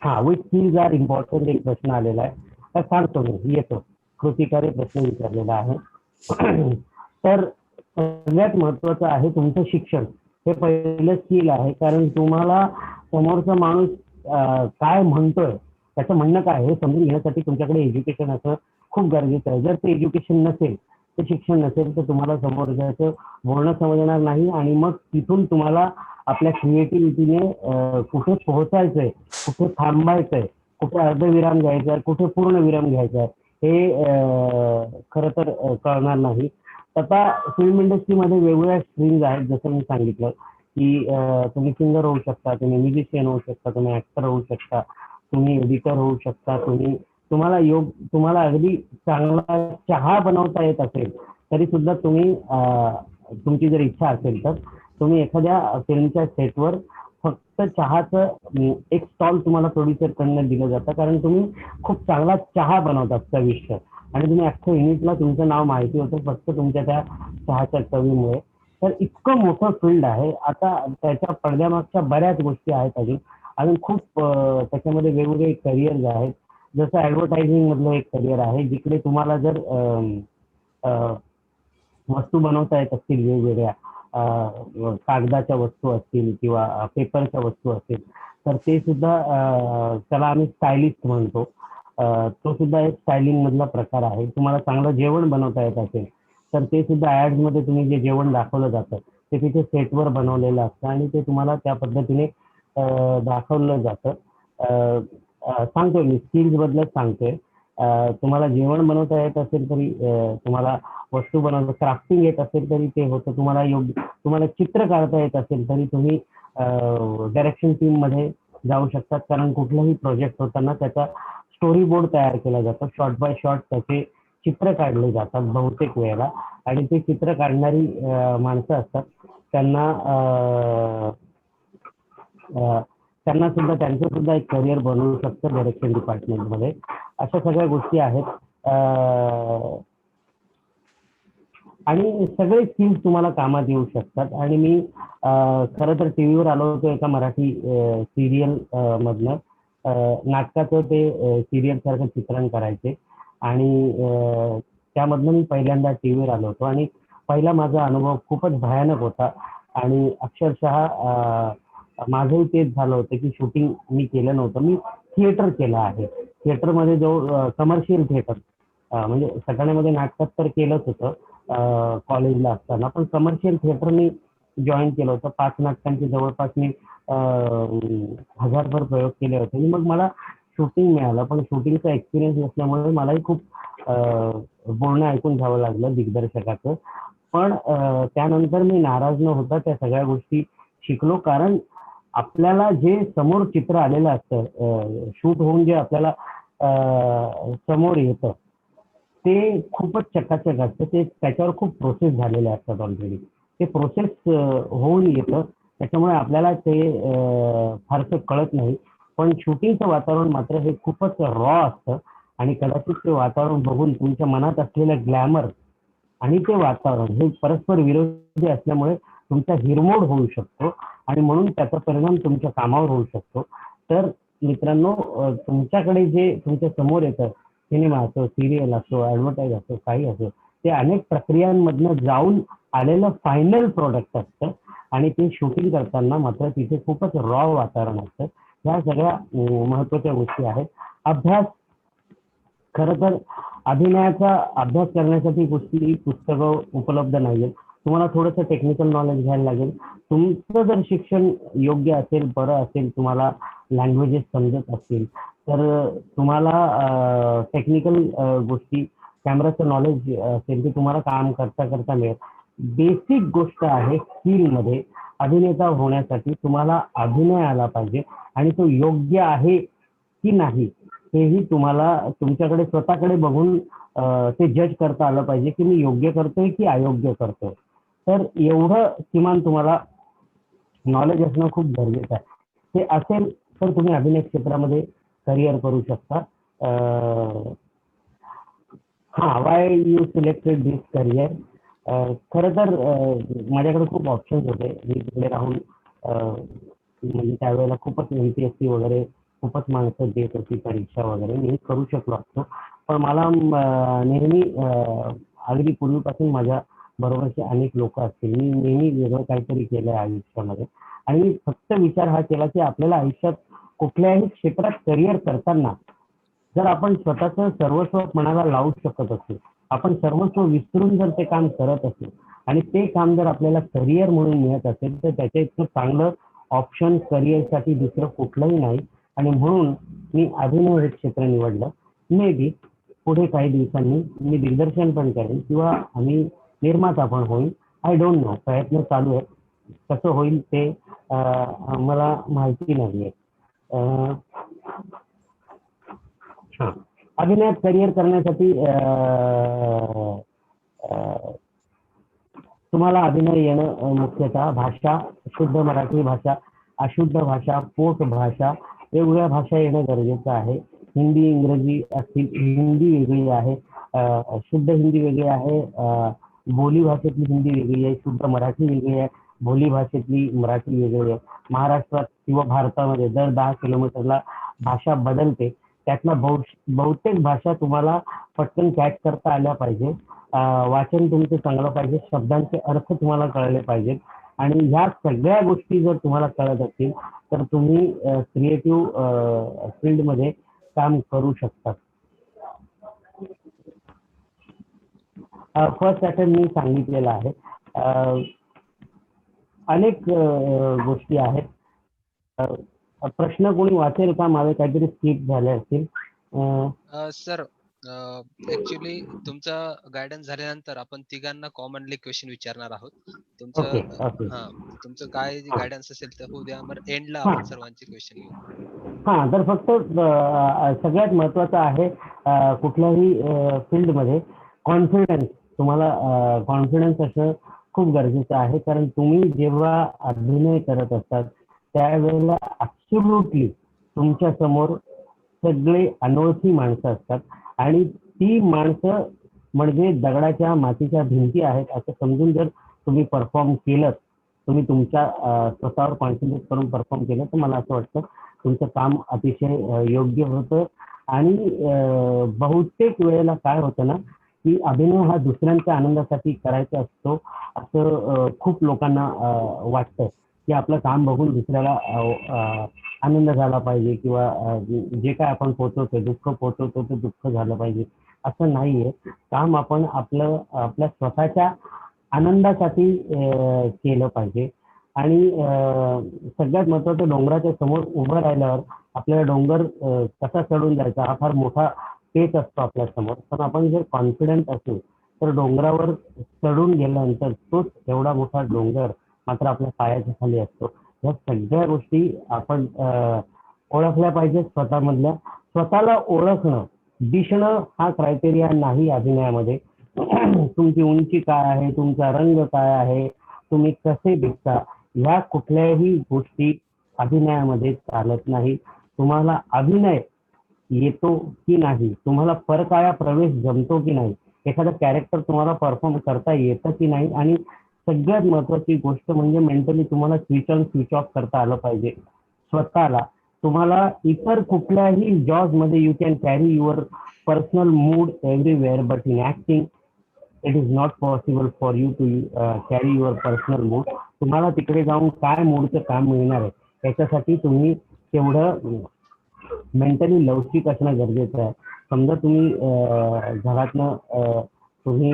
विच स्किल्स आर इम्पॉर्टंट एक प्रश्न आलेला आहे, तर सांगतो मी, येतो. कृतिकारे प्रश्न विचारलेला आहे. तर सगळ्यात महत्वाचं आहे तुमचं शिक्षण, हे पहिलं स्किल आहे. कारण तुम्हाला समोरचा माणूस काय म्हणतोय, त्याचं म्हणणं काय हे समजून घेण्यासाठी तुमच्याकडे एज्युकेशन असणं खूप गरजेचं आहे. जर ते एज्युकेशन नसेल, ते शिक्षण नसेल, तर तुम्हाला समोरच्याचं बोलणं समजणार नाही आणि मग तिथून तुम्हाला आपल्या क्रिएटिव्हिटीने कुठे पोहोचायचंय, कुठे थांबायचंय, कुठे अर्धविराम घ्यायचा आहे, कुठे पूर्ण विराम घ्यायचा आहे, हे खरं तर कळणार नाही. आता फिल्म इंडस्ट्रीमध्ये वेगवेगळ्या स्ट्रीम्स आहेत. जसं मी सांगितलं की तुम्ही सिंगर होऊ शकता, तुम्ही म्युझिशियन होऊ शकता, तुम्ही ऍक्टर होऊ शकता, तुम्ही एडिटर होऊ शकता, तुम्हाला अगदी चांगला चहा बनवता येत असेल तरी सुद्धा तुम्ही तुमची जर इच्छा असेल तर तुम्ही एखाद्या फिल्मच्या सेटवर फक्त चहाचं एक स्टॉल तुम्हाला प्रोड्युसरकडनं दिलं जातं, कारण तुम्ही खूप चांगला चहा बनवतात चविष्ट, आणि तुम्ही अख्ख्या युनिटला तुमचं नाव माहिती होतं फक्त तुमच्या त्या चहाच्या चवीमुळे. तर इतकं मोठं फील्ड आहे. आता त्याच्या पडद्यामागच्या बऱ्याच गोष्टी आहेत, अजून खूप त्याच्यामध्ये वेगवेगळे करिअर्स आहेत. जसं ऍडव्हर्टायझिंग मधलं एक करिअर आहे, जिकडे तुम्हाला जर वस्तू बनवता येत असतील, वेगवेगळ्या कागदाच्या वस्तू असतील किंवा पेपरच्या वस्तू असतील, तर ते सुद्धा त्याला आम्ही स्टायलिस्ट म्हणतो. तो सुद्धा एक स्टायलिंग मधला प्रकार आहे. तुम्हाला चांगलं जेवण बनवता येत असेल तर ते सुद्धा ऍड्स मध्ये तुम्ही जे जेवण दाखवलं जातं ते तिथे सेटवर बनवलेलं असतं आणि ते तुम्हाला त्या पद्धतीने दाखवलं जातं. सांगतोय मी, स्किल्स बद्दलच सांगतोय. तुम्हाला जेवण बनवता येत असेल तरी, तुम्हाला वस्तू बनवता, क्राफ्टिंग येत असेल तरी ते होतं. तुम्हाला चित्र काढता येत असेल तरी तुम्ही डायरेक्शन टीम मध्ये जाऊ शकतात, कारण कुठलाही प्रोजेक्ट होताना त्याचा स्टोरी बोर्ड तयार केला जातो. शॉर्ट बाय शॉर्ट त्याचे चित्र काढले जातात बहुतेक वेळेला, आणि ते चित्र काढणारी माणसं असतात, त्यांना सुद्धा त्यांचं सुद्धा एक करिअर बनवू शकतं डायरेक्शन डिपार्टमेंटमध्ये. अशा सगळ्या गोष्टी आहेत आणि सगळे स्किल्स तुम्हाला कामात येऊ शकतात. आणि मी खरं तर टीव्हीवर आलो होतो एका मराठी सिरियल मधनं. नाटकाचं ते सिरियल सारखं चित्रण करायचे आणि त्यामधनं मी पहिल्यांदा टीव्हीवर आलो होतो आणि पहिला माझा अनुभव खूपच भयानक होता. आणि अक्षरशः माझंही तेच झालं होतं की शूटिंग मी केलं नव्हतं, मी थिएटर केलं आहे. थिएटरमध्ये जो कमर्शियल थिएटर, म्हणजे सटाण्यामध्ये नाटकात तर केलंच होतं कॉलेजला असताना, पण कमर्शियल थिएटर मी जॉईन केलं होतं. 5 नाटकांचे जवळपास मी 1000भर प्रयोग केले होते आणि मग मला शूटिंग मिळालं. पण शूटिंगचा एक्सपिरियन्स नसल्यामुळे मलाही खूप बोलणं ऐकून घ्यावं लागलं दिग्दर्शकाचं. पण त्यानंतर मी नाराज न होता त्या सगळ्या गोष्टी शिकलो, कारण आपल्याला जे समोर चित्र आलेलं असतं, शूट होऊन जे आपल्याला समोर येतं ते खूपच चकाचक असतं. ते त्याच्यावर खूप प्रोसेस झालेले असतात ऑलरेडी. ते प्रोसेस होऊन येतं, त्याच्यामुळे आपल्याला ते फारसं कळत नाही. पण शूटिंगचं वातावरण मात्र हे खूपच रॉ असतं आणि कदाचित ते वातावरण बघून तुमच्या मनात असलेलं ग्लॅमर आणि ते वातावरण हे परस्पर विरोधी असल्यामुळे तुमचा हिरमोड होऊ शकतो आणि म्हणून त्याचा परिणाम तुमच्या कामावर होऊ शकतो. तर मित्रांनो, तुमच्याकडे जे तुमच्या समोर येतं, सिनेमा असो, सिरियल असो, ऍडव्हर्टाईज असो, काही असो, ते अनेक प्रक्रियांमधनं जाऊन आलेलं फायनल प्रोडक्ट असतं आणि ते शूटिंग करताना मात्र तिथे खूपच रॉ वातावरण असतं. ह्या सगळ्या महत्वाच्या गोष्टी आहेत. अभ्यास, खरं तर अभिनयाचा अभ्यास करण्यासाठी कुठलीही पुस्तकं उपलब्ध नाहीयेत. तुम्हाला थोडंसं टेक्निकल नॉलेज घ्यायला लागेल. तुमचं जर शिक्षण योग्य असेल, बरं असेल, तुम्हाला लँग्वेजेस समजत असतील, तर तुम्हाला टेक्निकल गोष्टी, कॅमेराचं नॉलेज असेल ते तुम्हाला काम करता करता मिळेल. बेसिक गोष्ट आहे स्किलमध्ये, अभिनेता होण्यासाठी तुम्हाला अभिनय आला पाहिजे आणि तो योग्य आहे की नाही हेही तुम्हाला तुमच्याकडे स्वतःकडे बघून ते जज करता आलं पाहिजे की मी योग्य करतोय की अयोग्य करतोय. तर एवढं किमान तुम्हाला नॉलेज असणं खूप गरजेचं आहे. ते असेल तर तुम्ही अभिनय क्षेत्रामध्ये करिअर करू शकता. Y you selected this career? खरं तर माझ्याकडे खूप ऑप्शन्स होते. मी तिकडे राहून म्हणजे त्यावेळेला खूपच MPSC वगैरे खूपच माणसं देत होती परीक्षा वगैरे, मी करू शकलो असतो. पण मला नेहमी अगदी पूर्वीपासून माझ्या बरोबरचे अनेक लोक असतील, मी नेहमी वेगळं काहीतरी केलं आहे आयुष्यामध्ये. आणि मी फक्त विचार हा केला की आपल्याला आयुष्यात कुठल्याही क्षेत्रात करिअर करताना जर आपण स्वतःचं सर्वस्व मनाला लावू शकत असू, आपण सर्वस्व विसरून जर ते काम करत असू आणि ते काम जर आपल्याला करिअर म्हणून मिळत असेल, तर त्याच्या इतकं चांगलं ऑप्शन करिअरसाठी दुसरं कुठलंही नाही. आणि म्हणून मी अभिनय हे क्षेत्र निवडलं. मे बी पुढे काही दिवसांनी मी दिग्दर्शन पण करेन किंवा आम्ही निर्माता पण होईल. आय डोंट नो, प्रयत्न चालू आहे. कसं होईल ते मला माहिती नाही आहे. अभिनयात करिअर करण्यासाठी तुम्हाला अभिनय येणं मुख्यतः भाषा, शुद्ध मराठी भाषा, अशुद्ध भाषा, पोट भाषा, वेगवेगळ्या भाषा येणं गरजेचं आहे. हिंदी, इंग्रजी असतील, हिंदी वेगळी आहे, शुद्ध हिंदी वेगळी आहे, बोली भाषेतली हिंदी वेगळी आहे, शुद्ध मराठी वेगळी आहे, बोली भाषेतली मराठी वेगळी आहे. महाराष्ट्रात किंवा भारतामध्ये दर 10 किलोमीटरला भाषा बदलते. त्यातला बहुतेक भाषा तुम्हाला पटकन कॅच करता आल्या पाहिजे. वाचन तुमचं चांगलं पाहिजे, शब्दांचे अर्थ तुम्हाला कळले पाहिजेत. आणि ह्या सगळ्या गोष्टी जर तुम्हाला कळत असतील तर तुम्ही क्रिएटिव्ह फील्डमध्ये काम करू शकता. फर्स्ट अटेम्प्ट मी सांगितलेलं आहे. अनेक गोष्टी आहेत. प्रश्न कोणी वाचेल का? माझे काहीतरी स्किप झाले असतील. सर ऍक्च्युली तुमचा गायडन्स झाल्यानंतर आपण तिघांना कॉमनली क्वेश्चन विचारणार आहोत. तुमचं काय गायडन्स असेल तर होऊ द्या, मग एंडला आपण सर्वांचे क्वेश्चन घेऊ. तर फक्त सगळ्यात महत्वाचं आहे कुठल्याही फील्डमध्ये कॉन्फिडन्स. तुम्हाला कॉन्फिडन्स असणं खूप गरजेचं आहे. कारण तुम्ही जेव्हा अभिनय करत असतात त्यावेळेला ऍब्सोल्युटली तुमच्या समोर सगळे अनोळखी माणसं असतात आणि ती माणसं म्हणजे दगडाच्या मातीच्या भिंती आहेत असं समजून जर तुम्ही परफॉर्म केलं, तुम्ही तुमच्या स्वतःवर कॉन्फिडन्स करून परफॉर्म केलं, तर मला असं वाटतं तुमचं काम अतिशय योग्य होतं. आणि बहुतेक वेळेला काय होतं ना की अभिनय हा दुसऱ्यांच्या आनंदासाठी करायचा असतो असं खूप लोकांना वाटतं की आपलं काम बघून दुसऱ्याला आनंद झाला पाहिजे किंवा जे काय आपण पोचवतो, दुःख पोचवतो ते दुःख झालं पाहिजे असं नाहीये. काम आपण आपल्या स्वतःच्या आनंदासाठी केलं पाहिजे. आणि सगळ्यात महत्वाचं, डोंगराच्या समोर उभं राहिल्यावर आपल्याला डोंगर कसा चढून जायचा हा फार मोठा पेच असतो आपल्या समोर. पण आपण जर कॉन्फिडंट असू तर डोंगरावर चढून गेल्यानंतर तोच एवढा मोठा डोंगर मात्र आपल्या पायाच्या खाली असतो. या सगळ्या गोष्टी आपण ओळखल्या पाहिजेत स्वतःमधल्या. स्वतःला ओळखणं, दिसणं हा क्रायटेरिया नाही अभिनयामध्ये. तुमची उंची काय आहे, तुमचा रंग काय आहे, तुम्ही कसे दिसता, ह्या कुठल्याही गोष्टी अभिनयामध्ये चालत नाही. तुम्हाला अभिनय येतो की नाही, तुम्हाला परकाया प्रवेश जमतो की नाही, एखादं कॅरेक्टर तुम्हाला परफॉर्म करता येतं की नाही, आणि सगळ्यात महत्वाची गोष्ट म्हणजे मेंटली तुम्हाला स्विच ऑन स्विच ऑफ करता आलं पाहिजे स्वतःला. तुम्हाला इतर कुठल्याही जॉब मध्ये you can carry your personal mood everywhere, but in acting it is not possible for you to carry your personal mood. तुम्हाला तिकडे जाऊन काय मूडचं काम मिळणार आहे याच्यासाठी तुम्ही तेवढं मेंटली लवचिक असणं गरजेचं आहे. समजा तुम्ही घरातनं तुम्ही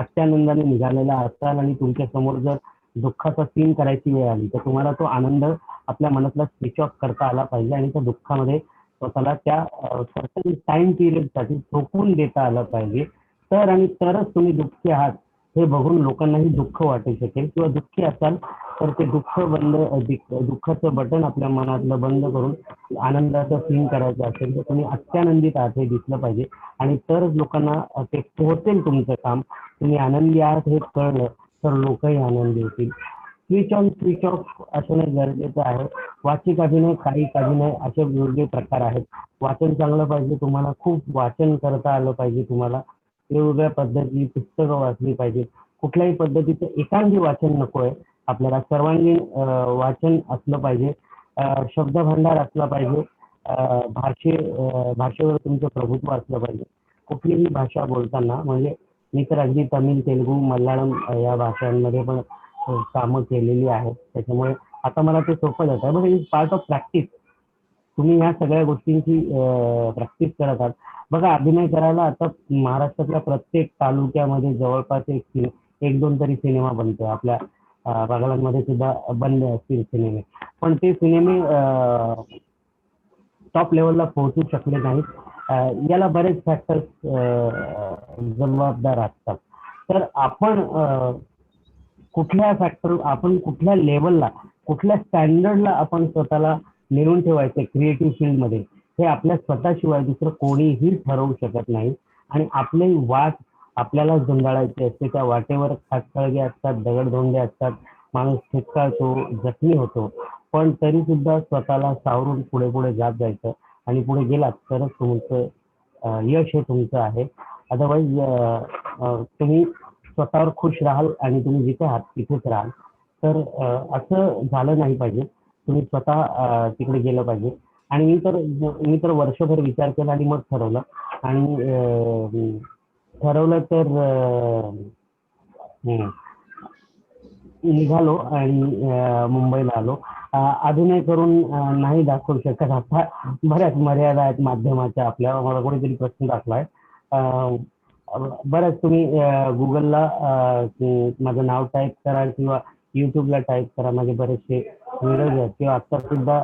अत्यानंदाने निघालेला असाल आणि तुमच्या समोर जर दुःखाचा सीन करायची वेळ आली तर तुम्हाला तो आनंद आपल्या मनातला स्विच ऑफ करता आला पाहिजे आणि त्या दुःखामध्ये स्वतःला त्या सर्टन टाइम पिरियडसाठी झोकून देता आलं पाहिजे. तर आणि तरच तुम्ही दुःखी आहात हे बघून लोकांनाही दुःख वाटू शकेल. किंवा दुःखी असाल तर ते दुःखाचं बटन आपल्या मनातलं बंद करून आनंदाचं सीन करायचं असेल तर तुम्ही अत्यानंदित आहात हे दिसलं पाहिजे आणि तरच लोकांना ते पोहोचेल तुमचं काम. तुम्ही आनंदी आहात हे कळलं तर लोकही आनंदी होतील. स्विच ऑन स्विच ऑफ असणं गरजेचं आहे. वाचिक अभिनय, कायिक अभिनय असे वेगवेगळे प्रकार आहेत. वाचन चांगलं पाहिजे तुम्हाला, खूप वाचन करता आलं पाहिजे तुम्हाला, वेगवेगळ्या पद्धतीची पुस्तकं वाचली पाहिजे. कुठल्याही पद्धतीचं एकांगी वाचन नको आहे आपल्याला, सर्वांगीण वाचन असलं पाहिजे. शब्दभांडार असला पाहिजे. भाषेवर तुमचं प्रभुत्व असलं पाहिजे. कुठलीही भाषा बोलताना म्हणजे मी तर अगदी तमिळ, तेलुगू, मल्याळम या भाषांमध्ये पण कामं केलेली आहेत. त्याच्यामुळे आता मला ते सोपं जात आहे. But is part of practice. तुम्ही ह्या सगळ्या गोष्टींची प्रॅक्टिस करत आहात. बघा, अभिनय करायला आता महाराष्ट्रातल्या प्रत्येक तालुक्यामध्ये जवळपास एक दोन तरी सिनेमा बनतोय. आपल्या बागलांमध्ये सुद्धा बनले असतील सिनेमे, पण ते सिनेमे टॉप लेवलला पोहोचू शकले नाहीत. याला बरेच फॅक्टर्स जबाबदार असतात. तर आपण कुठल्या लेवलला, कुठल्या स्टँडर्डला आपण स्वतःला नेऊन ठेवायचं क्रिएटिव्ह फील्डमध्ये हे आपल्या स्वतःशिवाय दुसरं कोणीही ठरवू शकत नाही. आणि आपले वाट आपल्याला झुंजाळायचे असते. त्या वाटेवर खळगे असतात, दगडधोंडे असतात, माणूस ठिचकाळतो, जखमी होतो, पण तरी सुद्धा स्वतःला सावरून पुढे पुढे जात जायचं. आणि पुढे गेलात तरच तुमचं यश हे तुमचं आहे. अदरवाईज तुम्ही स्वतःवर खुश राहाल आणि तुम्ही जिथे आहात तिथेच राहाल. तर असं झालं नाही पाहिजे. तुम्ही स्वतः तिकडे गेलं पाहिजे. आणि मी तर वर्षभर विचार केला आणि मग ठरवलं. आणि ठरवलं तर निघालो आणि मुंबईला आलो. अभिनय करून नाही दाखवू शकत. आता बऱ्याच मर्यादा आहेत माध्यमाच्या आपल्या. मला कोणीतरी प्रश्न टाकलाय. बऱ्याच तुम्ही गुगलला माझं नाव टाईप करा किंवा युट्यूबला टाईप करा. माझे बरेचसे व्हिडिओज आहेत किंवा आता सुद्धा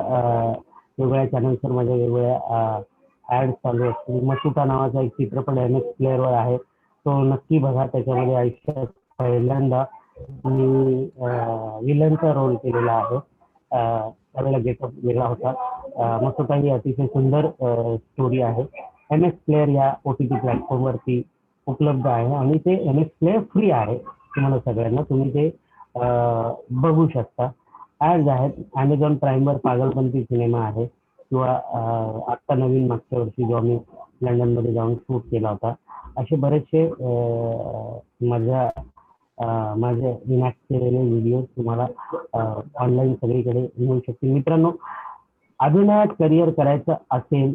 वेगवेगळ्या चॅनल्सवर माझ्या वेगवेगळ्या ऍड चालू असतील. मसुटा नावाचा एक चित्रपट MX प्लेअरवर आहे, तो नक्की बघा. त्याच्यामध्ये आयुष्यात पहिल्यांदा मी विलनचा रोल केलेला आहे. त्यावेळेला गेटअप वेगळा होता. मसुटा ही अतिशय सुंदर स्टोरी आहे. MX प्लेअर या OTT प्लॅटफॉर्मवरती उपलब्ध आहे आणि ते MX प्लेअर फ्री आहे तुम्हाला सगळ्यांना. तुम्ही ते बघू शकता. ऍड्स आहेत. Amazon प्राईमवर पागलपंती सिनेमा आहे किंवा आत्ता नवीन मागच्या वर्षी जो आम्ही लंडनमध्ये जाऊन शूट केला होता. असे बरेचसे माझे इनॅक्ट केलेले व्हिडिओ तुम्हाला ऑनलाईन सगळीकडे मिळू शकतील. मित्रांनो, अभिनयात करिअर करायचं असेल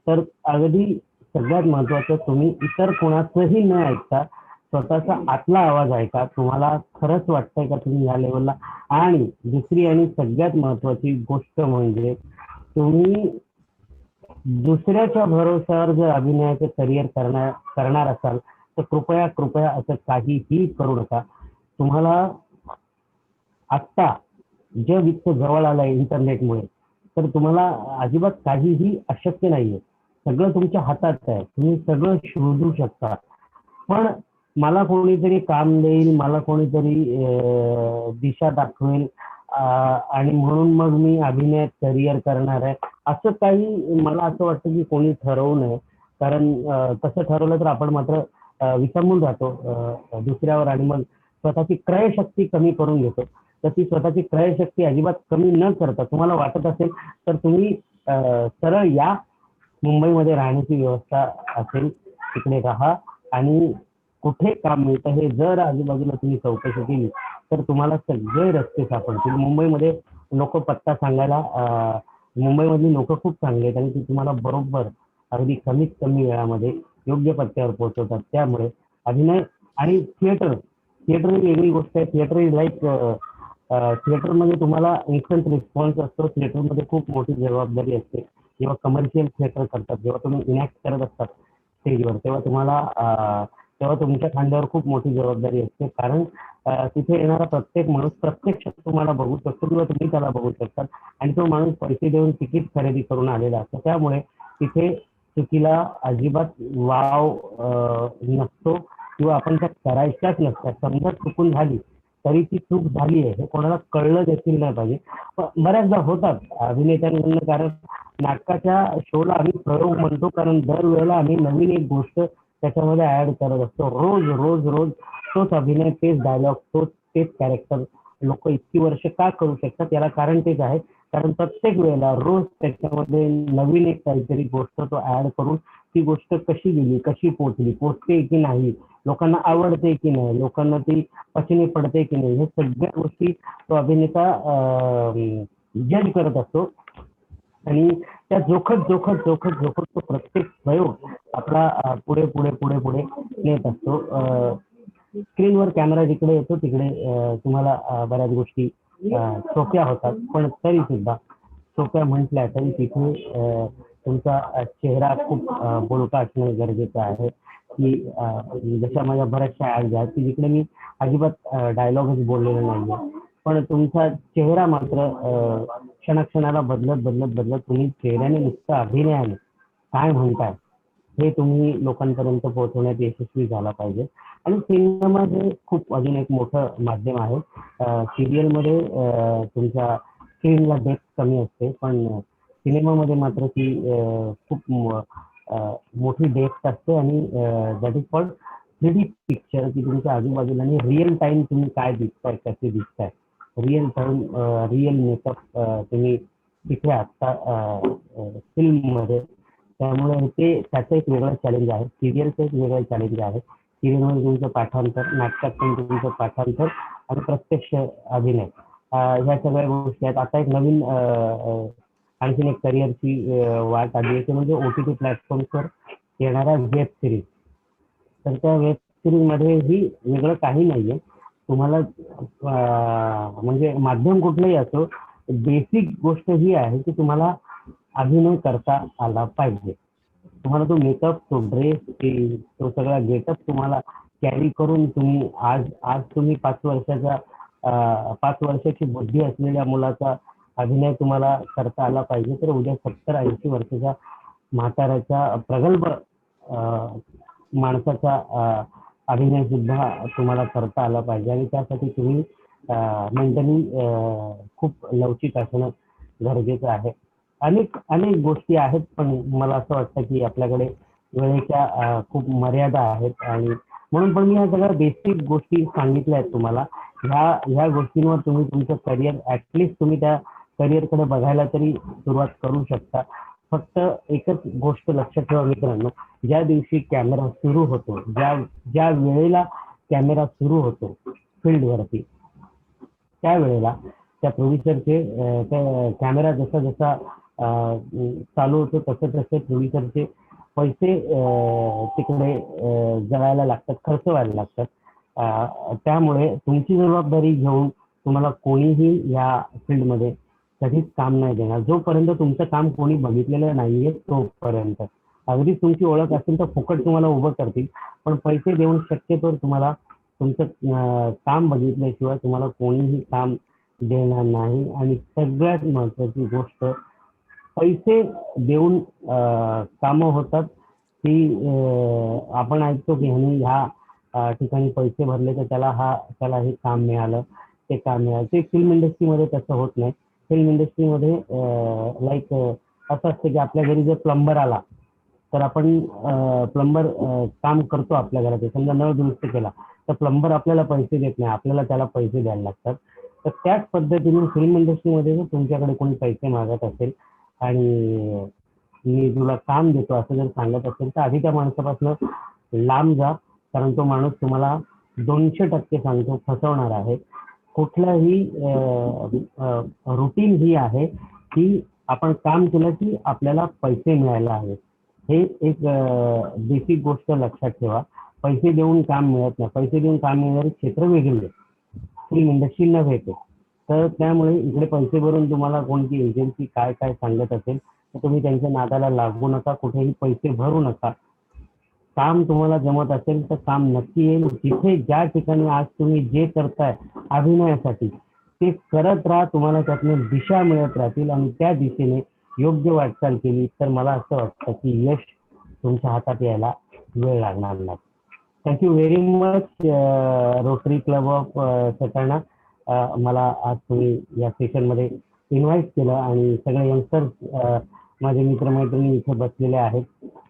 तर अगदी सगळ्यात महत्त्वाचं तुम्ही इतर कोणाचंही न ऐकता स्वतःचा आतला आवाज ऐका. तुम्हाला खरंच वाटतंय का तुम्ही ह्या लेवलला. आणि दुसरी आणि सगळ्यात महत्त्वाची गोष्ट म्हणजे तुम्ही दुसऱ्याच्या भरोश्यावर जर अभिनयाचं करिअर करणार असाल तर कृपया असं काहीही करू नका. तुम्हाला आत्ता जग इतकं जवळ आलंय इंटरनेटमुळे, तर तुम्हाला अजिबात काहीही अशक्य नाहीये. सगळं तुमच्या हातात आहे. तुम्ही सगळं शोधू शकता. पण मला कोणीतरी काम देईल, मला कोणीतरी दिशा दाखवेल आणि म्हणून मग मी अभिनयात करिअर करणार आहे असं काही मला असं वाटतं की कोणी ठरवू नये. कारण तसं ठरवलं तर आपण मात्र विसंबून जातो दुसऱ्यावर आणि मग स्वतःची क्रयशक्ती कमी करून घेतो. तर ती स्वतःची क्रयशक्ती अजिबात कमी न करता तुम्हाला वाटत असेल तर तुम्ही सरळ या. मुंबईमध्ये राहण्याची व्यवस्था असेल तिकडे राहा आणि कुठे काम मिळतं हे जर आजूबाजूला तुम्ही चौकशी केली तर तुम्हाला सगळे रस्ते सापडतील. मुंबईमध्ये लोक पत्ता सांगायला मुंबईमधली लोक खूप चांगले आहेत आणि ती तुम्हाला बरोबर अगदी कमीत कमी वेळामध्ये योग्य पत्त्यावर पोहोचवतात. त्यामुळे अभिनय आणि थिएटर ही वेगळी गोष्ट आहे. थिएटर इज लाईक थिएटरमध्ये तुम्हाला इन्स्टंट रिस्पॉन्स असतो. थिएटरमध्ये खूप मोठी जबाबदारी असते. जेव्हा कमर्शियल थिएटर करतात, जेव्हा तुम्ही इनॅक्ट करत असतात स्टेजवर, तेव्हा तुम्हाला तेव्हा तुमच्या खांद्यावर खूप मोठी जबाबदारी असते. कारण तिथे येणारा प्रत्येक माणूस प्रत्यक्ष तुम्हाला बघू शकतो किंवा तुम्ही त्याला बघू शकता आणि तो माणूस पैसे देऊन तिकीट खरेदी करून आलेला असतो. त्यामुळे तिथे चुकीला अजिबात वाव नसतो किंवा आपण त्या करायच्याच नसतात. समजा चुकून झाली तरी ती चूक झाली आहे हे कोणाला कळलं देखील नाही पाहिजे. पण बऱ्याचदा होतात अभिनेत्यांकडून, कारण नाटकाच्या शोला आम्ही प्रयोग म्हणतो, कारण दरवेळेला आम्ही नवीन एक गोष्ट त्याच्यामध्ये ऍड करत असतो. रोज रोज रोज तोच अभिनय, तेच डायलॉग, तेच कॅरेक्टर लोक इतकी वर्ष का करू शकतात? याला कारण तेच आहे, कारण प्रत्येक वेळेला रोज त्याच्यामध्ये नवीन एक काहीतरी गोष्ट तो ऍड करून ती गोष्ट कशी गेली, कशी पोचते की नाही, लोकांना आवडते की नाही, लोकांना ती पचनी पडते की नाही, हे सगळ्या गोष्टी तो अभिनेता जज करत असतो. आणि त्या जोखत तो प्रत्येक प्रयोग आपला पुढे पुढे पुढे पुढे नेत असतो. स्क्रीनवर कॅमेरा जिकडे येतो तिकडे तुम्हाला बऱ्याच गोष्टी सोप्या होतात, पण तरी सुद्धा सोप्या म्हटल्या तरी तिथे तुमचा चेहरा खूप बोलका असणं गरजेचं आहे. की जशा माझ्या बऱ्याचशा ऍड आहेत की जिकडे मी अजिबात डायलॉगच बोललेला नाहीये, पण तुमचा चेहरा मात्र क्षणाक्षणाला बदलत तुम्ही चेहऱ्याने नुसतं अभिनयाने काय म्हणताय हे तुम्ही लोकांपर्यंत पोहोचवण्यात यशस्वी झाला पाहिजे. आणि सिनेमा हे खूप अजून एक मोठं माध्यम आहे. सिरियलमध्ये तुमच्या स्क्रीनला डेप्थ कमी असते, पण सिनेमामध्ये मात्र ती खूप मोठी डेप्थ असते आणि that is called 3D picture, की तुमच्या आजूबाजूला आणि रिअल टाइम तुम्ही काय दिसताय, कसे दिसताय, रिअल टाइम रिअल मेकअप तुम्ही तिथे असता फिल्ममध्ये. त्यामुळे ते त्याचं एक वेगळं चॅलेंज आहे, सिरियलचं एक वेगळं चॅलेंज आहे. सिरियलमध्ये तुमचं पाठांतर, नाटकात पण तुमचं पाठांतर आणि प्रत्यक्ष अभिनय ह्या सगळ्या गोष्टी आहेत. आता एक नवीन आणखीन एक करिअरची वाट आली आहे, ते म्हणजे OTT प्लॅटफॉर्मवर येणाऱ्या वेब सिरीज. तर त्या वेब सिरीजमध्ये ही वेगळं काही नाहीये. तुम्हाला म्हणजे माध्यम कुठलंही असो, बेसिक गोष्ट ही आहे की तुम्हाला अभिनय करता आला पाहिजे. तुम्हाला तो मेकअप, तो ड्रेस, तो सगळा गेटअप तुम्हाला कॅरी करून तुम्ही आज तुम्ही 5 वर्षाची बुद्धी असलेल्या मुलाचा अभिनय तुम्हाला करता आला पाहिजे, तर उद्या 70-80 वर्षाच्या म्हाताऱ्याच्या प्रगल्भ माणसाचा अभिनय सुद्धा तुम्हाला करता आला पाहिजे. आणि त्यासाठी तुम्ही मेंटली खूप लवचिक असणं गरजेचं आहे. अनेक गोष्टी आहेत, पण मला असं वाटतं की आपल्याकडे वेळेच्या खूप मर्यादा आहेत आणि म्हणून पण मी ह्या सगळ्या बेसिक गोष्टी सांगितल्या आहेत तुम्हाला. ह्या गोष्टींवर तुम्ही तुमचं करिअर, ऍटलिस्ट तुम्ही त्या करिअरकडे बघायला तरी सुरुवात करू शकता. फक्त एकच गोष्ट लक्षात ठेवा मित्रांनो, ज्या दिवशी कॅमेरा सुरू होतो, ज्या वेळेला कॅमेरा सुरू होतो फील्डवरती, त्यावेळेला त्या प्रोड्युसरचे कॅमेरा जसा चालू होतो तसे प्रोड्युसरचे पैसे तिकडे जळायला लागतात, खर्च व्हायला लागतात. त्यामुळे तुमची जबाबदारी घेऊन तुम्हाला कोणीही या फील्डमध्ये कधीच काम नाही देणार. जोपर्यंत तुमचं काम कोणी बघितलेलं नाहीये तोपर्यंत. अगदीच तुमची ओळख असेल तर फुकट तुम्हाला उभं करतील, पण पैसे देऊन शक्यतोवर तुम्हाला तुमचं काम बघितल्याशिवाय तुम्हाला कोणीही काम देणार नाही. आणि सगळ्यात महत्वाची गोष्ट, पैसे देऊन कामं होतात ती आपण ऐकतो की ह्या ठिकाणी पैसे भरले तर त्याला हे काम मिळालं, ते काम मिळालं. ते फिल्म इंडस्ट्रीमध्ये तसं होत नाही. फिल्म इंडस्ट्रीमध्ये लाईक असं असतं की आपल्या घरी जर प्लंबर आला तर आपण प्लंबर काम करतो आपल्या घरात, समजा नळ दुरुस्त केला तर प्लंबर आपल्याला पैसे देत नाही, आपल्याला त्याला पैसे द्यायला लागतात. तर त्याच पद्धतीने फिल्म इंडस्ट्रीमध्ये जर तुमच्याकडे कोणी पैसे मागत असेल आणि मी तुला काम देतो असं जर सांगत असेल तर आधी त्या माणसापासून लांब जा, कारण तो माणूस तुम्हाला 200% सांगतो फसवणार आहे. कुठलाही रुटीन ही आहे की आपण काम केलं की आपल्याला पैसे मिळायला हवे. हे एक बेसिक गोष्ट लक्षात ठेवा. पैसे देऊन काम मिळत नाही. पैसे देऊन काम मिळणारे क्षेत्र वेगळे, फिल्म इंडस्ट्री नव्हे ते. तर त्यामुळे इकडे पैसे भरून तुम्हाला कोणती एजन्सी काय सांगत असेल तर तुम्ही त्यांच्या नादाला लागू नका, कुठेही पैसे भरू नका. काम तुम्हाला जमत असेल तर काम नक्की येईल. जिथे ज्या ठिकाणी आज तुम्ही जे करताय अभिनयासाठी ते करत राहा. तुम्हाला त्यातून दिशा मिळत राहतील आणि त्या दिशेने योग्य वाटचाल केली तर मला असं वाटतं की यश तुमच्या हातात यायला वेळ लागणार नाही. Thank you very much rotary club of Satana. मला आज तुम्ही या सेशनमध्ये इन्व्हाइट केलं आणि सगळे यंगस्टर्स माझे मित्रमैत्रिणी इथे बसलेले आहेत.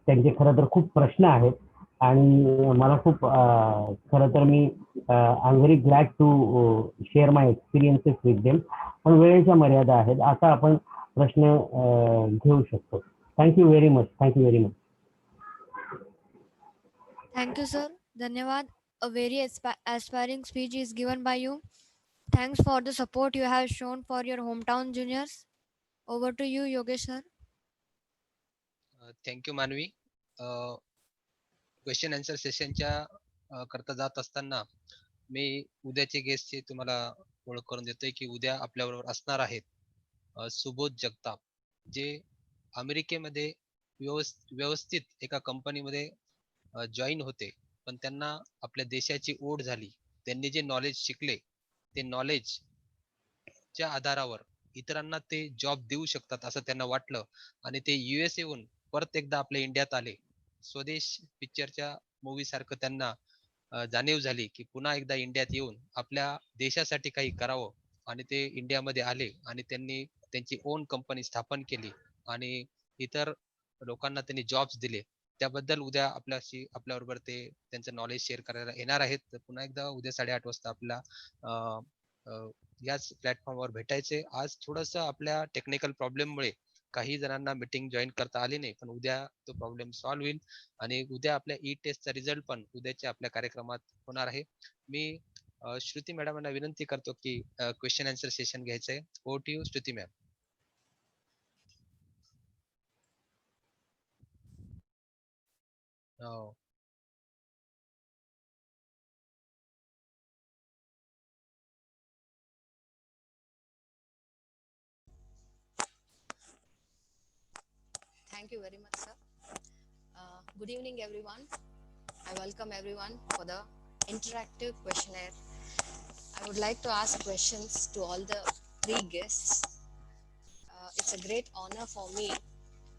त्यांचे खरं तर खूप प्रश्न आहेत आणि मला खूप खरं तर मी I am very glad to share my experiences with them. पण वेळेच्या मर्यादा आहेत. आता आपण प्रश्न घेऊ शकतो. Thank you very much. Thank you very much. Thank you, sir. Dhanyawad. A very aspiring speech is given by you. Thanks for the support you have shown for your hometown juniors. Over to you, Yogesh sir. Thank you मानवी. क्वेश्चन आन्सर सेशनच्या करता जात असताना मी उद्याचे गेस्टची तुम्हाला ओळख करून देतोय की उद्या आपल्याबरोबर असणार आहेत सुबोध जगताप, जे अमेरिकेमध्ये व्यवस्थित एका कंपनीमध्ये जॉईन होते, पण त्यांना आपल्या देशाची ओढ झाली. त्यांनी जे नॉलेज शिकले ते नॉलेज च्या आधारावर इतरांना ते जॉब देऊ शकतात असं त्यांना वाटलं आणि ते US येऊन परत एकदा आपल्या इंडियात आले. स्वदेश पिक्चरच्या मूवी सारखं त्यांना जाणीव झाली की पुन्हा एकदा इंडियात येऊन आपल्या देशासाठी काही करावं आणि ते इंडियामध्ये आले आणि त्यांनी त्यांची ओन कंपनी स्थापन केली आणि इतर लोकांना त्यांनी जॉब्स दिले. त्याबद्दल उद्या आपल्याबरोबर ते त्यांचं नॉलेज शेअर करायला येणार आहेत. तर पुन्हा एकदा उद्या 8:30 वाजता आपला याच प्लॅटफॉर्मवर भेटायचे. आज थोडस आपल्या टेक्निकल प्रॉब्लेममुळे काही जणांना मीटिंग जॉईन करता आली नाही, पण उद्या तो प्रॉब्लेम सॉल्व्ह होईल आणि उद्या आपल्या टेस्टचा रिझल्ट पण उद्याच्या आपल्या कार्यक्रमात होणार आहे. मी श्रुती मॅडमांना विनंती करतो की क्वेश्चन आन्सर सेशन घ्यायचंय. Over to you Shruti ma'am. Thank you very much, sir. Good evening, everyone. I welcome everyone for the interactive questionnaire. I would like to ask questions to all the three guests. It's a great honor for me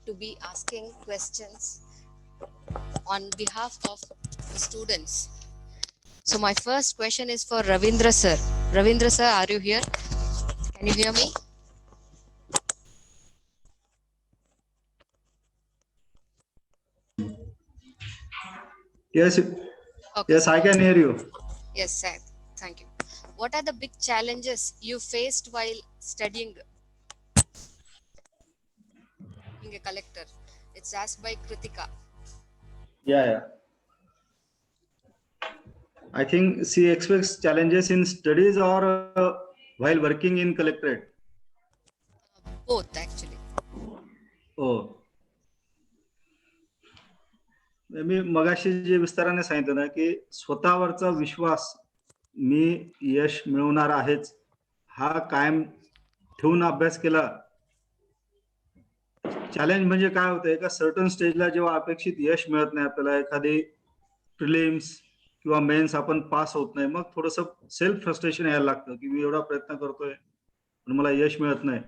to be asking questions on behalf of the students. So my first question is for Ravindra sir. Ravindra sir, are you here? Can you hear me? Yes, Okay, yes, sir. I can hear you. Yes, sir. Thank you. What are the big challenges you faced while studying being a collector? It's asked by Kritika. Yeah. I think she expects challenges in studies or while working in collectorate. Both, actually. Oh. मी मगाशी जे विस्ताराने सांगितलं ना की स्वतःवरचा विश्वास मी यश मिळवणार आहेच हा कायम ठेवून अभ्यास केला. चॅलेंज म्हणजे काय होतं, एका सर्टन स्टेजला जेव्हा अपेक्षित यश मिळत नाही आपल्याला, एखादी प्रिलिम्स किंवा मेन्स आपण पास होत नाही, मग थोडंसं सेल्फ फ्रस्ट्रेशन यायला लागतं की मी एवढा प्रयत्न करतोय पण मला यश मिळत नाही.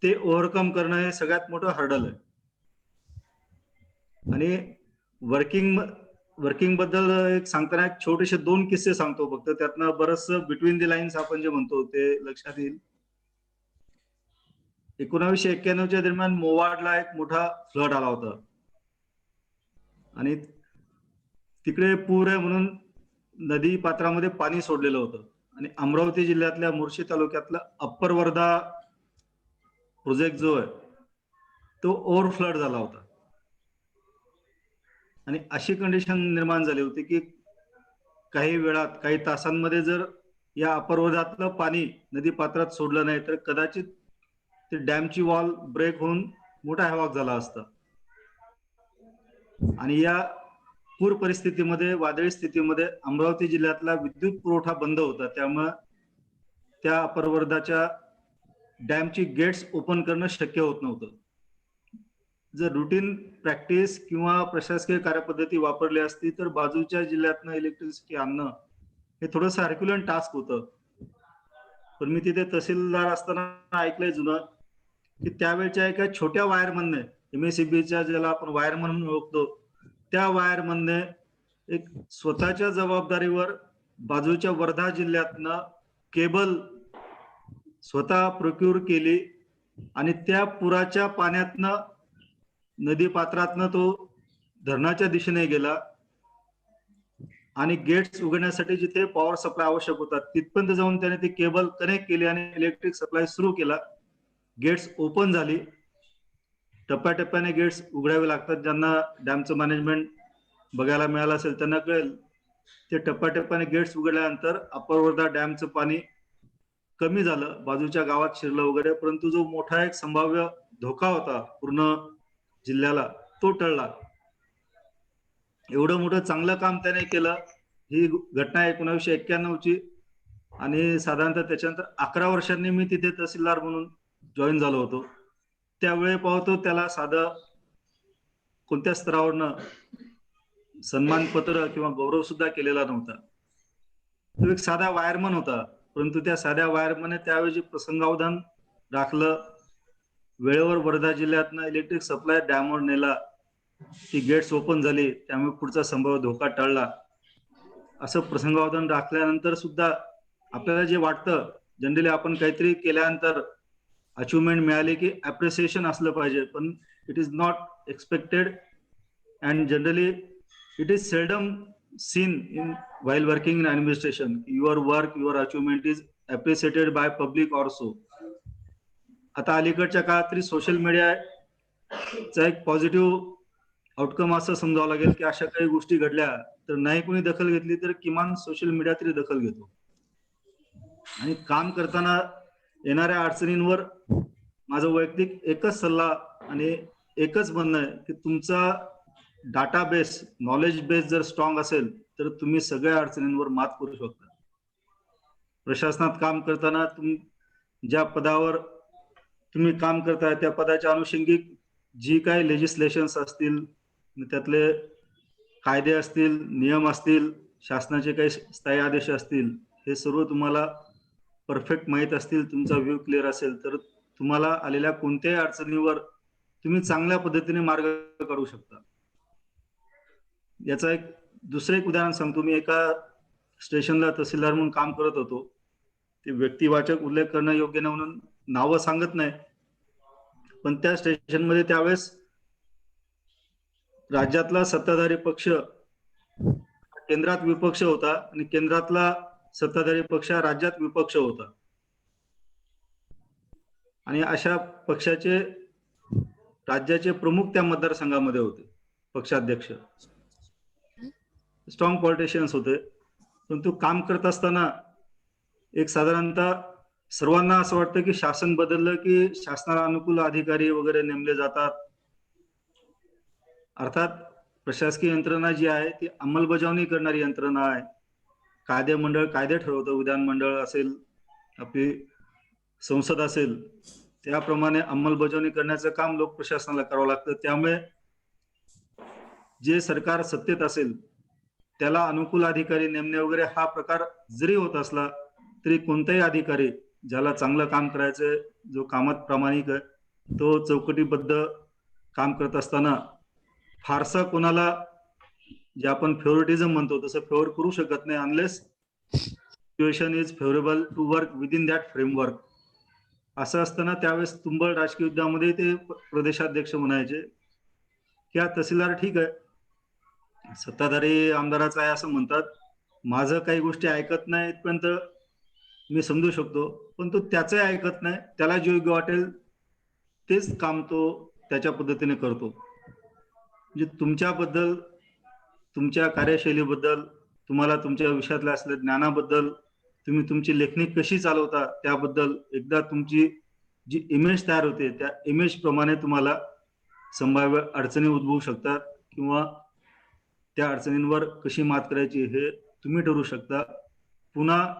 ते ओव्हरकम करणं हे सगळ्यात मोठं हर्डल आहे. आणि वर्किंग बद्दल एक सांगताना एक छोटेसे 2 किस्से सांगतो फक्त, त्यातनं बरंच बिटवीन द लाईन्स आपण जे म्हणतो ते लक्षात येईल. 1991च्या दरम्यान मोवाडला एक मोठा फ्लड आला होता आणि तिकडे पूर आहे म्हणून नदी पात्रामध्ये पाणी सोडलेलं होतं आणि अमरावती जिल्ह्यातल्या मोर्शी तालुक्यातला अप्पर वर्धा प्रोजेक्ट जो आहे तो ओव्हरफ्लड झाला होता आणि अशी कंडिशन निर्माण झाली होती की काही वेळात, काही तासांमध्ये जर या अप्पर वर्धातलं पाणी नदी पात्रात सोडलं नाही तर कदाचित ते डॅमची वॉल ब्रेक होऊन मोठा हवाक झाला असता. आणि या पूर परिस्थितीमध्ये, वादळी स्थितीमध्ये अमरावती जिल्ह्यातला विद्युत पुरवठा बंद होता. त्यामुळे त्या अप्पर वर्धाच्या डॅमची गेट्स ओपन करणं शक्य होत नव्हतं. जर रुटीन प्रॅक्टिस किंवा प्रशासकीय कार्यपद्धती वापरली असती तर बाजूच्या जिल्ह्यातनं इलेक्ट्रिसिटी आणणं हे थोडंसं हरक्युलन टास्क होतं. पण मी तिथे तहसीलदार असताना ऐकलंय जुनं की त्यावेळच्या एका छोट्या वायरमनने MSEBच्या ज्याला आपण वायरमन म्हणून ओळखतो त्या वायरमनने एक स्वतःच्या जबाबदारीवर बाजूच्या वर्धा जिल्ह्यातनं केबल स्वतः प्रोक्यूर केली आणि त्या पुराच्या पाण्यातनं नदी पात्रातनं तो धरणाच्या दिशेने गेला आणि गेट्स उघडण्यासाठी जिथे पॉवर सप्लाय आवश्यक होता तिथपर्यंत जाऊन त्याने ती केबल कनेक्ट केली आणि इलेक्ट्रिक सप्लाय सुरू केला. गेट्स ओपन झाली. टप्प्याटप्प्याने गेट्स उघडावे लागतात. ज्यांना डॅमचं मॅनेजमेंट बघायला मिळालं असेल त्यांना कळेल. ते टप्प्याटप्प्याने गेट्स उघडल्यानंतर अप्पर वर्धा डॅमचं पाणी कमी झालं, बाजूच्या गावात शिरलं वगैरे, परंतु जो मोठा एक संभाव्य धोका होता पूर्ण जिल्ह्याला तो टळला. एवढं मोठं चांगलं काम त्याने केलं. ही घटना 1991ची आणि साधारणतः त्याच्यानंतर 11 वर्षांनी मी तिथे तहसीलदार म्हणून जॉईन झालो होतो. त्यावेळी पाहतो त्याला साधं कोणत्या स्तरावरनं सन्मानपत्र किंवा गौरव सुद्धा केलेला नव्हता. तो एक साधा वायरमन होता, परंतु त्या साध्या वायरमनने त्यावेळी जे प्रसंगावधान राखलं, वेळेवर वर्धा जिल्ह्यातनं इलेक्ट्रिक सप्लाय डॅमवर नेला, ती गेट्स ओपन झाली, त्यामुळे पुढचा संभाव्य धोका टळला. असं प्रसंगावधान राखल्यानंतर सुद्धा आपल्याला जे वाटतं जनरली आपण काहीतरी केल्यानंतर अचिव्हमेंट मिळाली की अप्रिसिएशन असलं पाहिजे, पण it is not expected and generally it is seldom seen in while working in administration. Your work, your achievement is appreciated by public also. आता अलीकडच्या काळात तरी सोशल मीडियाचा एक पॉझिटिव्ह आउटकम असं समजावं लागेल की अशा काही गोष्टी घडल्या तर नाही कोणी दखल घेतली तर किमान सोशल मीडिया तरी दखल घेतो. आणि काम करताना येणाऱ्या अडचणींवर माझं वैयक्तिक एकच सल्ला आणि एकच म्हणणं आहे की तुमचा डाटाबेस, नॉलेज बेस जर स्ट्रॉंग असेल तर तुम्ही सगळ्या अडचणींवर मात करू शकता. प्रशासनात काम करताना ज्या पदावर तुम्ही काम करताय त्या पदाच्या अनुषंगिक जी काही लेजिस्लेशन्स असतील, त्यातले कायदे असतील, नियम असतील, शासनाचे काही स्थायी आदेश असतील, हे सर्व तुम्हाला परफेक्ट माहीत असतील, तुमचा व्ह्यू क्लिअर असेल तर तुम्हाला आलेल्या कोणत्याही अडचणीवर तुम्ही चांगल्या पद्धतीने मार्ग काढू शकता. याचा एक दुसरं एक उदाहरण सांगतो. मी एका स्टेशनला तहसीलदार म्हणून काम करत होतो. ते व्यक्तिवाचक उल्लेख करणं योग्य नाही म्हणून नावं सांगत नाही, पण त्या स्टेशनमध्ये त्यावेळेस राज्यातला सत्ताधारी पक्ष केंद्रात विपक्ष होता आणि केंद्रातला सत्ताधारी पक्ष राज्यात विपक्ष होता. आणि अशा पक्षाचे राज्याचे प्रमुख त्या मतदारसंघामध्ये होते, पक्षाध्यक्ष, स्ट्रॉंग पॉलिटिशियन्स होते. परंतु काम करत असताना एक साधारणतः सर्वांना असं वाटतं की शासन बदललं की शासनाला अनुकूल अधिकारी वगैरे नेमले जातात. अर्थात प्रशासकीय यंत्रणा जी आहे ती अंमलबजावणी करणारी यंत्रणा आहे. कायदे मंडळ कायदे ठरवतं, विधानमंडळ असेल, आपली संसद असेल, त्याप्रमाणे अंमलबजावणी करण्याचं काम लोक प्रशासनाला करावं लागतं. त्यामुळे जे सरकार सत्तेत असेल त्याला अनुकूल अधिकारी नेमणे वगैरे हा प्रकार जरी होत असला तरी कोणताही अधिकारी ज्याला चांगलं काम करायचंय, जो कामात प्रामाणिक आहे, तो चौकटीबद्ध काम करत असताना फारसा कोणाला जे आपण फेवरेटिझम म्हणतो तसं फेवर करू शकत नाही, unless situation is favourable to work within that framework. असं असताना त्यावेळेस तुंबळ राजकीय युद्धामध्ये ते प्रदेशाध्यक्ष म्हणायचे की हा तहसीलदार ठीक आहे, सत्ताधारी आमदाराचा आहे असं म्हणतात, माझं काही गोष्टी ऐकत नाही इथपर्यंत मी समजू शकतो, पण तो त्याचंही ऐकत नाही, त्याला जे योग्य वाटेल तेच काम तो त्याच्या पद्धतीने करतो. म्हणजे तुमच्याबद्दल, तुमच्या कार्यशैलीबद्दल, तुम्हाला तुमच्या विषयातल्या असलेल्या ज्ञानाबद्दल, तुम्ही तुमची लेखणी कशी चालवता त्याबद्दल एकदा तुमची जी इमेज तयार होते त्या इमेज प्रमाणे तुम्हाला संभाव्य अडचणी उद्भवू शकतात किंवा त्या अडचणींवर कशी मात करायची हे तुम्ही ठरवू शकता. पुन्हा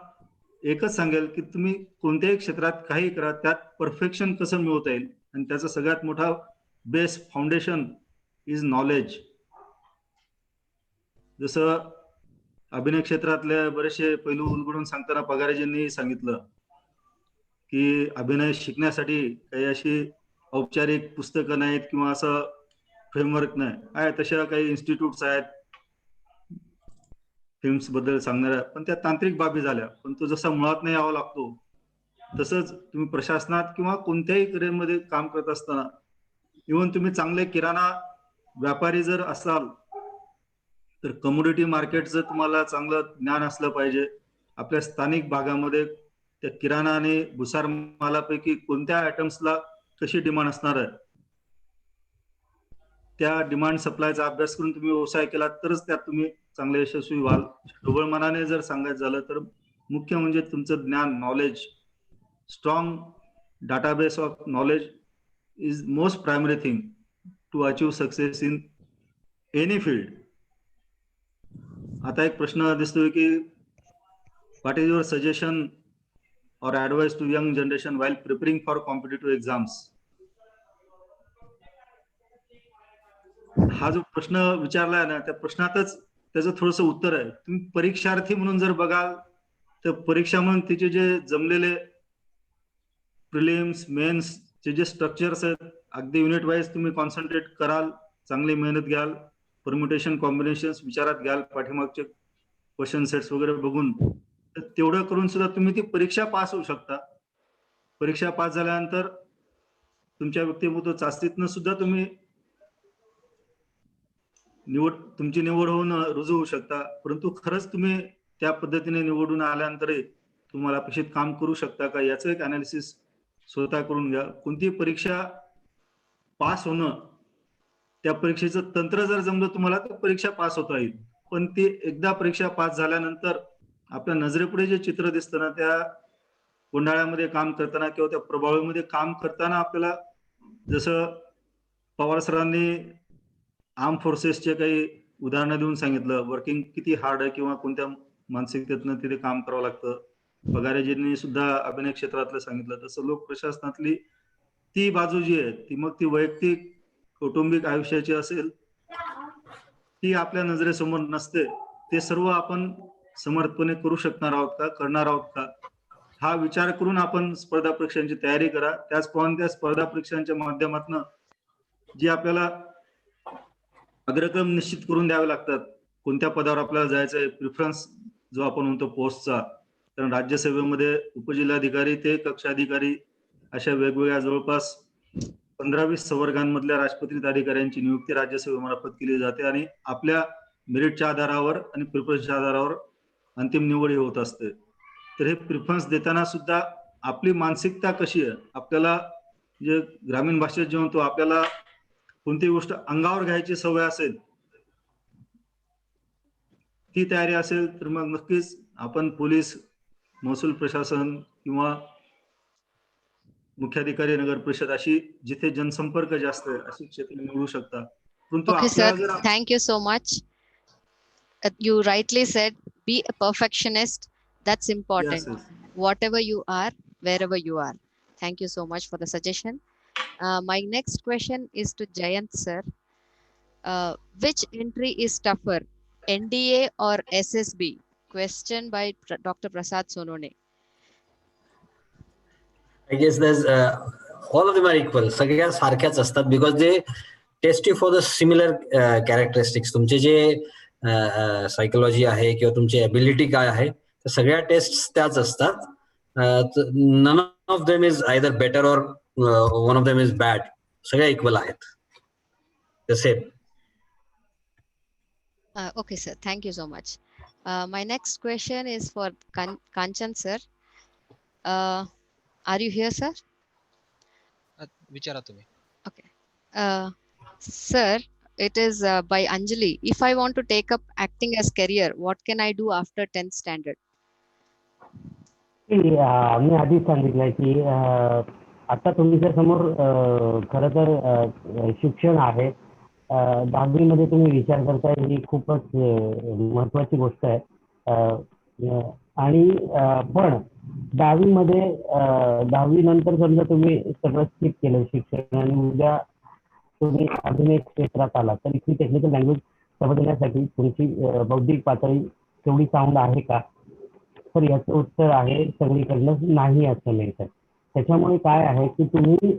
एकच सांगेल की तुम्ही कोणत्याही क्षेत्रात काही करा, त्यात परफेक्शन कसं मिळवता येईल आणि त्याचा सगळ्यात मोठा बेस फाउंडेशन इज नॉलेज. जसं अभिनय क्षेत्रातले बरेचसे पैलू उलगडून सांगताना पगारेजींनी सांगितलं की अभिनय शिकण्यासाठी काही अशी औपचारिक पुस्तकं नाहीत किंवा असं फ्रेमवर्क नाही आहे. तशा काही इन्स्टिट्यूट्स आहेत फिल्म्स बद्दल सांगणाऱ्या, पण त्या तांत्रिक बाबी झाल्या. पण तो जसा मुळात नाही यावा लागतो, तसंच तुम्ही प्रशासनात किंवा कोणत्याही करिअरमध्ये काम करत असताना, इव्हन तुम्ही चांगले किराणा व्यापारी जर असाल तर कमोडिटी मार्केटचं तुम्हाला चांगलं ज्ञान असलं पाहिजे. आपल्या स्थानिक भागामध्ये त्या किराणा आणि भुसार मालापैकी कोणत्या आयटम्सला कशी डिमांड असणार आहे, त्या डिमांड सप्लायचा अभ्यास करून तुम्ही व्यवसाय केला तरच त्यात तुम्ही चांगले यशस्वी व्हाल. ढोबळ मनाने जर सांगायचं झालं तर मुख्य म्हणजे तुमचं ज्ञान, knowledge, strong database of knowledge is most primary thing to achieve success in any field. आता एक प्रश्न दिसतोय की what is your suggestion or advice to young generation while preparing for competitive exams? हा जो प्रश्न विचारलाय ना, त्या प्रश्नातच त्याचं थोडंसं उत्तर आहे. तुम्ही परीक्षार्थी म्हणून जर बघाल तर परीक्षा म्हणून तिचे जे जमलेले प्रिलिम्स, मेन्स चे जे स्ट्रक्चर्स आहेत, अगदी युनिट वाईज तुम्ही कॉन्सन्ट्रेट कराल, चांगली मेहनत घ्याल, परम्युटेशन कॉम्बिनेशन्स विचारात घ्याल, पाठीमागचे क्वेश्चन सेट्स वगैरे बघून, तर तेवढं करून सुद्धा तुम्ही ती परीक्षा पास होऊ शकता. परीक्षा पास झाल्यानंतर तुमच्या व्यक्तिमत्व चाचणीतनं सुद्धा तुम्ही तुमची निवड होऊन रुजू होऊ शकता. परंतु खरंच तुम्ही त्या पद्धतीने निवडून आल्यानंतर तुम्हाला अपेक्षित काम करू शकता का, याचं एक अनालिसिस स्वतः करून घ्या. कोणती परीक्षा पास होणं, त्या परीक्षेचं तंत्र जर जमलं तुम्हाला तर परीक्षा पास होता येईल. पण ती एकदा परीक्षा पास झाल्यानंतर आपल्या नजरेपुढे जे चित्र दिसतं ना, त्या गोंधळामध्ये काम करताना किंवा त्या प्रभावीमध्ये काम करताना आपल्याला, जसं पवार सरांनी आर्म फोर्सेसचे काही उदाहरणं देऊन सांगितलं, वर्किंग किती हार्ड आहे किंवा कोणत्या मानसिकतेतनं तिथे काम करावं लागतं. पगारेजींनी सुद्धा अभिनय क्षेत्रातलं सांगितलं. तसं लोक प्रशासनातली ती बाजू जी आहे, ती मग ती वैयक्तिक कौटुंबिक आयुष्याची असेल, ती आपल्या नजरेसमोर नसते. ते सर्व आपण समर्थपणे करू शकणार आहोत का, करणार आहोत का, हा विचार करून आपण स्पर्धा परीक्षांची तयारी करा. त्याचप्रमाणे त्या स्पर्धा परीक्षांच्या माध्यमातून जी आपल्याला अग्रक्रम निश्चित करून द्यावे लागतात, कोणत्या पदावर आपल्याला जायचंय, प्रिफरन्स जो आपण म्हणतो पोस्टचा. कारण राज्यसेवेमध्ये उपजिल्हाधिकारी ते कक्षाधिकारी अशा वेगवेगळ्या जवळपास 15-20 संवर्गांमधल्या राजपत्रित अधिकाऱ्यांची नियुक्ती राज्यसेवेमार्फत केली जाते आणि आपल्या मेरिटच्या आधारावर आणि प्रिफरन्सच्या आधारावर अंतिम निवड होत असते. तर हे प्रिफरन्स देताना सुद्धा आपली मानसिकता कशी आहे, आपल्याला जे ग्रामीण भाषेत जे म्हणतो, आपल्याला कोणती गोष्ट अंगावर घ्यायची सवय असेल, ती तयारी असेल तर मग नक्कीच आपण पोलीस, महसूल प्रशासन किंवा मुख्याधिकारी, नगर परिषद अशी जिथे जनसंपर्क जास्त आहे अशी क्षेत्र निवडू शकता. परंतु Okay, sir. आपल्याला जर Thank you so much. You rightly said, be a perfectionist. That's important. Yes, yes. Whatever you are, wherever you are. Thank you so much for the suggestion. My next question is to Jayant, sir. Which entry is tougher, NDA or SSB? Question by Dr. Prasad Sonone. I guess there's all of them are equal. सगळ्या सारख्याच असतात because they test you for the similar characteristics. तुमचे जे सायकोलॉजी आहे किंवा तुमची एबिलिटी काय आहे, तर सगळ्या टेस्ट त्याच असतात. None of them is either better और one of them is bad. सगळ्या इक्वल आहेत, the same. Okay, sir. Thank you so much. My next question is for Kanchan, sir. Are you here, sir? विचारा तुम्ही. Okay. Sir, it is by Anjali. If I want to take up acting as career, what can I do after 10th standard? मी आधीच सांगितलंय की आता तुमच्या समोर खरं तर शिक्षण आहे. 10वी मध्ये तुम्ही विचार करताय ही खूपच महत्वाची गोष्ट आहे. आणि पण 10वी मध्ये 10वी नंतर समजा तुम्ही सगळं स्किप केलं शिक्षण आणि उद्या तुम्ही अभिनय क्षेत्रात आला तर इथली टेक्निकल लँग्वेज समजण्यासाठी तुमची बौद्धिक पातळी तेवढी साऊंड आहे का? तर याचं उत्तर आहे सगळीकडनं नाही असं मिळतं. त्याच्यामुळे काय आहे की तुम्ही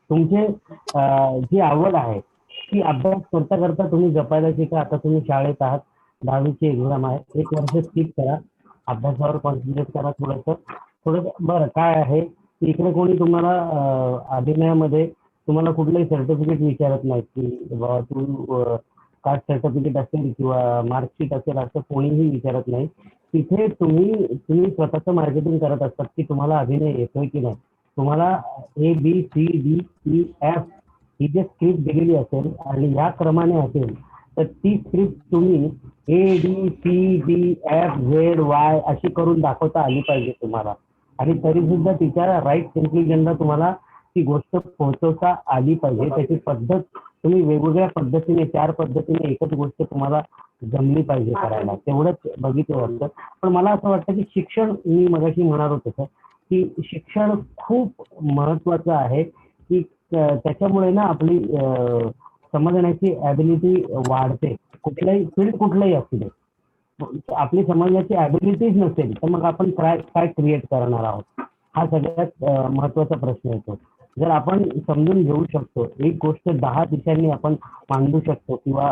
तुमचे जी आवड आहे ती अभ्यास करता करता तुम्ही जपायला शिका. आता तुम्ही शाळेत आहात, 10वीची एक्झाम आहे, 1 वर्ष स्किप करा, अभ्यासावर कॉन्सन्ट्रेट करा थोडं. बरं काय आहे की इकडे कोणी तुम्हाला अभिनयामध्ये तुम्हाला कुठलंही सर्टिफिकेट विचारत नाही की बाबा तू कास्ट सर्टिफिकेट असेल किंवा मार्कशीट असेल असं कोणीही विचारत नाही. तिथे तुम्ही स्वतःचं मार्केटिंग करत असतात की तुम्हाला अभिनय येतोय की नाही. तुम्हाला ABCDEF ही जे स्क्रिप्ट दिलेली असेल आणि या क्रमाने असेल तर ती स्क्रिप्ट तुम्ही ABCDFZY अशी करून दाखवता आली पाहिजे तुम्हाला. आणि तरी सुद्धा तिच्या राईट कन्क्लुजनला तुम्हाला ती गोष्ट पोहोचवता आली पाहिजे. त्याची पद्धत तुम्ही वेगवेगळ्या पद्धतीने 4 पद्धतीने एकच गोष्ट तुम्हाला जमली पाहिजे करायला. तेवढंच बघितलं वाटतं. पण मला असं वाटतं की शिक्षण, मी मगाशी म्हणणार होतो सर की शिक्षण खूप महत्वाचं आहे की त्याच्यामुळे ना आपली समजण्याची ॲबिलिटी वाढते. कुठल्याही फील्ड कुठलंही असू दे, आपली समजण्याची ॲबिलिटीज नसेल तर मग आपण काय क्रिएट करणार आहोत, हा सगळ्यात महत्वाचा प्रश्न येतो. जर आपण समजून घेऊ शकतो, एक गोष्ट 10 दिशांनी आपण मांडू शकतो किंवा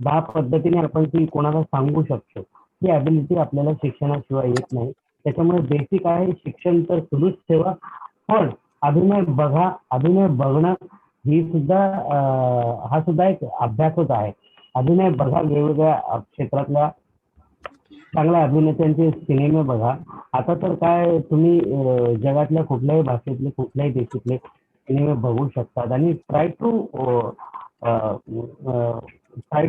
10 पद्धतीने आपण ती कोणाला सांगू शकतो, ही ॲबिलिटी आपल्याला शिक्षणाशिवाय येत नाही. त्याच्यामुळे बेसिक आहे शिक्षण तर सुरूच ठेवा, पण अभिनय बघणं हा सुद्धा एक अभ्यासच आहे. अभिनय बघा, वेगवेगळ्या क्षेत्रातल्या चांगल्या अभिनेत्यांचे सिनेमे बघा. आता तर काय तुम्ही जगातल्या कुठल्याही भाषेतले कुठल्याही देशातले सिनेमे बघू शकतात आणि try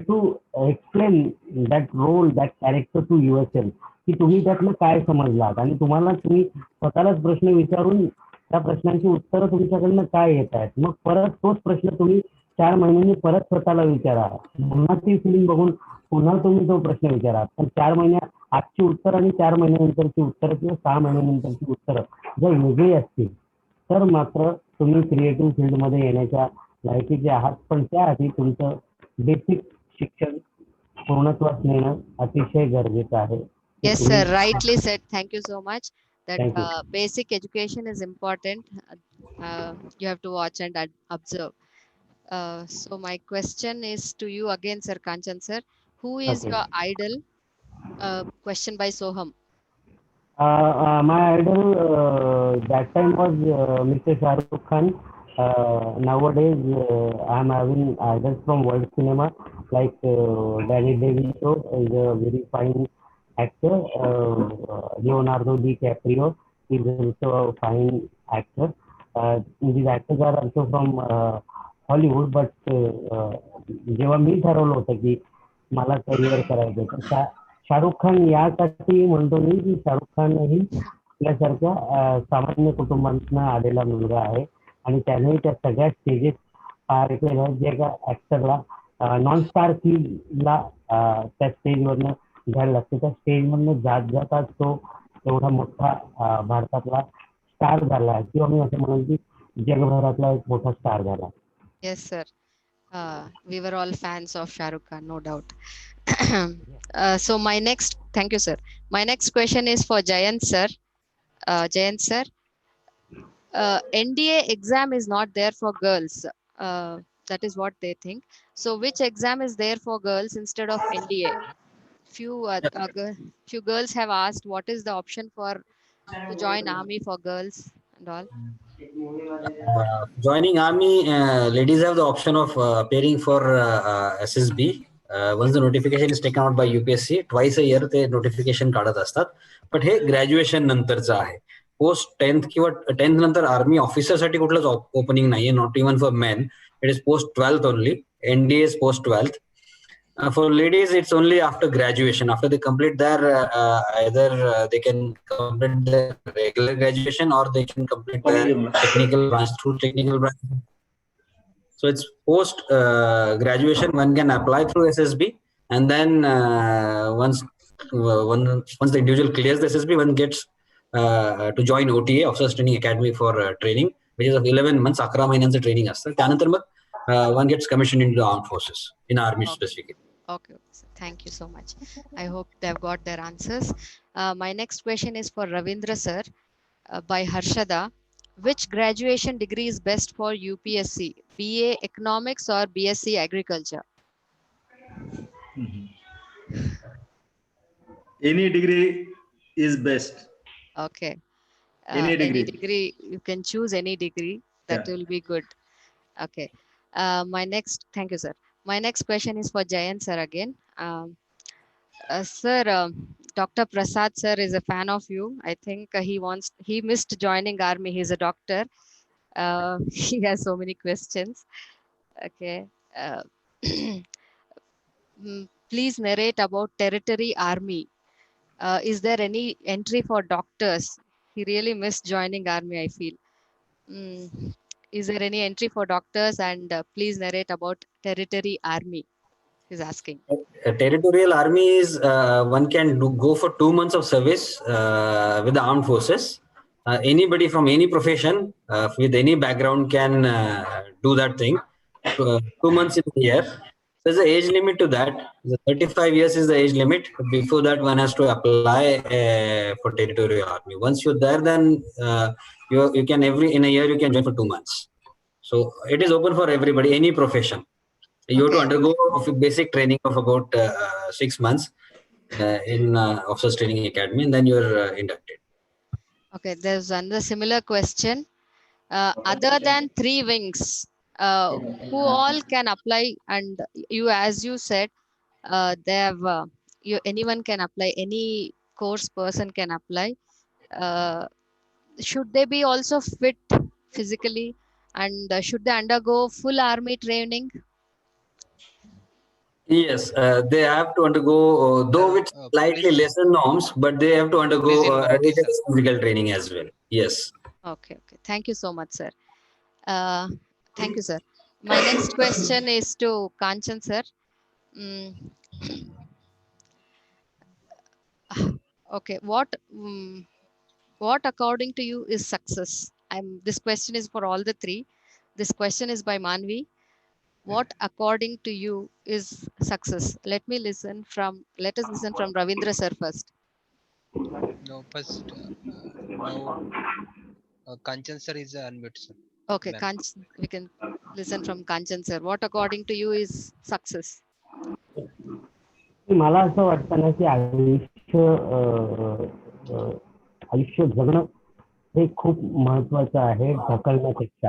to explain that role, that character to yourself, की तुम्ही त्यातलं काय समजलात आणि तुम्ही स्वतःलाच प्रश्न विचारून त्या प्रश्नांची उत्तरं तुमच्याकडनं काय येत आहेत. मग परत तोच प्रश्न तुम्ही 4 महिन्यांनी परत स्वतःला विचारा, पुन्हा ती फिल्म बघून पुन्हा तुम्ही तो प्रश्न विचारा. पण 4 महिन्यात आजची उत्तर आणि 4 महिन्यानंतरची उत्तरं किंवा 6 महिन्यानंतरची उत्तरं जर वेगळी असतील तर मात्र तुम्ही क्रिएटिव्ह फील्डमध्ये येण्याच्या लायकीचे आहात. पण त्याआधी तुमचं बेसिक शिक्षण पूर्णत्वास नेणं अतिशय गरजेचं आहे. Yes, sir. Rightly said. Thank you so much. That Thank you. basic education is important. You have to watch and observe. So my question is to you again, Sir Kanchan sir. Who is Okay. your idol? Question by Soham. My idol that time was Mr. Shah Rukh Khan. Nowadays, I am having idols from world cinema like Danny DeVito is a very fine actor. Leonardo DiCaprio is also a fine actor. These actors are also from Hollywood, but जेव्हा मी ठरवलं होतं की मला करिअर करायचं तर शाहरुख खान यासाठी म्हणतो मी की शाहरुख खान ही आपल्यासारख्या सामान्य कुटुंबातून आलेला मुलगा आहे आणि त्याने त्या सगळ्या स्टेजेस पार केल्या जे एका ऍक्टरला नॉन स्टार फील्डला त्या स्टेजवरनं घ्यायला लागते. त्या स्टेजवरनं जात तो एवढा मोठा भारतातला स्टार झाला किंवा मी असं म्हणेन की जगभरातला एक मोठा स्टार झाला. Yes, sir. We were all fans of Shah Rukh Khan, no doubt. So thank you, sir. My next question is for Jayant sir. Jayant sir, NDA exam is not there for girls. That is what they think. So which exam is there for girls instead of NDA? Few girls have asked what is the option to join army for girls and all. Joining army, ladies have the option of appearing for SSB. Once the notification is taken out by UPSC, twice a year ते notification काढत असतात. पण हे ग्रॅज्युएशन नंतरचं आहे. पोस्ट 10th किंवा 10th नंतर आर्मी ऑफिसर साठी कुठलंच ओपनिंग नाहीये, not even for main. It is post 12th only. NDA is post 12th. For ladies, it's only after graduation. After they complete their either they can complete their regular graduation or they can complete their technical branch through technical branch. So it's post graduation one can apply through SSB, and then once the individual clears the SSB, one gets to join OTA, Officers Training Academy, for training. which is of 11 months, 11 महिन्यांचं training असतं. त्यानंतर मग one gets commissioned into the armed forces, in army specifically. Okay, sir. Thank you so much. I hope they've got their answers. My next question is for Ravindra sir by Harshada. Which graduation degree is best for UPSC? BA Economics or BSc Agriculture? Any degree is best. Okay. Any degree. degree, you can choose any degree. That will be good. Okay. Thank you, sir. My next question is for Jayant sir again. Sir, Dr. Prasad sir is a fan of you. I think he missed joining army. He's a doctor. He has so many questions. Okay. Please narrate about territory army. Is there any entry for doctors? He really missed joining army, I feel. Is there any entry for doctors? And please narrate about territory army. He's asking. Territorial army is one can go for 2 months of service with the armed forces. Anybody from any profession with any background can do that thing. 2 months in a year. There's an age limit to that. 35 years is the age limit. Before that, one has to apply for territorial army. Once you're there, then you can in a year you can join for 2 months. So it is open for everybody, any profession. You have to undergo basic training of about 6 months in Officers Training Academy, and then you're inducted. Okay, there's another similar question. Other than 3 wings, who all can apply? And you, as you said, they have anyone can apply. Any course person can apply. Should they be also fit physically, and should they undergo full army training? Yes, they have to undergo, though with slightly lesser norms, but they have to undergo physical training as well. Yes. Okay. Thank you so much, sir. Thank you, sir. My next question is to Kanchan, sir. Okay, what according to you is success? This question is for all the 3. This question is by Manvi. What according to you is success? Let us listen from Ravindra sir first. No, first Kanchan sir is unmute, sir. Okay, Kanchan, we can listen from Kanchan sir. What according to you is success? मला असं वाटतं ना की आयुष्य जगणं हे खूप महत्वाचं आहे ढकलण्यापेक्षा.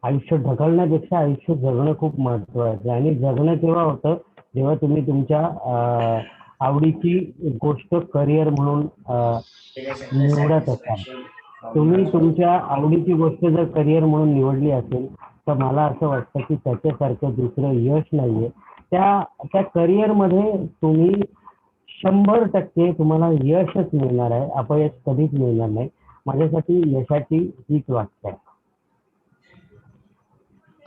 आयुष्य ढकलण्यापेक्षा आयुष्य जगणं खूप महत्वाचं आहे. आणि जगणं केव्हा होतं, जेव्हा तुम्ही तुमच्या आवडीची गोष्ट करिअर म्हणून निवडत असाल. तुम्ही तुमच्या आवडीची गोष्ट जर करिअर म्हणून निवडली असेल तर मला असं वाटतं की त्याच्यासारखं दुसरं यश नाहीये. त्या करिअर मध्ये तुम्ही 100% तुम्हाला यशच मिळणार आहे, अपयश कधीच मिळणार नाही. माझ्यासाठी यशाची हीच वाट आहे.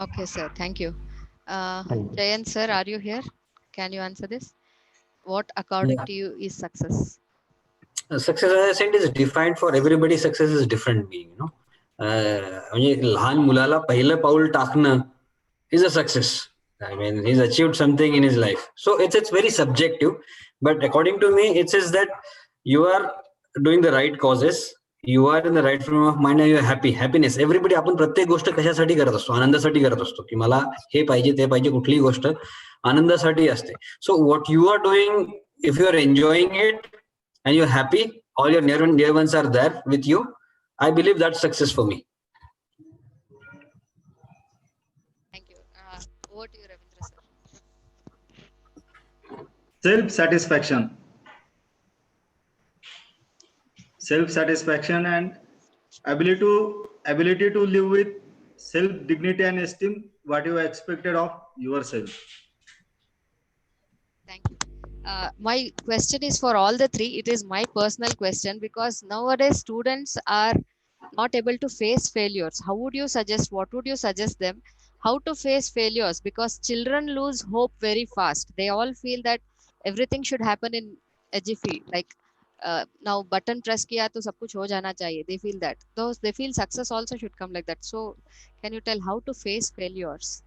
Okay, sir. Thank you. Jayant sir, are you here? Can you answer this? What according to you is success? Success, as I said, is defined for everybody. Success is different being, you know. म्हणजे लहान मुलाला पहिलं पाऊल टाकणं is a success. I mean, he's achieved something in his life. So it's very subjective. But according to me, it says that you are doing the right causes. You are in the right frame of mind and you are happy. Happiness. Everybody आपण प्रत्येक गोष्ट कशासाठी करत असतो? आनंदासाठी करत असतो. की मला हे पाहिजे ते पाहिजे, कुठलीही गोष्ट आनंदासाठी असते. So what you are doing, if you are enjoying it and you're happy, all your near and dear ones are there with you, I believe that's success for me. Thank you. Over to you, Ravindra sir. Self-satisfaction and ability to live with self-dignity and esteem what you expected of yourself. Thank you. My question is for all the 3. It is my personal question because nowadays students are not able to face failures. What would you suggest them how to face failures? Because children lose hope very fast. They all feel that everything should happen in a jiffy. Like now button press किया तो सब कुछ हो जाना चाहिए. They feel that. Those they feel success also should come like that. So can you tell how to face failures?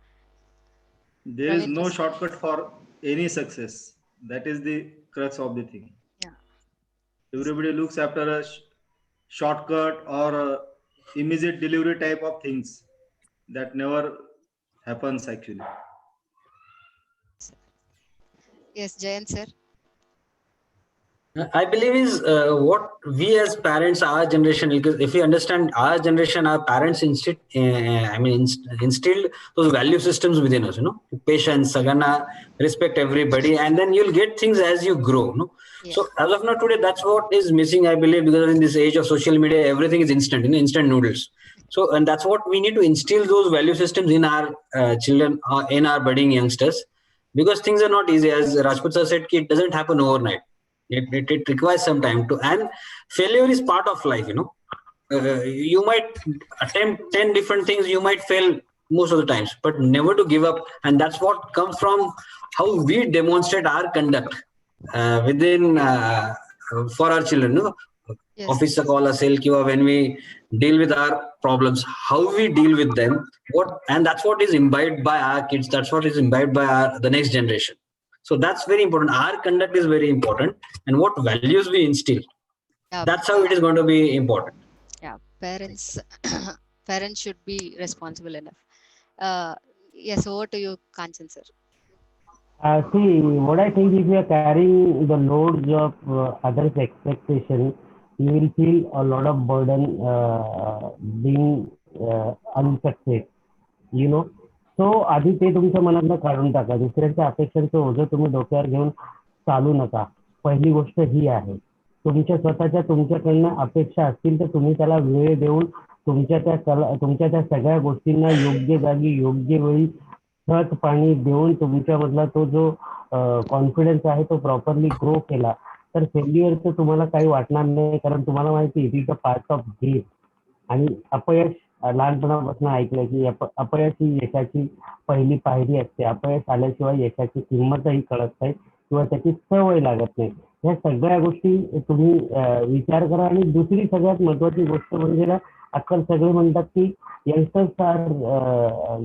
There is Ravindra no sir. shortcut for any success. That is the crux of the thing. Yeah. Everybody looks after a shortcut or a immediate delivery type of things. That never happens actually. Yes, Jayant sir. I believe is what we as parents, our generation, because if we understand our generation, our parents instilled those value systems within us, patience, sagana, respect everybody, and then you'll get things as you grow. So as of now today, that's what is missing, I believe, because in this age of social media, everything is instant, instant noodles. So, and that's what we need to instill those value systems in our children, in our budding youngsters, because things are not easy. As Rajput sir said, it doesn't happen overnight. It requires some time to, and failure is part of life. You might attempt 10 different things, you might fail most of the times, but never to give up. And that's what comes from how we demonstrate our conduct within for our children. Yes. Office call असेल किंवा when we deal with our problems, how we deal with them, and that's what is imbibed by our kids, that's what is imbibed by the next generation. So that's very important. Our conduct is very important, and what values we instill. Yeah. That's how it is going to be important. Yeah, parents parents should be responsible enough. Yes, over to you, Kanchan sir. See, what I think, if you are carrying the loads of others' expectation, you will feel a lot of burden being unsuccess. So आधी ते तुमच्या मनातनं काढून टाका. दुसऱ्यांच्या अपेक्षांचं ओझं तुम्ही डोक्यावर घेऊन चालू नका. पहिली गोष्ट ही आहे. तुमच्या स्वतःच्या तुमच्याकडनं अपेक्षा असतील तर तुम्ही त्याला वेळ देऊन तुमच्या त्या सगळ्या गोष्टींना योग्य जागी योग्य वेळी खत पाणी देऊन तुमच्यामधला तो जो कॉन्फिडन्स आहे तो प्रॉपरली ग्रो केला तर फेल्युअरचं तुम्हाला काही वाटणार नाही, कारण तुम्हाला माहिती it is a part of game. आणि अपयश लहानपणापासून ऐकलं की अपयश ही यशाची पहिली पायरी असते. अपयश आल्याशिवाय यशाची किंमतही कळत नाही किंवा त्याची सवय लागत नाही. या सगळ्या गोष्टी तुम्ही विचार करा. आणि दुसरी सगळ्यात महत्वाची गोष्ट म्हणजे ना, आजकाल सगळे म्हणतात की यंगस्टर्स आर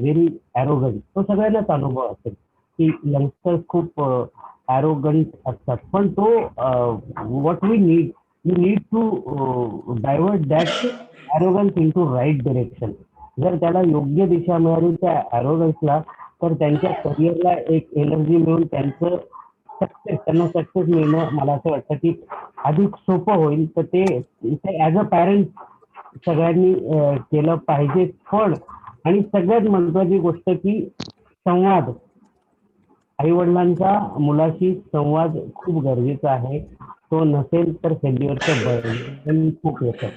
व्हेरी ॲरोगंट. तो सगळ्यांनाच अनुभव असेल की यंगस्टर्स खूप ॲरोगंट असतात, पण तो what we need, you need to divert that arrogance into right direction. जर त्याला योग्य दिशा मिळाली त्या ॲरोगन्सला तर त्यांच्या करिअरला एक एनर्जी मिळून त्यांचं त्यांना सक्सेस मिळणं मला असं वाटतं की अधिक सोपं होईल. तर ते ॲज अ पॅरेंट सगळ्यांनी केलं पाहिजे. पण आणि सगळ्यात महत्वाची गोष्ट की संवाद, आई वडिलांचा मुलाशी संवाद खूप गरजेचा आहे. तो नसेल तर फेल्युअरचं बर्डन खूप येतं.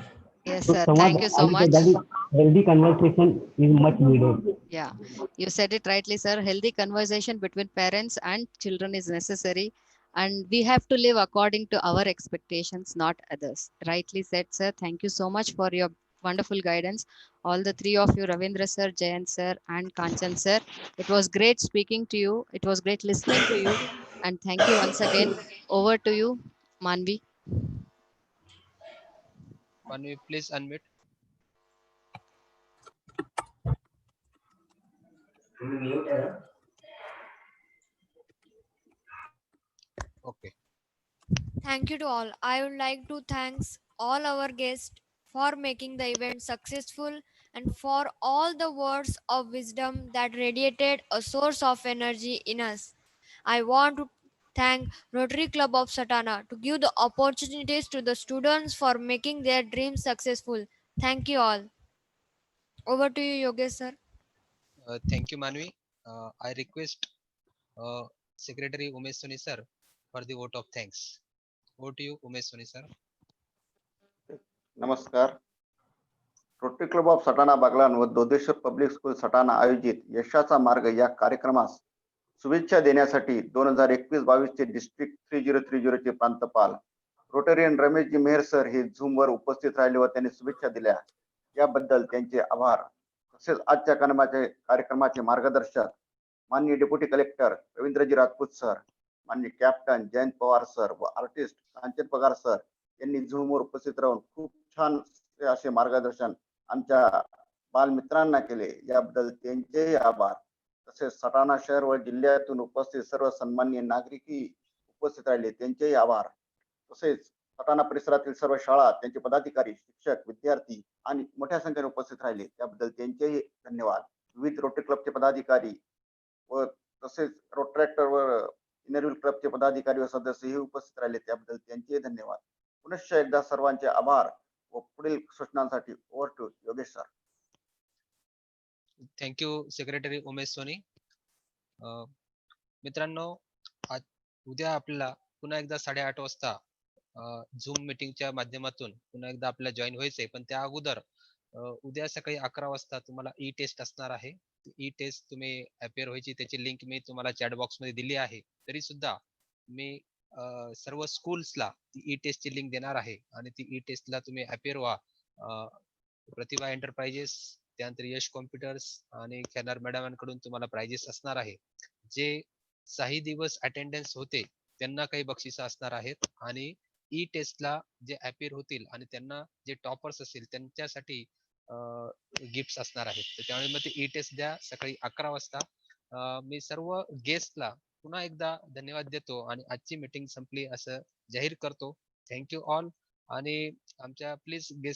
Yes, तो sir. संवाद Thank you so much. healthy conversation is much needed. Yeah, you said it rightly, sir. Healthy conversation between parents and children is necessary, and we have to live according to our expectations, not others. Rightly said, sir. Thank you so much for your wonderful guidance. All the three of you, Ravindra sir, Jayant sir, and Kanchan sir. It was great speaking to you. It was great listening to you, and thank you once again. Over to you, Manvi. Manvi, please unmute. Okay. Thank you to all. I would like to thank all our guests for making the event successful and for all the words of wisdom that radiated a source of energy in us. I want to thank Rotary Club of Satana to give the opportunities to the students for making their dreams successful. Thank you all. Over to you, Yogesh sir. Thank you, Manvi. I request Secretary Umesh Soni sir for the vote of thanks. Over to you, Umesh Soni sir. नमस्कार. Rotary club of Satana Baglan व दोदेश्वर पब्लिक स्कूल सटाणा आयोजित यशाचा मार्ग या कार्यक्रमास शुभेच्छा देण्यासाठी 2021-22 चे डिस्ट्रिक्ट 3030 चे प्रांतपाल रोटरियन रमेशजी मेहर सर हे झूम वर उपस्थित राहिले व त्यांनी शुभेच्छा दिल्या. याबद्दल त्यांचे आभार. तसेच आजच्या कार्यक्रमाचे मार्गदर्शक माननीय deputy collector Ravindraji Rajput sir, माननीय कॅप्टन जयंत पवार सर व आर्टिस्ट कांचन पगार सर यांनी झूमवर उपस्थित राहून खूप छान असे मार्गदर्शन आमच्या बालमित्रांना केले, याबद्दल त्यांचेही आभार. तसेच सटाणा शहर व जिल्ह्यातून उपस्थित सर्व सन्माननीय नागरिकही उपस्थित राहिले, त्यांचेही आभार. तसेच सटाणा परिसरातील सर्व शाळा, त्यांचे पदाधिकारी, शिक्षक, विद्यार्थी आणि मोठ्या संख्येने उपस्थित राहिले, त्याबद्दल त्यांचेही धन्यवाद. विविध रोटरी क्लबचे पदाधिकारी व तसेच रोट्रॅक्टर व इनरव्हील क्लबचे पदाधिकारी व सदस्यही उपस्थित राहिले, त्याबद्दल त्यांचेही धन्यवाद. पुनश्च एकदा सर्वांचे आभार व पुढील सूचनांसाठी over to Yogesh sir. Thank you secretary Umesh Soni. मित्रांनो, उद्या आपल्याला पुन्हा एकदा 8:30 वाजता झूम मीटिंगच्या माध्यमातून पुन्हा एकदा आपल्याला जॉईन व्हायचंय, पण त्या अगोदर उद्या सकाळी 11 वाजता तुम्हाला ई टेस्ट असणार आहे. ई टेस्ट तुम्ही अपेअर व्हायची त्याची लिंक मी तुम्हाला चॅट बॉक्स मध्ये दिली आहे. तरी सुद्धा मी सर्व स्कूल्सला ती ई टेस्टची लिंक देणार आहे आणि ती ई टेस्टला तुम्ही अपेअर व्हा. प्रतिभा एंटरप्राइजेस, त्यानंतर यश कॉम्प्युटर्स आणि खेळणार मॅडमांकडून तुम्हाला प्राइजेस असणार आहे. जे 6 दिवस अटेंडन्स होते त्यांना काही बक्षिस असणार आहेत आणि ई टेस्टला जे अपेअर होतील आणि त्यांना जे टॉपर्स असतील त्यांच्यासाठी गिफ्ट्स असणार आहेत. तर त्यामुळे मग ते ई टेस्ट द्या सकाळी 11 वाजता. मी सर्व गेस्टला पुन्हा एकदा धन्यवाद देतो आणि आजची मीटिंग संपली असं जाहीर करतो. Thank you all. आणि आमच्या प्लीज गेस्ट